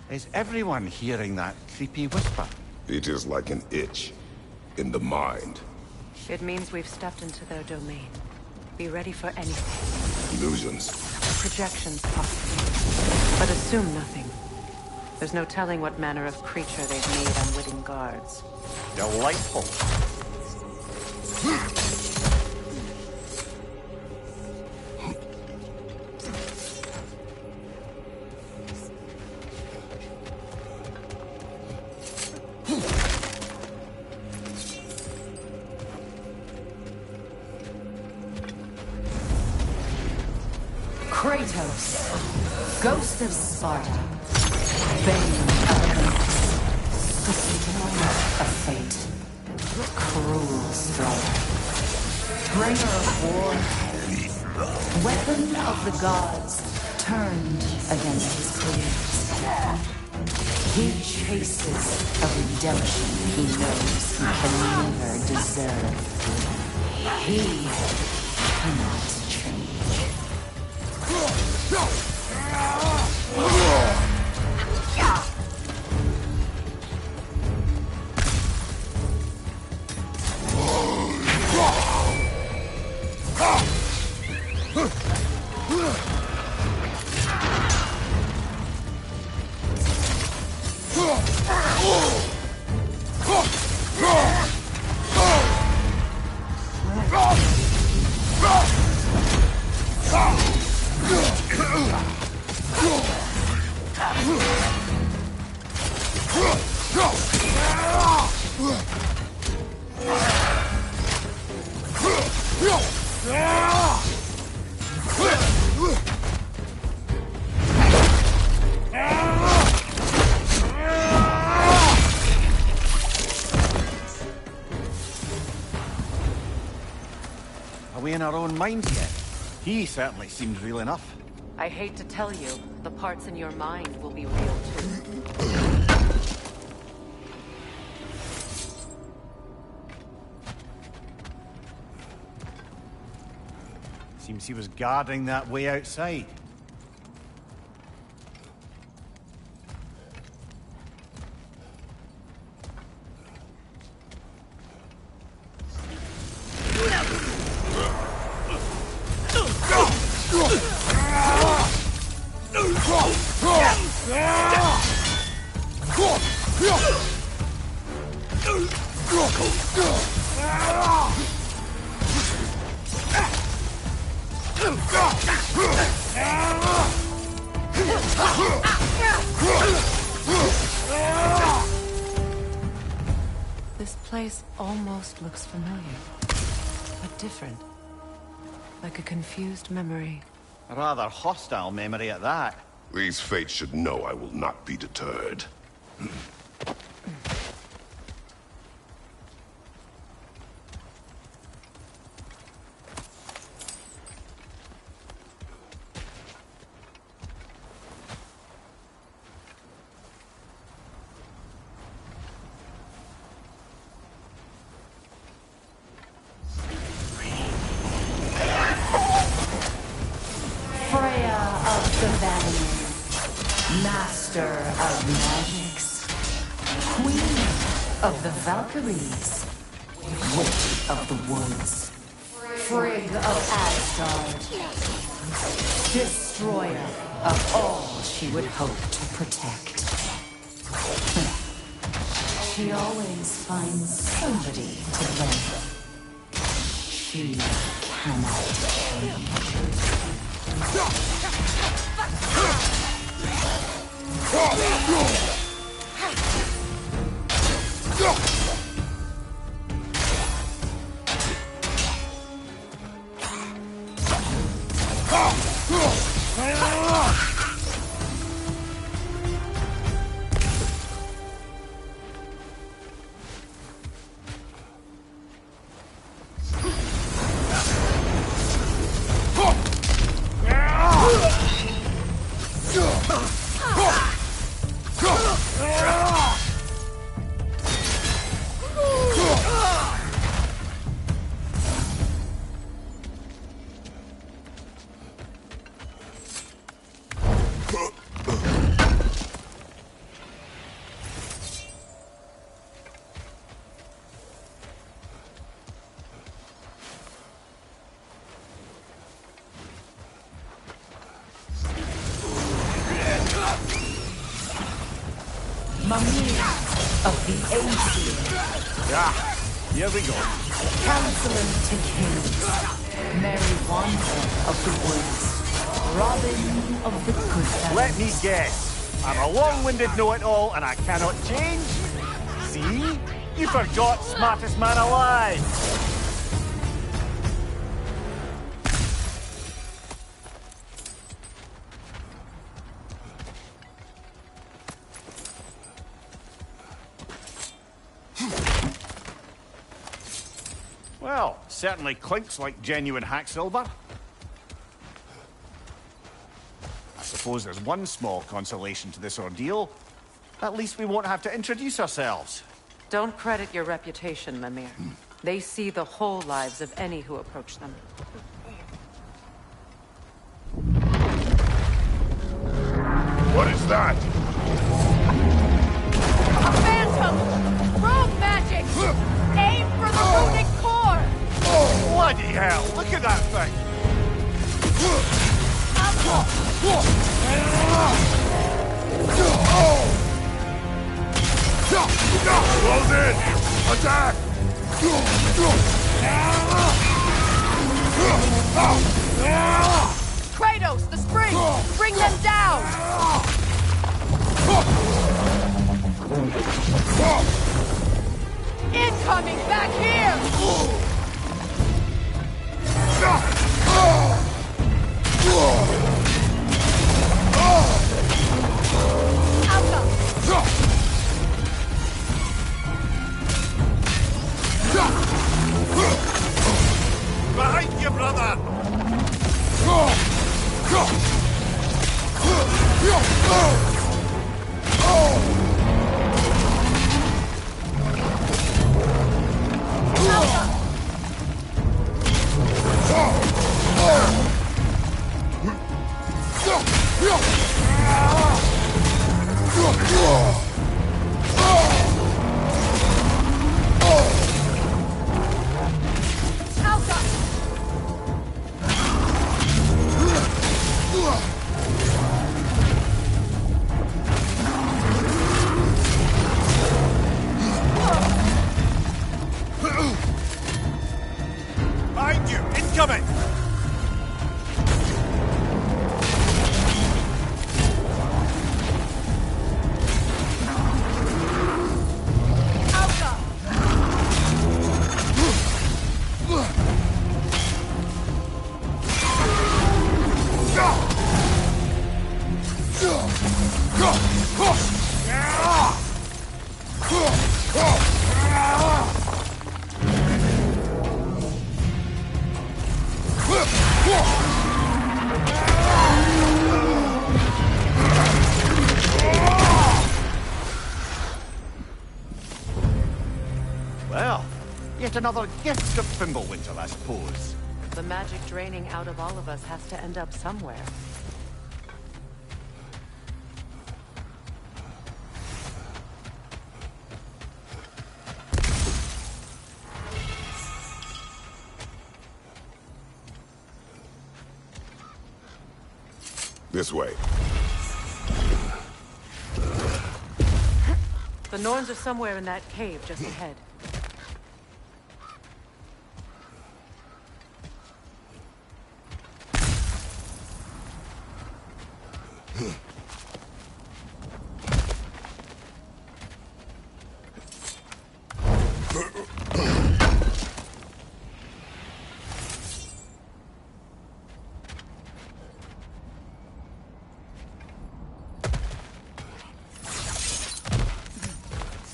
Speaker 18: Is everyone hearing that creepy whisper?
Speaker 19: It is like an itch in the mind.
Speaker 3: It means we've stepped into their domain. Be ready for anything.
Speaker 19: Illusions.
Speaker 3: Projections, possibly. But assume nothing. There's no telling what manner of creature they've made unwitting guards.
Speaker 18: Delightful.
Speaker 21: Kratos, ghost of Sparta, bane of Olympus, sustainer of fate, cruel strider, bringer of war, weapon of the gods turned against his creators. He chases a redemption he knows he can never deserve. He cannot change.
Speaker 18: Are we in our own minds yet? He certainly seemed real enough.
Speaker 3: I hate to tell you, the parts in your mind will be real too.
Speaker 18: Seems he was guarding that way outside.
Speaker 3: place almost looks familiar, but different. Like a confused memory.
Speaker 18: A rather hostile memory at that.
Speaker 19: These fates should know I will not be deterred.
Speaker 21: Master of magics, Queen of the Valkyries, Witch of the Woods, Frigg of Asgard, Destroyer of all she would hope to protect. She always finds somebody to blame. She cannot change. Of the Aesir.
Speaker 18: Here we go.
Speaker 21: Counselor to kings. Mary Wanda of the Woods. Robin of the Good.
Speaker 18: Let me guess. I'm a long-winded know-it-all and I cannot change? See? You forgot smartest man alive. Well, certainly clinks like genuine hack silver. I suppose there's one small consolation to this ordeal. At least we won't have to introduce ourselves.
Speaker 3: Don't credit your reputation, Mimir. They see the whole lives of any who approach them.
Speaker 19: What is that?
Speaker 20: A phantom! Rogue magic! Aim for the runic core!
Speaker 18: Bloody hell! Look at that thing!
Speaker 19: Close in! Attack!
Speaker 20: Kratos, the spring! Bring them down! Incoming back here!
Speaker 19: Behind you, brother!
Speaker 18: Yet another gift of Fimbulwinter, I suppose.
Speaker 3: The magic draining out of all of us has to end up somewhere.
Speaker 19: This way.
Speaker 3: The Norns are somewhere in that cave just ahead.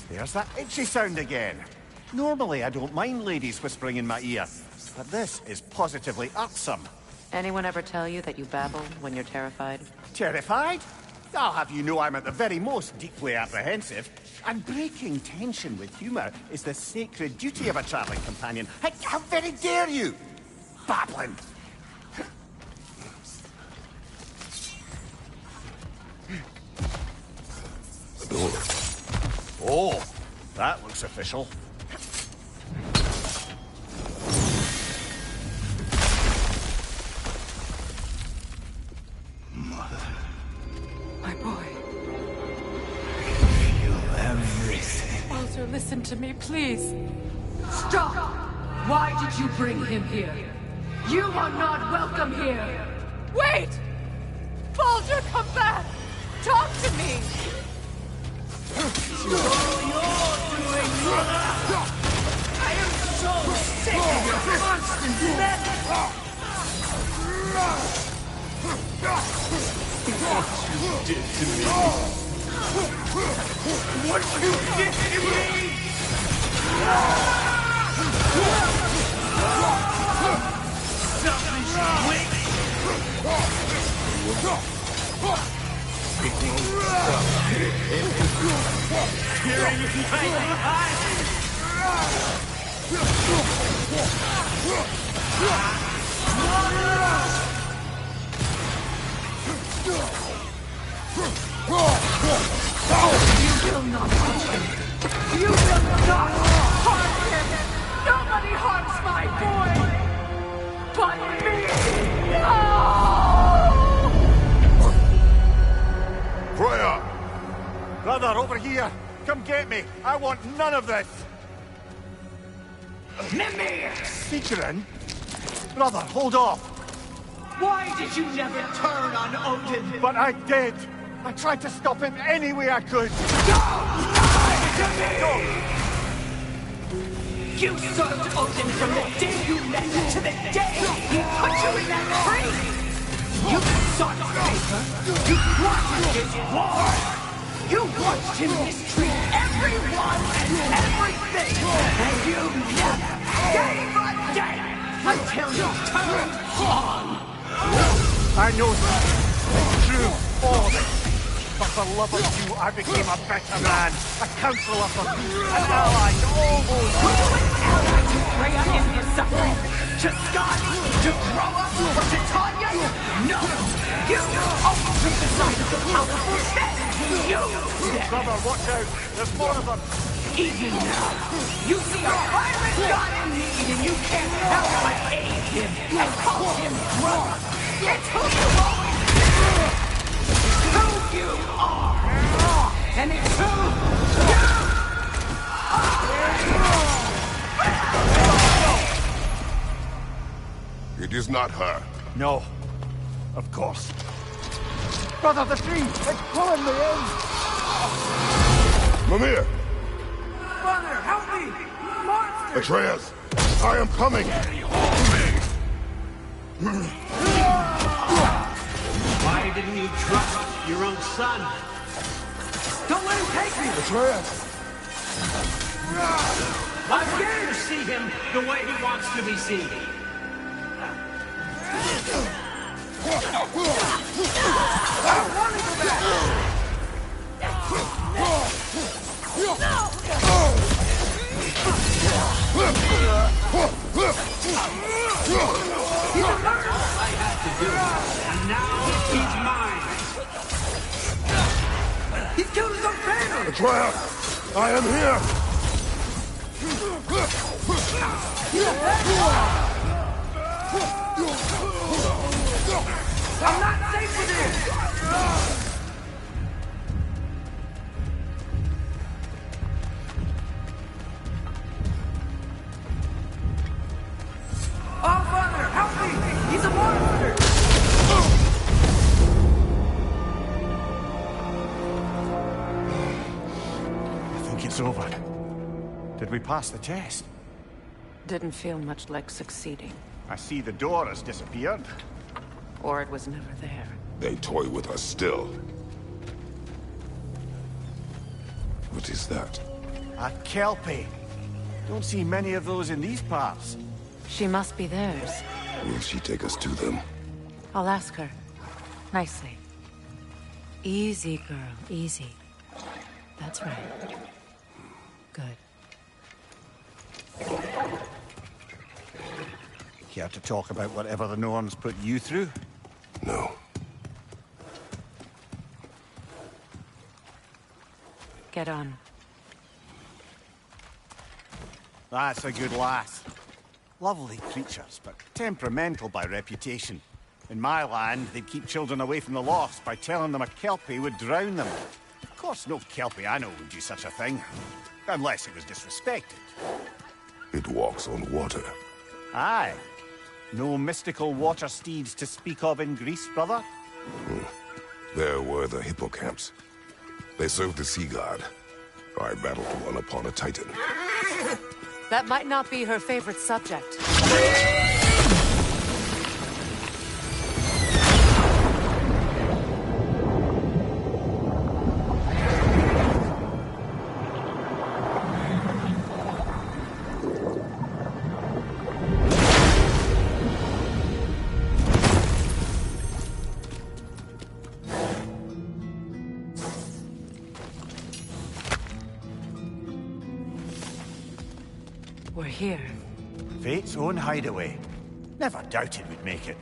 Speaker 18: There's that itchy sound again. Normally, I don't mind ladies whispering in my ear, but this is positively irksome.
Speaker 3: Anyone ever tell you that you babble when you're terrified?
Speaker 18: Terrified? I'll have you know I'm at the very most deeply apprehensive. And breaking tension with humour is the sacred duty of a travelling companion. How very dare you! Babbling!
Speaker 19: The door.
Speaker 18: Oh, that looks official.
Speaker 21: Mother.
Speaker 3: My boy.
Speaker 21: Feel everything.
Speaker 3: Walter, listen to me, please.
Speaker 21: Stop! Why did you bring him here? You are not welcome here!
Speaker 20: Wait! Baldur, come back! Talk to me!
Speaker 21: It's all you're doing, Mother! I am so sick of your constant meddling! What you did to me! What you did to me! Selfish witch! It won't stop. You're in my eyes! You will not touch him! You will not harm him! Nobody harms my boy! But me! No!
Speaker 18: Freya! Brother, over here! Come get me! I want none of this!
Speaker 21: Mimir!
Speaker 18: Sigrun? Brother, hold off!
Speaker 21: Why did you never turn on Odin?
Speaker 18: But I did! I tried to stop him any way I could!
Speaker 21: Don't lie to me! You served Odin from the day you met him to the day he put you in that tree! You sought favor! You plotted his war! You watched him mistreat everyone and everything! And you never gave a damn until you turned on!
Speaker 18: I know that. It's true, all of it. But for love of you, I became a better man, a counselor for peace, an ally to all those...
Speaker 21: Were you an ally to Freya in his suffering? To Skadi? To Groa? Or to Tanya? No! You always took the side of the powerful men! You did!
Speaker 18: Brother, watch out! There's more of them!
Speaker 21: Even now, you see a pirate god in need and you can't help but aid him and call him brother! It's who you always been! It's who you are! And it's who you are!
Speaker 19: It is not her.
Speaker 18: No. Of course. Brother, the tree! It's pulling me in!
Speaker 19: Mimir!
Speaker 21: Brother, help me! Monster!
Speaker 19: Atreus! I am coming!
Speaker 14: Why didn't you trust your own son?
Speaker 21: Don't let him take me!
Speaker 19: Atreus!
Speaker 14: I'm scared to see him the way he wants to be seen.
Speaker 21: I want to go back! He's a murderer! All I had to do, and now he's mine! He's killed his own family!
Speaker 19: Atreus, I am here!
Speaker 21: He's a I'm not safe with him! Oh, Father, help me! He's a monster!
Speaker 18: I think it's over. Did we pass the test?
Speaker 3: Didn't feel much like succeeding.
Speaker 18: I see the door has disappeared.
Speaker 3: Or it was never there.
Speaker 19: They toy with us still. What is that?
Speaker 18: A kelpie. Don't see many of those in these parts.
Speaker 3: She must be theirs.
Speaker 19: Will she take us to them?
Speaker 3: I'll ask her. Nicely. Easy, girl. Easy. That's right. Good.
Speaker 18: Care to talk about whatever the Norns put you through?
Speaker 19: No.
Speaker 3: Get on.
Speaker 18: That's a good lass. Lovely creatures, but temperamental by reputation. In my land, they'd keep children away from the lost by telling them a kelpie would drown them. Of course, no kelpie I know would do such a thing. Unless it was disrespected.
Speaker 19: It walks on water.
Speaker 18: Aye. No mystical water steeds to speak of in Greece, brother?
Speaker 19: There were the hippocamps. They served the sea god. I battled one upon a titan.
Speaker 3: That might not be her favorite subject. We're here.
Speaker 18: Fate's own hideaway. Never doubted we'd make it.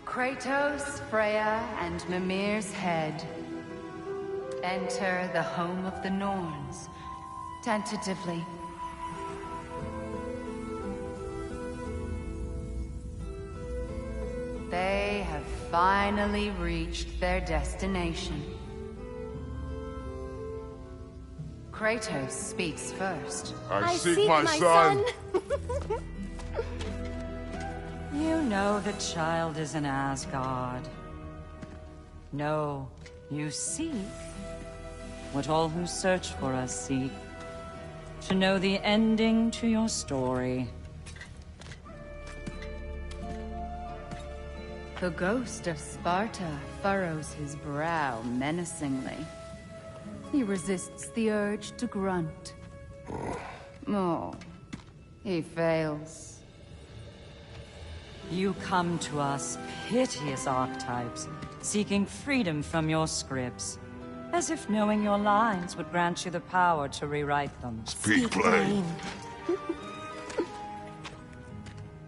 Speaker 7: Kratos, Freya, and Mimir's head. Enter the home of the Norns, tentatively. They have finally reached their destination. Kratos speaks first.
Speaker 19: I seek my son.
Speaker 22: You know the child is in Asgard. No, you seek what all who search for us seek. To know the ending to your story.
Speaker 7: The ghost of Sparta furrows his brow menacingly. He resists the urge to grunt. Oh, he fails.
Speaker 22: You come to us, piteous archetypes, seeking freedom from your scripts. As if knowing your lines would grant you the power to rewrite them.
Speaker 19: Speak plain.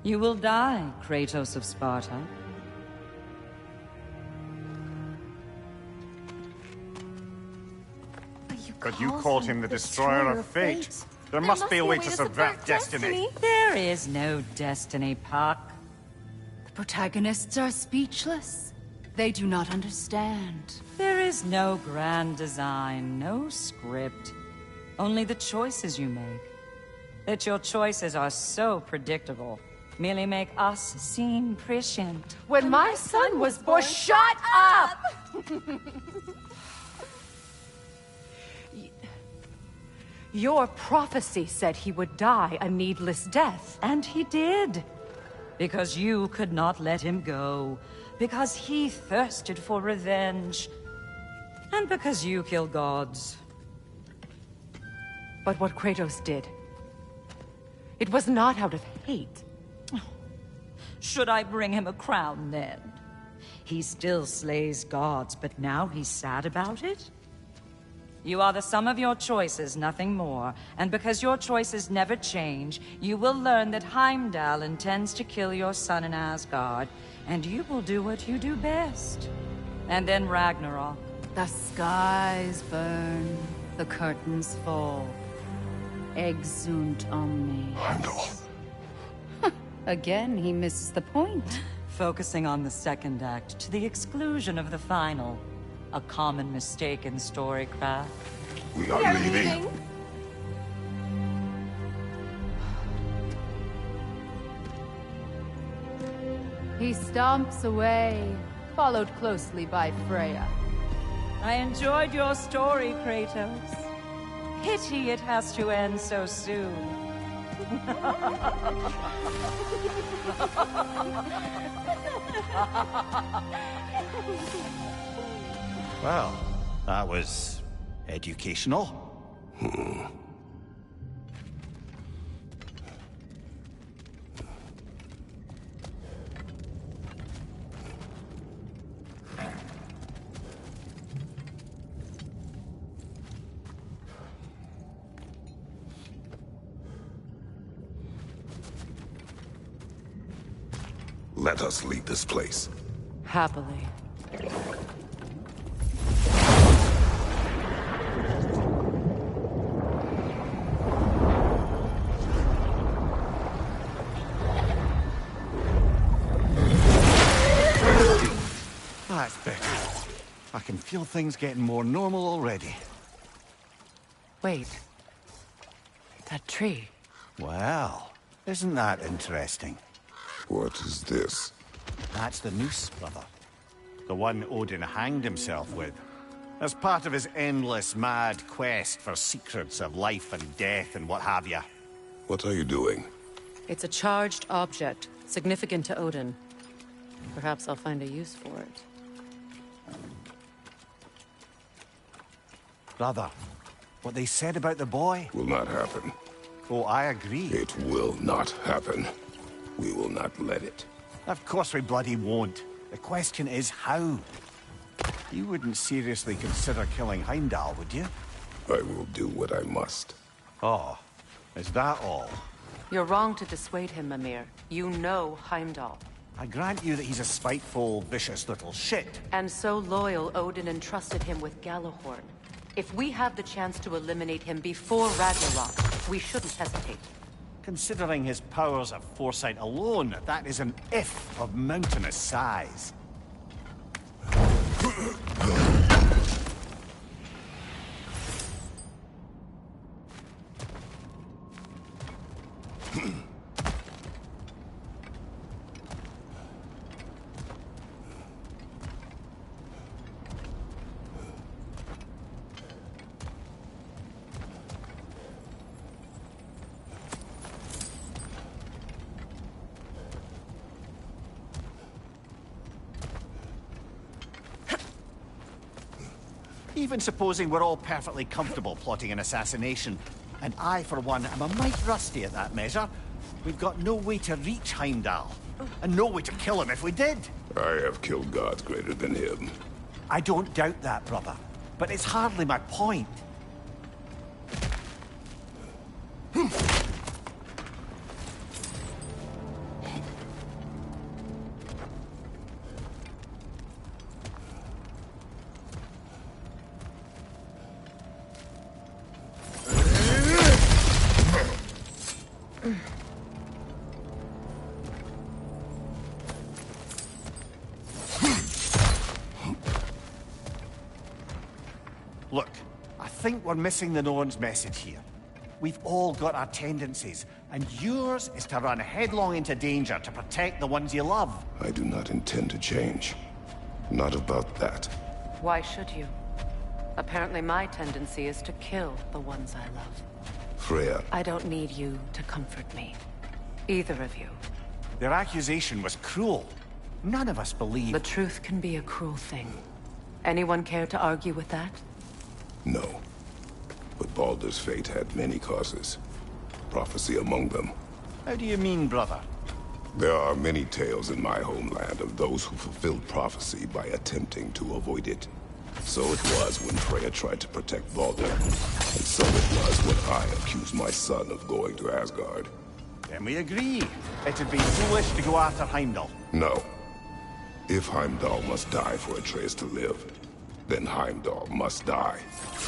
Speaker 22: You will die, Kratos of Sparta.
Speaker 18: But you called him the Destroyer of Fate. There must be a way to subvert destiny.
Speaker 22: There is no destiny, Puck.
Speaker 7: The protagonists are speechless. They do not understand.
Speaker 22: There is no grand design, no script. Only the choices you make. That your choices are so predictable, merely make us seem prescient.
Speaker 1: When my son was born, shut up! Your prophecy said he would die a needless death.
Speaker 22: And he did. Because you could not let him go. Because he thirsted for revenge. And because you kill gods.
Speaker 1: But what Kratos did, it was not out of hate.
Speaker 22: Should I bring him a crown then? He still slays gods, but now he's sad about it? You are the sum of your choices, nothing more. And because your choices never change, you will learn that Heimdall intends to kill your son in Asgard, and you will do what you do best. And then Ragnarok.
Speaker 7: The skies burn, the curtains fall. Exunt omnes.
Speaker 2: Heimdall.
Speaker 7: Again, he misses the point.
Speaker 22: Focusing on the second act to the exclusion of the final. A common mistake in storycraft.
Speaker 2: We are leaving.
Speaker 20: He stomps away, followed closely by Freya.
Speaker 22: I enjoyed your story, Kratos. Pity it has to end so soon.
Speaker 18: Well, that was educational.
Speaker 19: Let us leave this place.
Speaker 3: Happily.
Speaker 18: That's better. I can feel things getting more normal already.
Speaker 3: Wait. That tree.
Speaker 18: Well, isn't that interesting?
Speaker 19: What is this?
Speaker 18: That's the noose, brother. The one Odin hanged himself with. As part of his endless, mad quest for secrets of life and death and what have you.
Speaker 19: What are you doing?
Speaker 3: It's a charged object, significant to Odin. Perhaps I'll find a use for it.
Speaker 18: Brother, what they said about the boy?
Speaker 19: Will not happen.
Speaker 18: Oh, I agree.
Speaker 19: It will not happen. We will not let it.
Speaker 18: Of course we bloody won't. The question is how. You wouldn't seriously consider killing Heimdall, would you?
Speaker 19: I will do what I must.
Speaker 18: Oh, is that all?
Speaker 3: You're wrong to dissuade him, Mimir. You know Heimdall.
Speaker 18: I grant you that he's a spiteful, vicious little shit.
Speaker 3: And so loyal, Odin entrusted him with Gjallarhorn. If we have the chance to eliminate him before Ragnarok, we shouldn't hesitate.
Speaker 18: Considering his powers of foresight alone, that is an if of mountainous size. Even supposing we're all perfectly comfortable plotting an assassination, and I, for one, am a mite rusty at that measure, we've got no way to reach Heimdall, and no way to kill him if we did.
Speaker 19: I have killed gods greater than him.
Speaker 18: I don't doubt that, brother, but it's hardly my point. Look, I think we're missing the Norn's message here. We've all got our tendencies, and yours is to run headlong into danger to protect the ones you love.
Speaker 19: I do not intend to change. Not about that.
Speaker 3: Why should you? Apparently my tendency is to kill the ones I love.
Speaker 19: Freya.
Speaker 3: I don't need you to comfort me. Either of you.
Speaker 18: Their accusation was cruel. None of us believe...
Speaker 3: The truth can be a cruel thing. Anyone care to argue with that?
Speaker 19: No. But Baldur's fate had many causes. Prophecy among them.
Speaker 18: How do you mean, brother?
Speaker 19: There are many tales in my homeland of those who fulfilled prophecy by attempting to avoid it. So it was when Freya tried to protect Baldur, and so it was when I accused my son of going to Asgard.
Speaker 18: Then we agree. It'd be foolish to go after Heimdall.
Speaker 19: No. If Heimdall must die for Atreus to live, then Heimdall must die.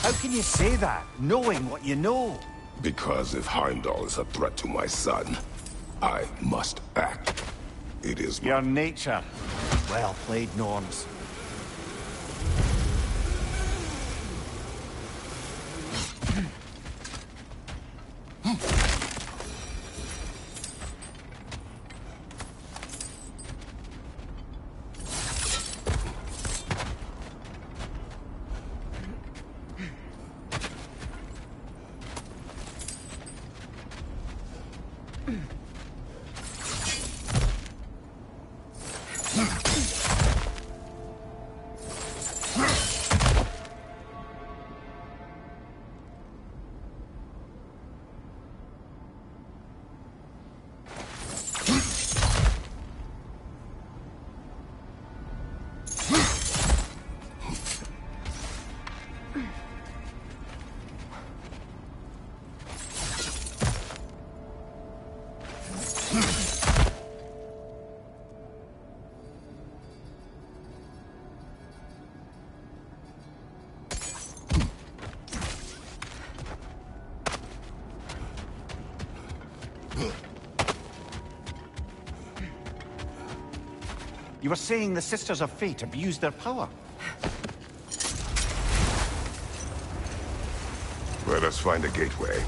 Speaker 18: How can you say that, knowing what you know?
Speaker 19: Because if Heimdall is a threat to my son, I must act. It is
Speaker 18: your nature. Well played, Norns. You were saying the Sisters of Fate abused their power.
Speaker 19: Let us find a gateway.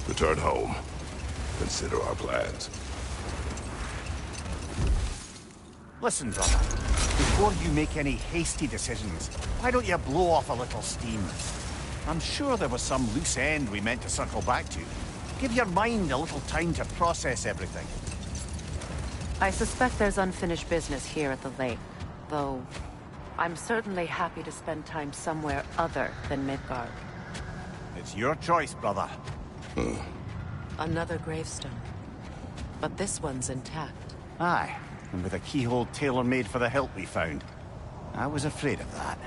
Speaker 19: Return home. Consider our plans.
Speaker 18: Listen, brother. Before you make any hasty decisions, why don't you blow off a little steam? I'm sure there was some loose end we meant to circle back to. Give your mind a little time to process everything.
Speaker 3: I suspect there's unfinished business here at the lake, though I'm certainly happy to spend time somewhere other than Midgard.
Speaker 18: It's your choice, brother.
Speaker 3: Another gravestone. But this one's intact.
Speaker 18: Aye, and with a keyhole tailor-made for the hilt we found. I was afraid of that.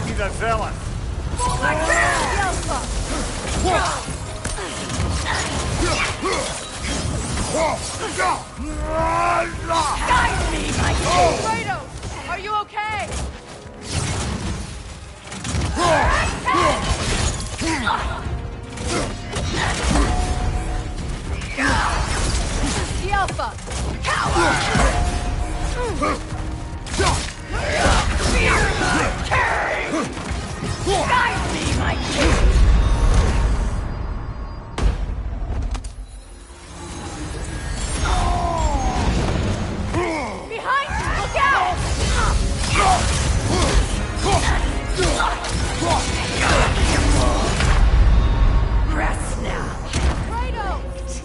Speaker 18: He's a villain.
Speaker 20: Guide me, my Kratos! Are you okay? Alpha! Coward! Fear my king! Guide me, my king! Behind you! Look out! Rest now. Kratos!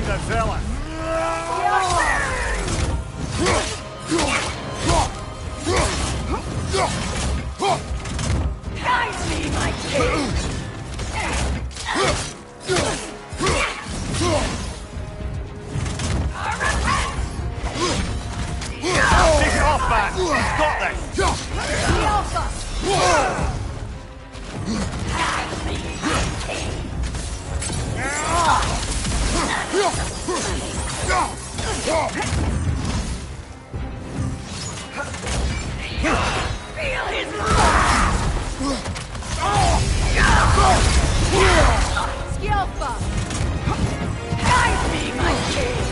Speaker 5: The villain.
Speaker 20: Guide me, my king!
Speaker 5: Take it off, man! He's got this!
Speaker 20: The Alpha! Guide me, my king! Feel his wrath! Skilfa! Guide me, my king!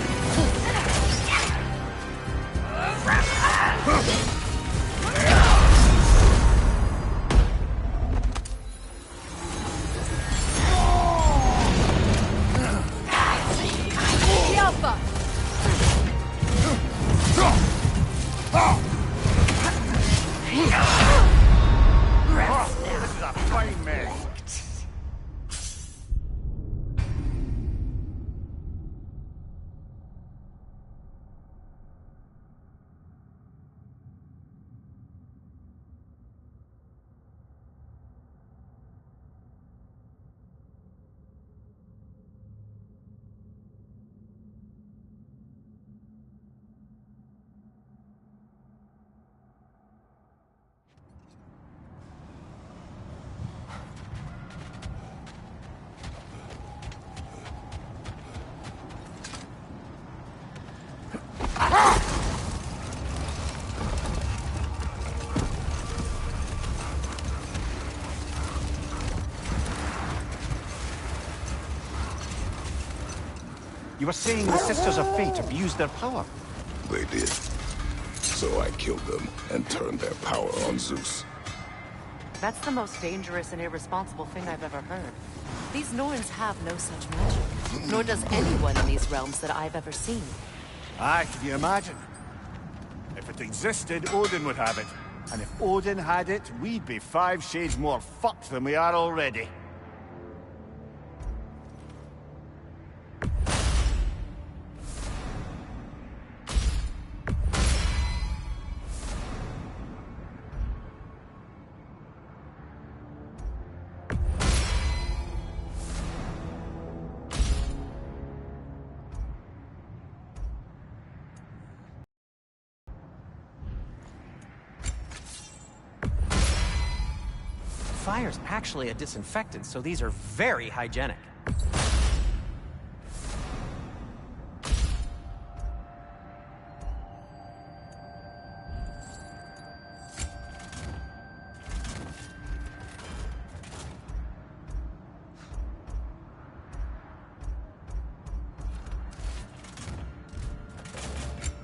Speaker 20: Skilfa!
Speaker 5: This is a fine mess.
Speaker 18: You were saying the Sisters of Fate abused their power.
Speaker 19: They did. So I killed them and turned their power on Zeus.
Speaker 3: That's the most dangerous and irresponsible thing I've ever heard. These Norns have no such magic, nor does anyone in these realms that I've ever seen.
Speaker 12: Aye, can you imagine? If it existed, Odin would have it. And if Odin had it, we'd be 5 shades more fucked than we are already.
Speaker 13: Fire's actually a disinfectant, so these are very hygienic.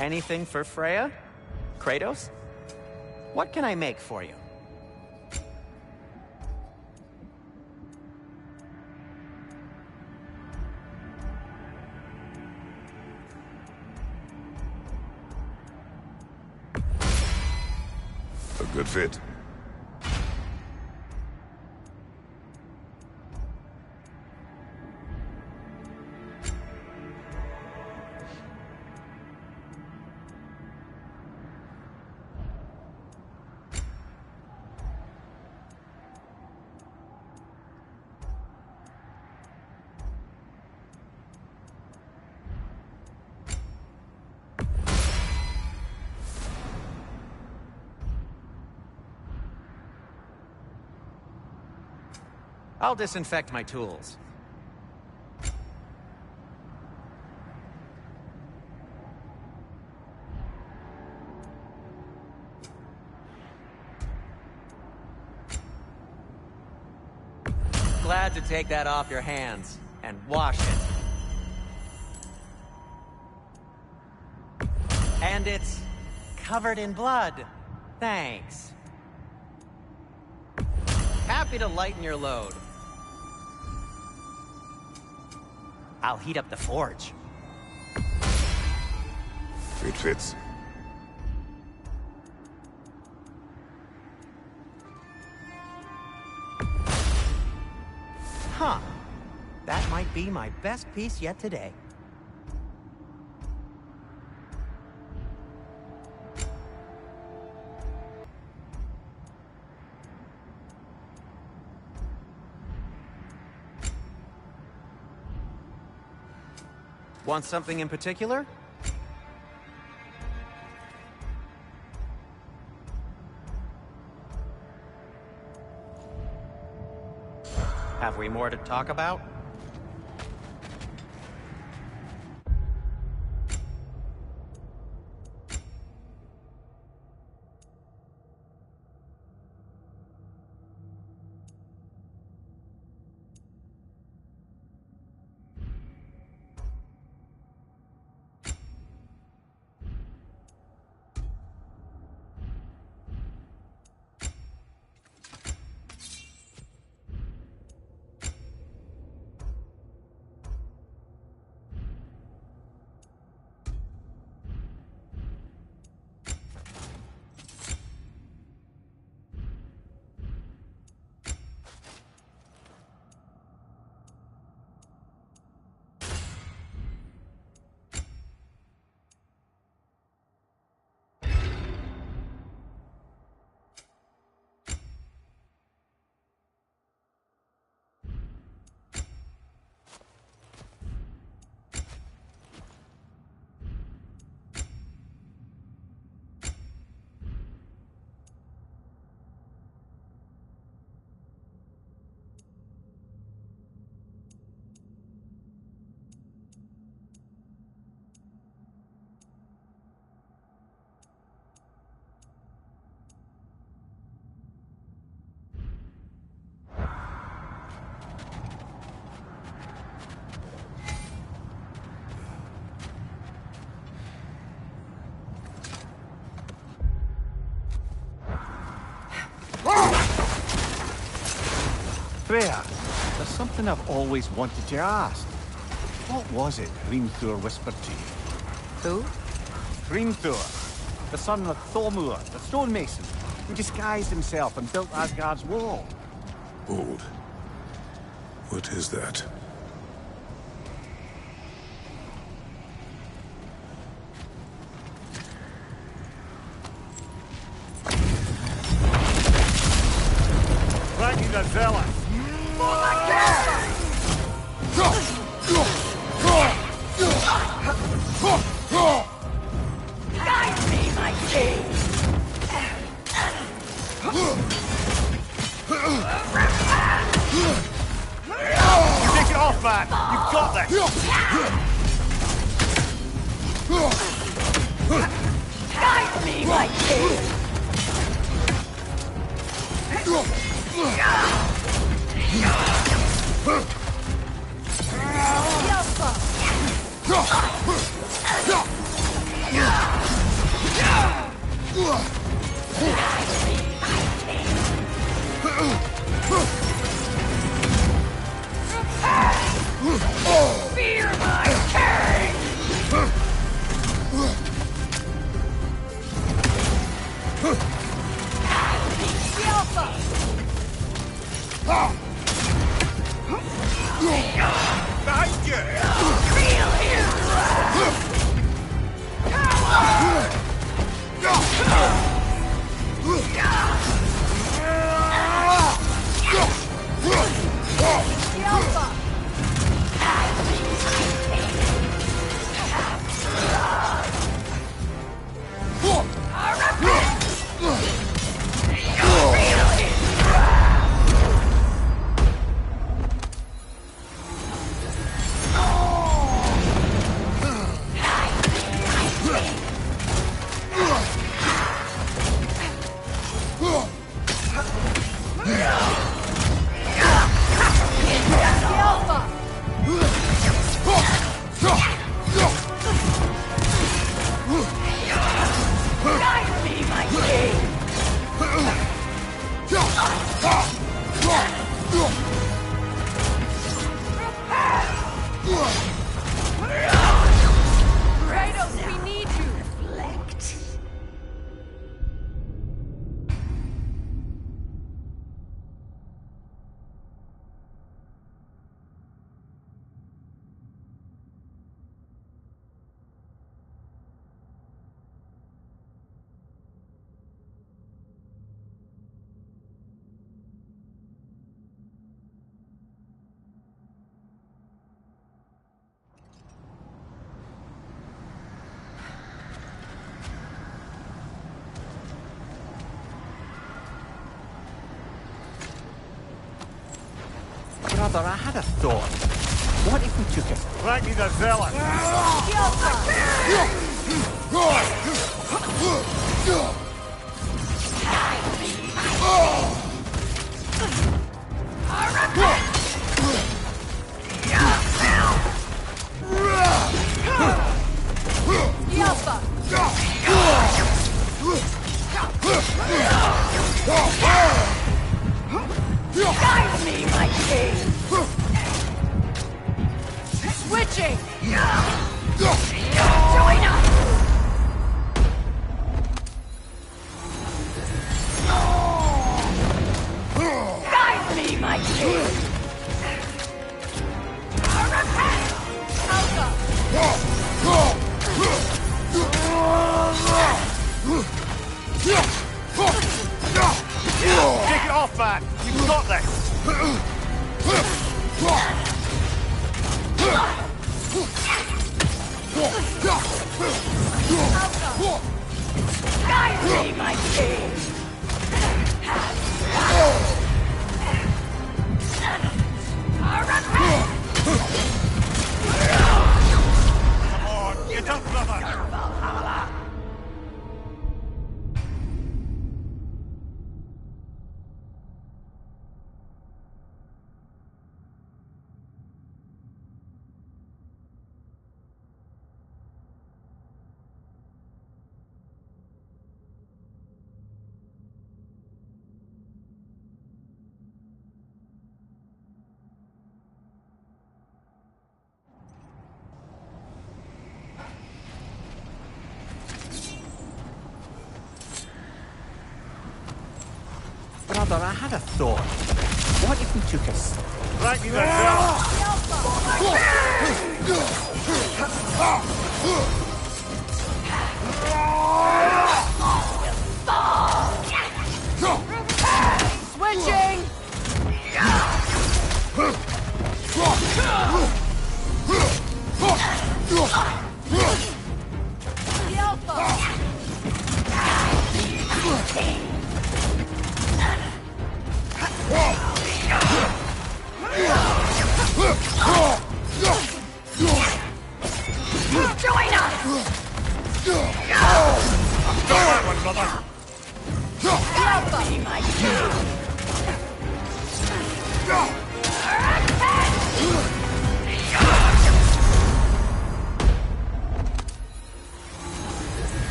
Speaker 13: Anything for Freya? Kratos? What can I make for you?
Speaker 19: A good fit.
Speaker 13: I'll disinfect my tools. Glad to take that off your hands and wash it. And it's covered in blood. Thanks. Happy to lighten your load. I'll heat up the forge.
Speaker 19: It fits.
Speaker 13: Huh. That might be my best piece yet today. Want something in particular? Have we more to talk about?
Speaker 12: Freya, there's something I've always wanted to ask. What was it Thor whispered to you?
Speaker 3: Who?
Speaker 12: Thor, the son of Thormur, the stonemason, who disguised himself and built Asgard's wall.
Speaker 19: Old. What is that?
Speaker 12: Ragnar Zealous!
Speaker 21: Guide me, my king!
Speaker 12: You take it off, man! You've got this!
Speaker 21: Guide me, my king! Fear my king!
Speaker 12: Behind you!
Speaker 21: Feel his wrath! Guide me, my king!
Speaker 20: Kratos, we need you!
Speaker 21: Reflect.
Speaker 12: Brother, I had a thought. What if we took it? Ragnar Zealous!
Speaker 21: Guide me, my king!
Speaker 20: Switching!
Speaker 21: Join us! Guide me, my king!
Speaker 12: Take it off, man! You've got this!
Speaker 21: Guide me, my king!
Speaker 12: Come on, get up, brother!
Speaker 13: Brother, I had a thought. What if we took us?
Speaker 12: Right, you there,
Speaker 20: Switching! The Alpha!
Speaker 21: Join us!
Speaker 12: that one, brother.
Speaker 21: Be my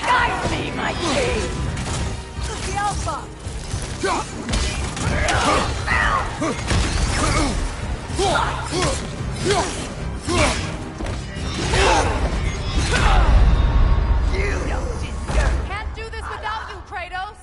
Speaker 21: Guide me, my king!
Speaker 20: The Alpha! Can't do this without you, Kratos!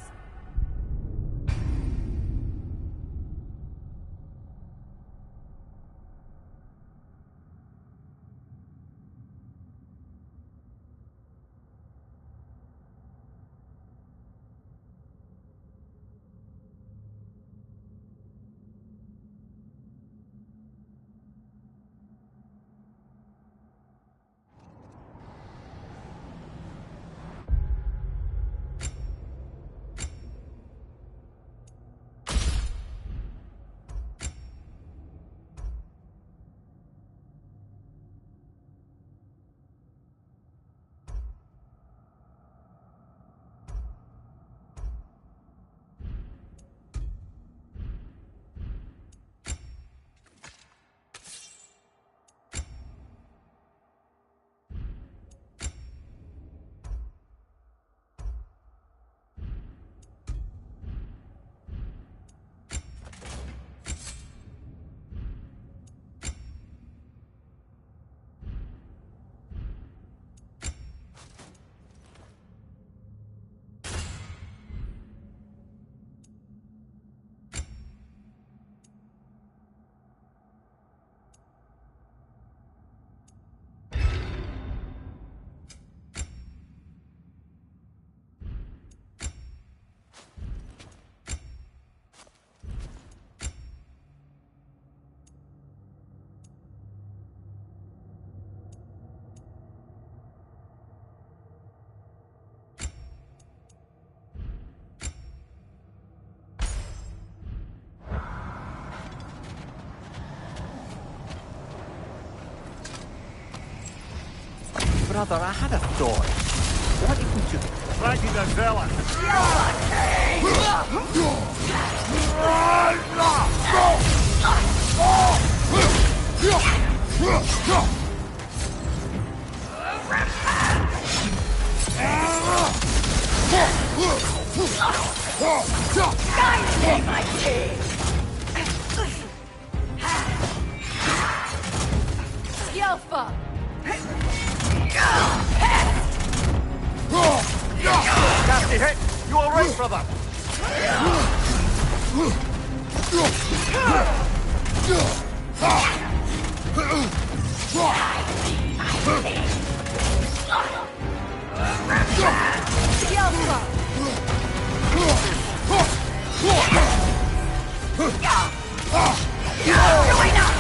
Speaker 13: Brother, I had a thought. What if we took it?
Speaker 12: Right, you there, fella.
Speaker 21: Guide me, my king!
Speaker 20: The Alpha!
Speaker 12: Nasty hit. You all right, brother?
Speaker 20: The Alpha!
Speaker 21: Join us!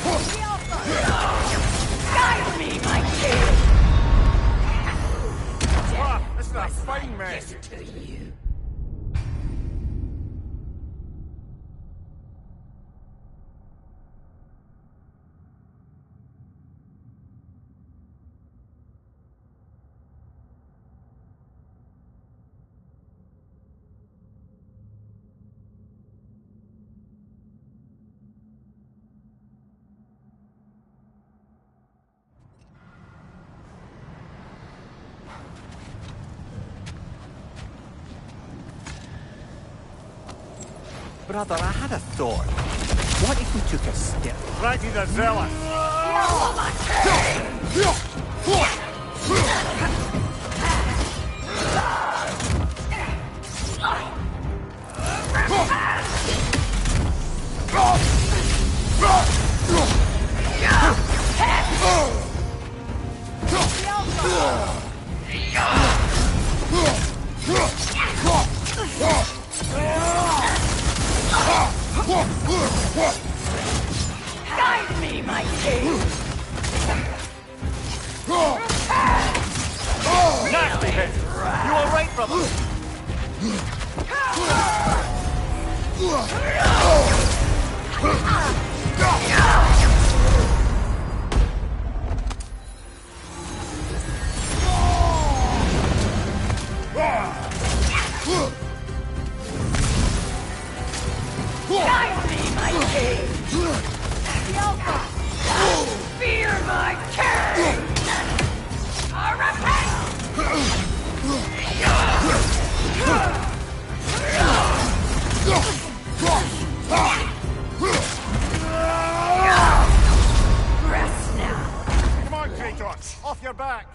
Speaker 20: The Alpha!
Speaker 21: Guide me, my king!
Speaker 12: This is a fighting match.
Speaker 21: To you.
Speaker 13: Brother, I had a thought. What if we took a step?
Speaker 12: Righty the zealot!
Speaker 21: Guide me, my king!
Speaker 13: Nasty hit! You alright, brother?
Speaker 21: Guide me, my king! Fear my king! Rest now.
Speaker 12: Come on, Kratos! Off your back!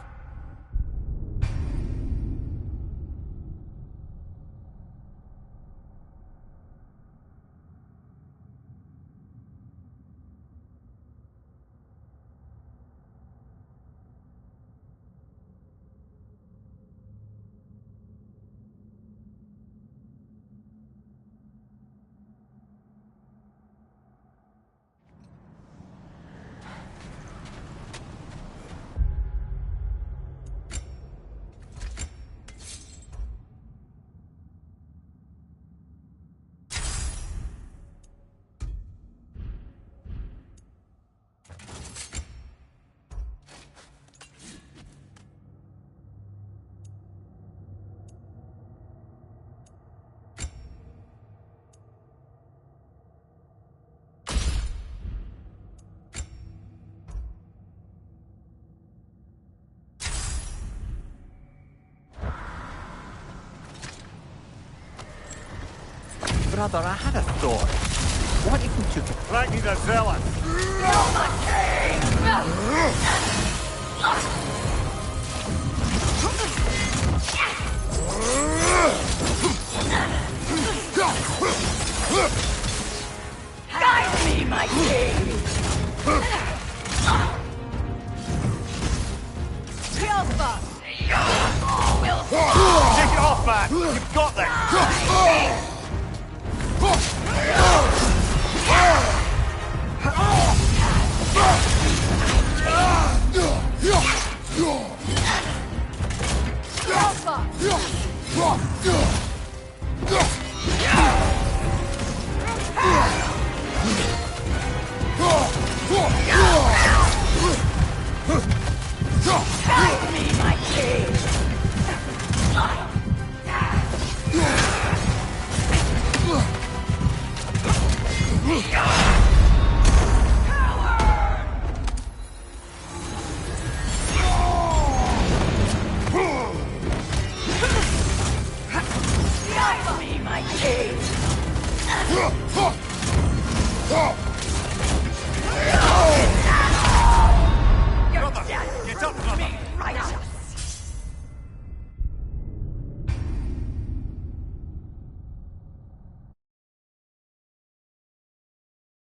Speaker 13: Brother, I had a thought. What if we took a...
Speaker 12: Righty the zealot!
Speaker 21: Guide me, my king!
Speaker 12: Take it off, man! You've got this!
Speaker 21: Alpha!